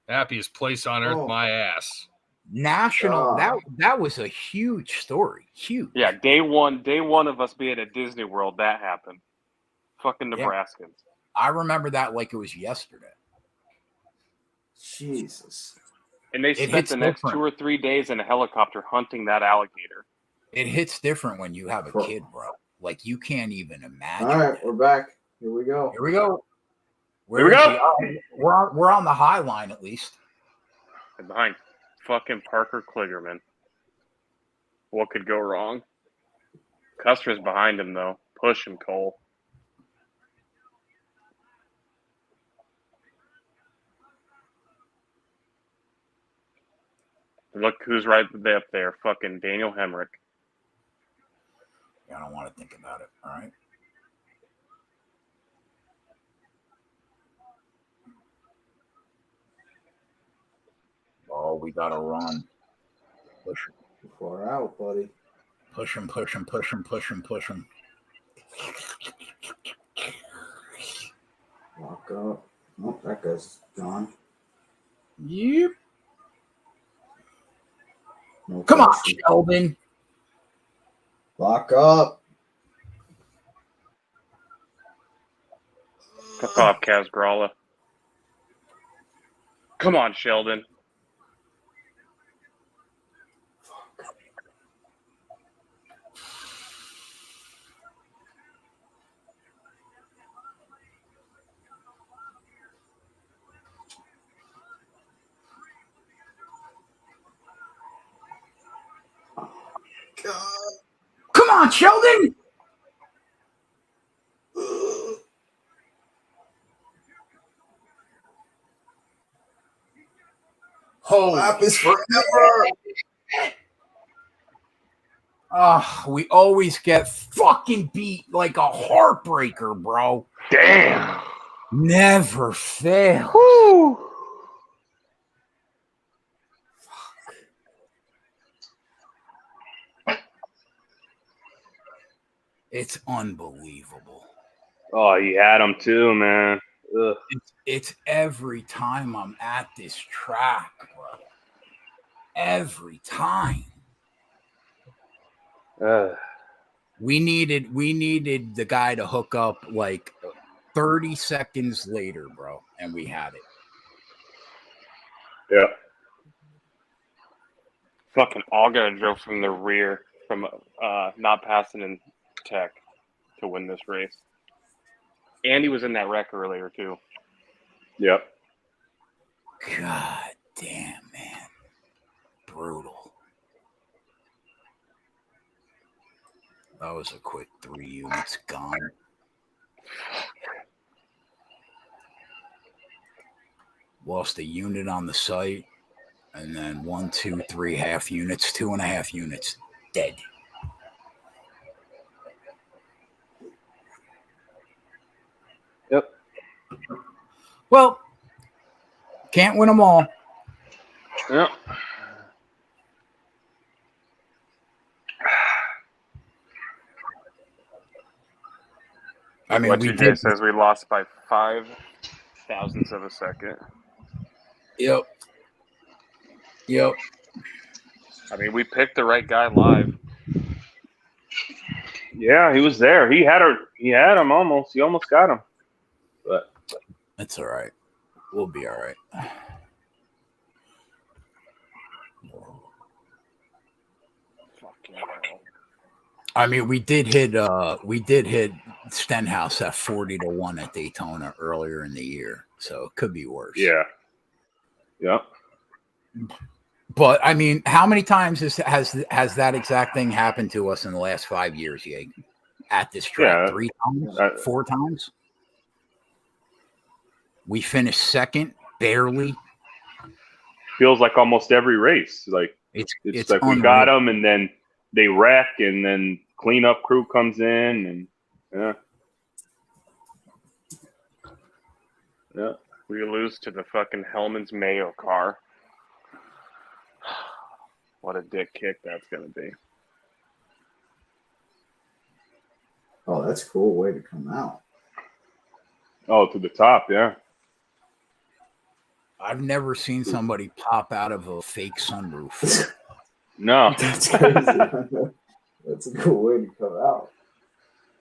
Happiest place on earth, my ass. National, that was a huge story. Huge. Yeah, day one of us being at Disney World, that happened. Fucking Nebraskans. Yeah. I remember that like it was yesterday. Jesus. And they spent the next 2 or 3 days in a helicopter hunting that alligator. It hits different when you have a kid, bro. Like you can't even imagine. All right, we're back. Here we go. We're on the high line at least. And behind fucking Parker Kligerman. What could go wrong? Custer's behind him though. Push him, Cole. Look who's right up there. Fucking Daniel Hemrick. I don't want to think about it. All right. Oh, we got to run. Push him. Far out, buddy. Push him, push him, push him, push him, push him. Lock up. Oh, that guy's gone. Yep. No Come on, question. Sheldon. Lock up. Fuck off, Kaz Gralla. Come on, Sheldon. Come on, Sheldon. Holy Lap is forever. We always get fucking beat like a heartbreaker, bro. Damn. Never fail. Woo. It's unbelievable. Oh, he had him too, man. Ugh. It's every time I'm at this track, bro. Every time. We needed the guy to hook up like 30 seconds later, bro, and we had it. Yeah. Fucking Olga drove from the rear from not passing in tech to win this race. Andy was in that wreck earlier too. Yep. God damn, man. Brutal. That was a quick 3 units gone. Lost a unit on the site, and then 1, 2, 3 half units, 2.5 units dead. Yep. Well, can't win them all. Yep. I mean, What we TJ did. says we lost by 5 thousandths of a second. Yep. I mean, we picked the right guy live. Yeah, he was there. He had her. He had him almost. He almost got him. But It's all right. We'll be all right. Fucking hell. I mean, we did hit Stenhouse at 40-1 at Daytona earlier in the year, so it could be worse. yeah. Yep. But I mean, how many times has that exact thing happened to us in the last 5 years, Yeg? At this track, Yeah. 3 times, 4 times. We finished second, barely. Feels like almost every race. Like It's like unreal. we got them, and then they wreck, and then cleanup crew comes in, and yeah. We lose to the fucking Hellman's Mayo car. What a dick kick that's going to be. Oh, that's a cool way to come out. Oh, to the top, yeah. I've never seen somebody pop out of a fake sunroof. No. That's crazy. That's a cool way to come out.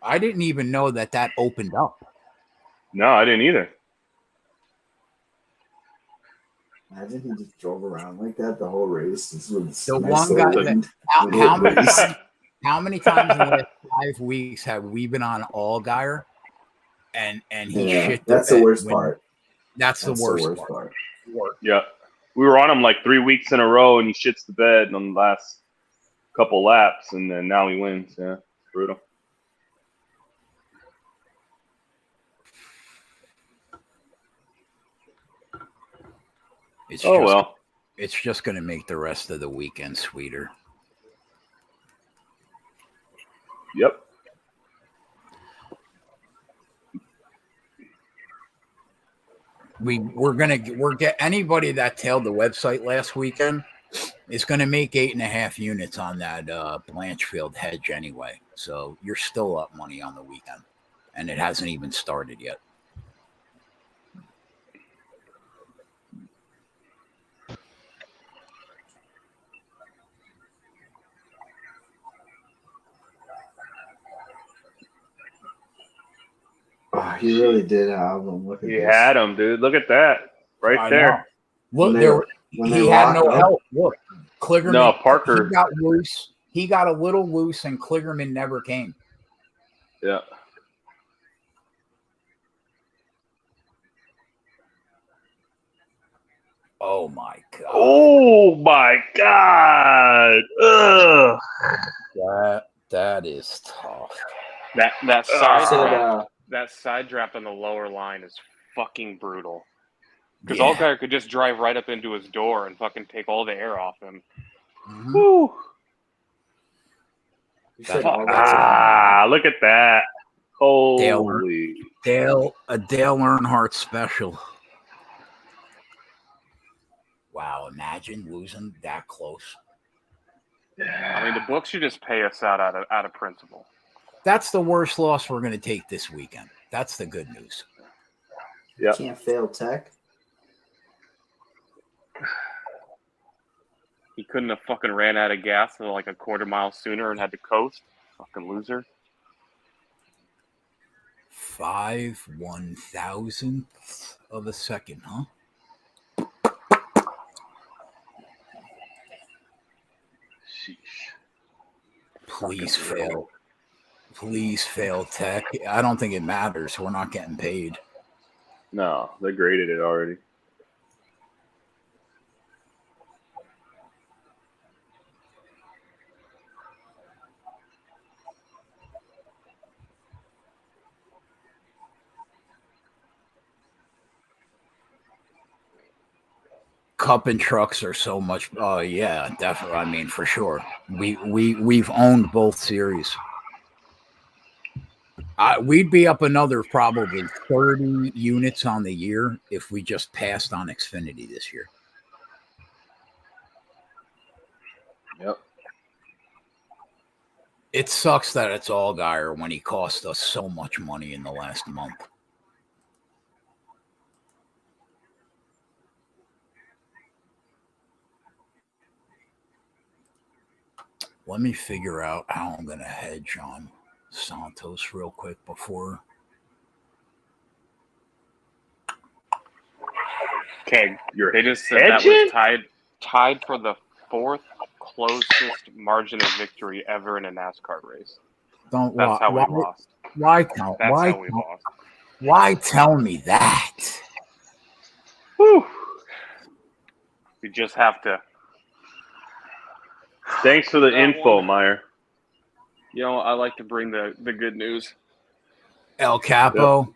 I didn't even know that opened up. No, I didn't either. Imagine he just drove around like that the whole race. This was The nice one guy little that- wind. How many times in the last 5 weeks have we been on Allgaier and he shit? That's the worst part. That's the worst part. Yeah. We were on him like 3 weeks in a row, and he shits the bed on the last couple laps, and then now he wins. Yeah, it's brutal. It's Oh, well. It's just going to make the rest of the weekend sweeter. Yep. We're get anybody that tailed the website last weekend is going to make 8.5 units on that Blanchfield hedge anyway. So you're still up money on the weekend, and it hasn't even started yet. Oh, he really did have them. Look at He this. had him, dude. Look at that. Right I there. know. Look, When he they had no locked up. help. Look, Kligerman. No, Parker. He got loose. He got a little loose, and Kligerman never came. Yeah. Oh my god. Oh my god. Ugh. That is tough. That side Said, draft, that side draft on the lower line is fucking brutal. Because Allgaier could just drive right up into his door and fucking take all the air off him. Mhm. Woo. you said Look at that. Holy. Dale Earnhardt special. Wow, imagine losing that close. I mean, the books should just pay us out of principle. That's the worst loss we're going to take this weekend. That's the good news. Yep. Can't fail Tech. He couldn't have fucking ran out of gas like a quarter mile sooner and had to coast. Fucking loser. 5/1000th of a second, huh? Sheesh. Please fail. Please fail, Tech. I don't think it matters. We're not getting paid. No, they graded it already. Cup and trucks are so much. Oh yeah, definitely. I mean, for sure. We've owned both series. We'd be up another probably 30 units on the year if we just passed on Xfinity this year. Yep. It sucks that it's Allgaier when he cost us so much money in the last month. Let me figure out how I'm going to hedge on Santos real quick before. Keg. You're They just said that hedging? was tied for the fourth closest margin of victory ever in a NASCAR race. Don't That's how we why, lost. why tell That's why how we lost. why tell me that? Whew. We just have to. Thanks for the That info, one. Meyer. You know, I like to bring the good news. El Capo,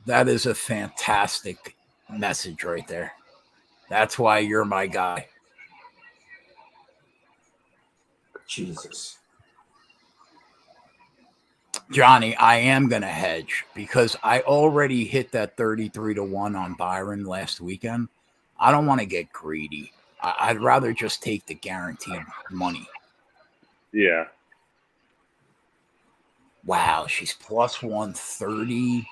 that is a fantastic message right there. That's why you're my guy. Jesus. Johnny, I am going to hedge because I already hit that 33-1 on Byron last weekend. I don't want to get greedy. I'd rather just take the guaranteed money. Yeah. Wow, she's plus 130.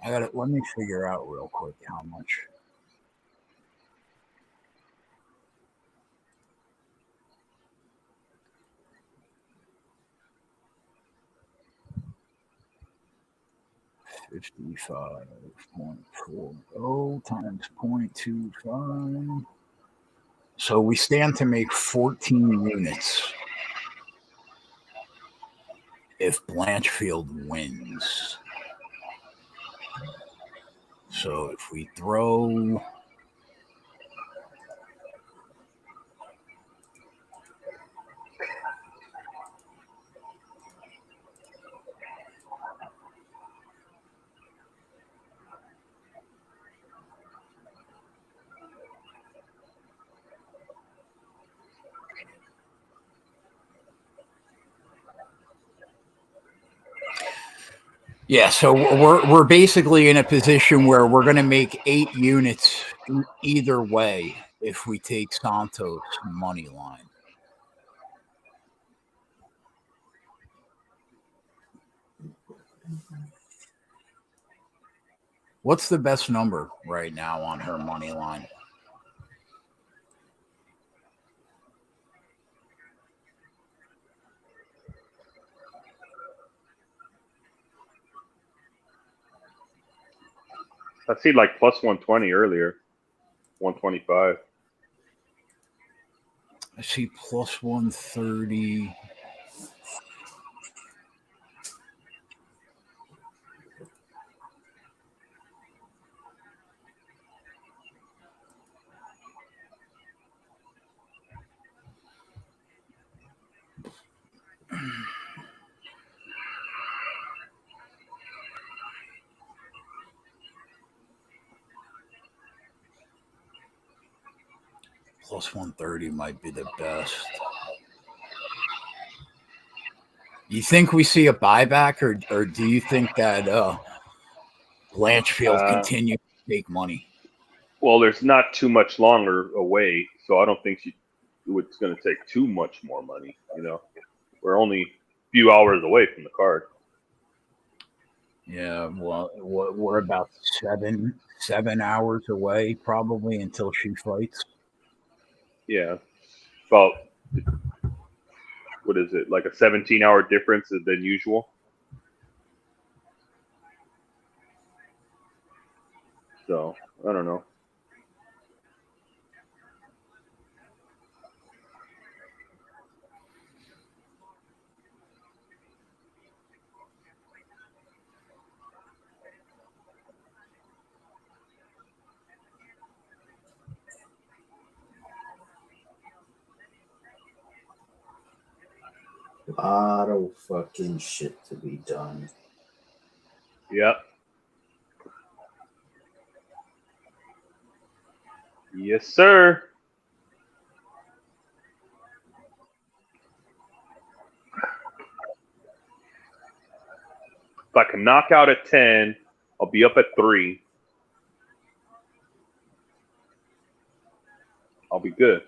Let me figure out real quick how much. $55.40 times 0.25. So we stand to make 14 units if Blanchfield wins. So if we throw Yeah, so we're basically in a position where we're going to make 8 units either way if we take Santos money line. What's the best number right now on her money line? I see like plus 120 earlier, 125. I see plus 130. Plus 130 might be the best. You think we see a buyback, or do you think that Blanchfield continue to take money? Well, there's not too much longer away, so I don't think it's going to take too much more money. You know, we're only a few hours away from the card. Yeah, well, we're about 7 hours away probably until she fights. Yeah, about what is it, like a 17-hour difference than usual? So I don't know. A lot of fucking shit to be done. Yep. Yes, sir. If I can knock out at 10, I'll be up at 3. I'll be good.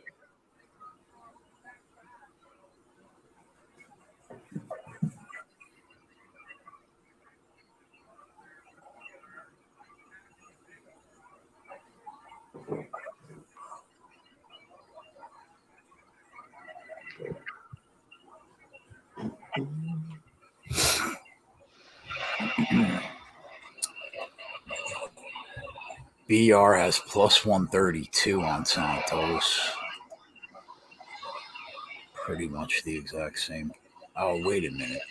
BR has plus 132 on Santos. Pretty much the exact same. Oh, wait a minute.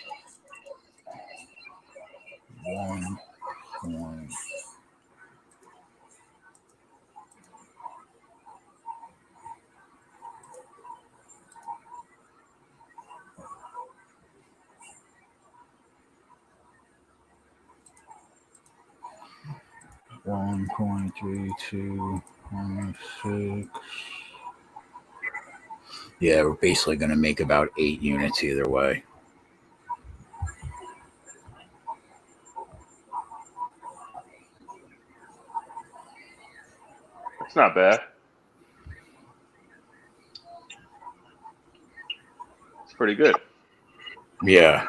1 point. $1.3216. Yeah, we're basically going to make about 8 units either way. That's not bad. It's pretty good. Yeah.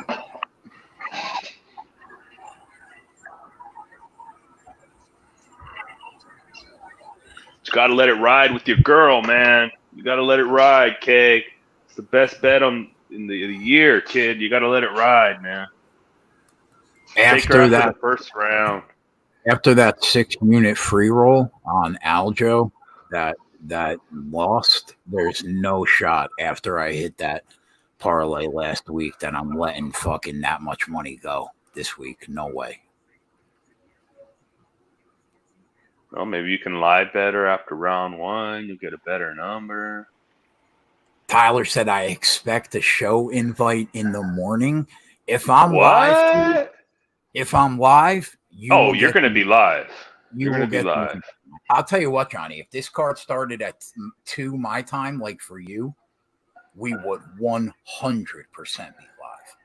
You got to let it ride with your girl, man. You got to let it ride, Keg. It's the best bet in the year, kid. You got to let it ride, man. Take her after the first round. After that 6-unit free roll on Aljo that lost, there's no shot after I hit that parlay last week that I'm letting fucking that much money go this week. No way. Well, maybe you can lie better after round 1. You'll get a better number. Tyler said I expect a show invite in the morning. If I'm live, you're going to be live. You're going to be live. I'll tell you what, Johnny, if this card started at 2 my time, like for you, we would 100% be live.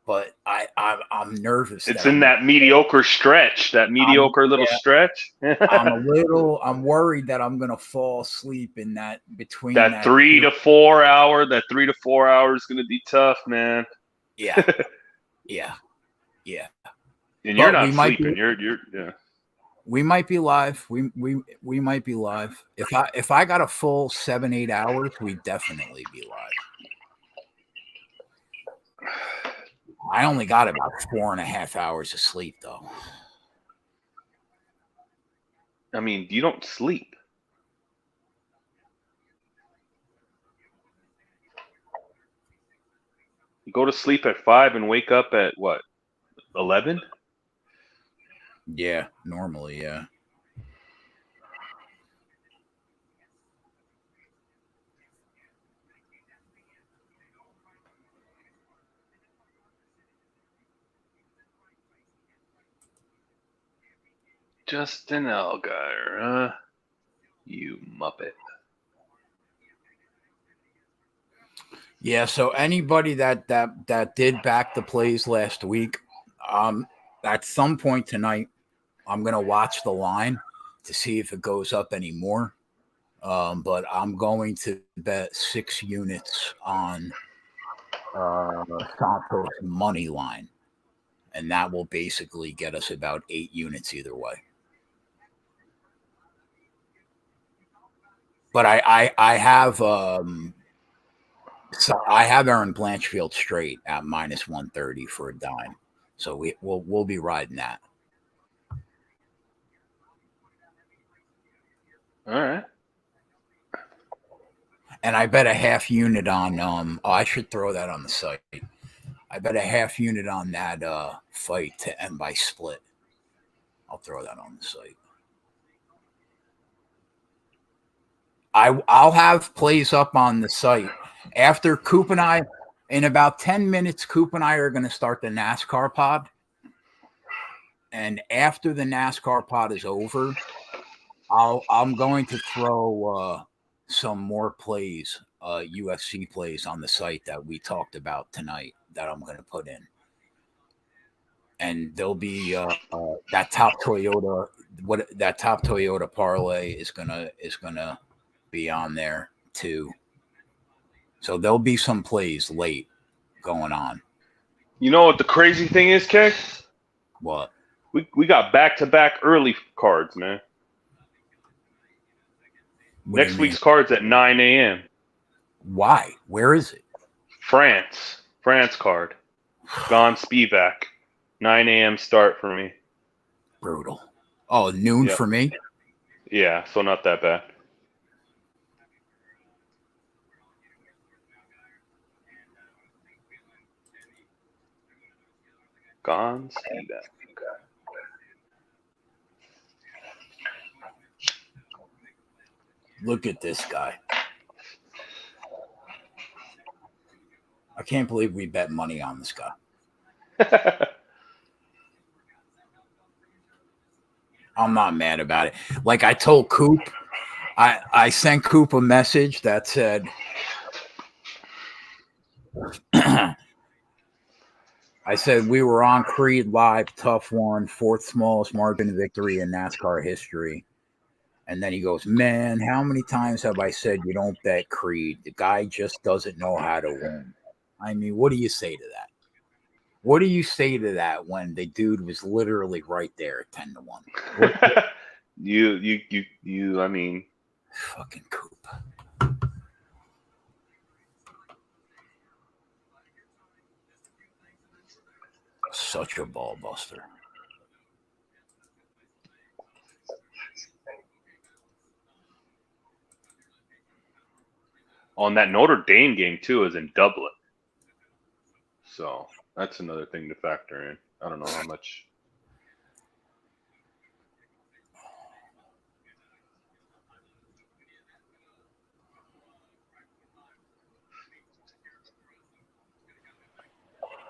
but I'm nervous. It's in that mediocre stretch, that mediocre little stretch. I'm worried that I'm gonna fall asleep in that between that 3 to 4 hour. That 3 to 4 hours is gonna be tough, man. Yeah. And you're not sleeping. You're yeah. We might be live. We might be live. If I got a full 7-8 hours, we'd definitely be live. I only got about 4.5 hours of sleep, though. I mean, you don't sleep. You go to sleep at 5 and wake up at what? 11? Yeah, normally, yeah. Justin Allgaier, you muppet. Yeah, so anybody that did back the plays last week, at some point tonight, I'm gonna watch the line to see if it goes up anymore. But I'm going to bet 6 units on Santos money line, and that will basically get us about 8 units either way. But I have I have Aaron Blanchfield straight at -130 for a dime, so we'll be riding that. All right. And I bet a half unit on I should throw that on the site. I bet a half unit on that fight to end by split. I'll throw that on the site. I'll have plays up on the site after Coop and I. In about 10 minutes, Coop and I are going to start the NASCAR pod. And after the NASCAR pod is over, I'm going to throw some more plays, UFC plays on the site that we talked about tonight that I'm going to put in. And there'll be that top Toyota. That top Toyota parlay is gonna be on there too. So there'll be some plays late going on. You know what the crazy thing is, Keg? What? We got back-to-back early cards, man. Next week's cards at 9 a.m. Why? Where is it? France card. Gone Spivak. 9 a.m. start for me. Brutal. Oh, noon for me? Yeah, so not that bad. Gone Spivak. Look at this guy. I can't believe we bet money on this guy. I'm not mad about it. Like I told Coop, I sent Coop a message that said, I said, we were on Creed Live, tough one, 4th smallest margin of victory in NASCAR history. And then he goes, man, how many times have I said you don't bet Creed? The guy just doesn't know how to win. I mean, what do you say to that? What do you say to that when the dude was literally right there at 10-1? I mean, fucking Coop. Such a ball buster. On that Notre Dame game too is in Dublin. So that's another thing to factor in. I don't know how much.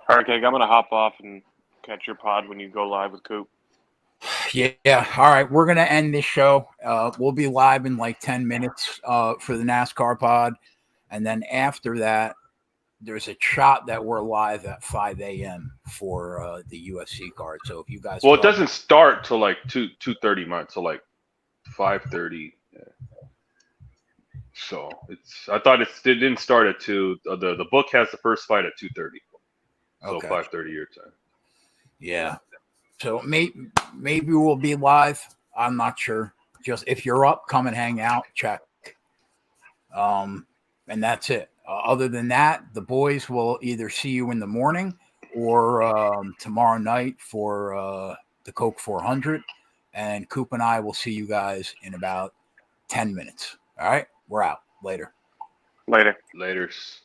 All right, Keg, I'm going to hop off and catch your pod when you go live with Coop. Yeah. All right. We're going to end this show. We'll be live in like 10 minutes for the NASCAR pod. And then after that, there's a shot that we're live at 5 a.m. for the UFC card. So if you guys, Well, it doesn't start till like 2:30 months, so like 5:30. Yeah. So I thought it didn't start at 2. The book has the first fight at 2:30. So Okay. 5:30 your time. Yeah. So maybe we'll be live. I'm not sure. Just if you're up, come and hang out. Check. And that's it. Other than that, the boys will either see you in the morning or tomorrow night for the Coke 400. And Coop and I will see you guys in about 10 minutes. All right? We're out. Later. Later. Laters.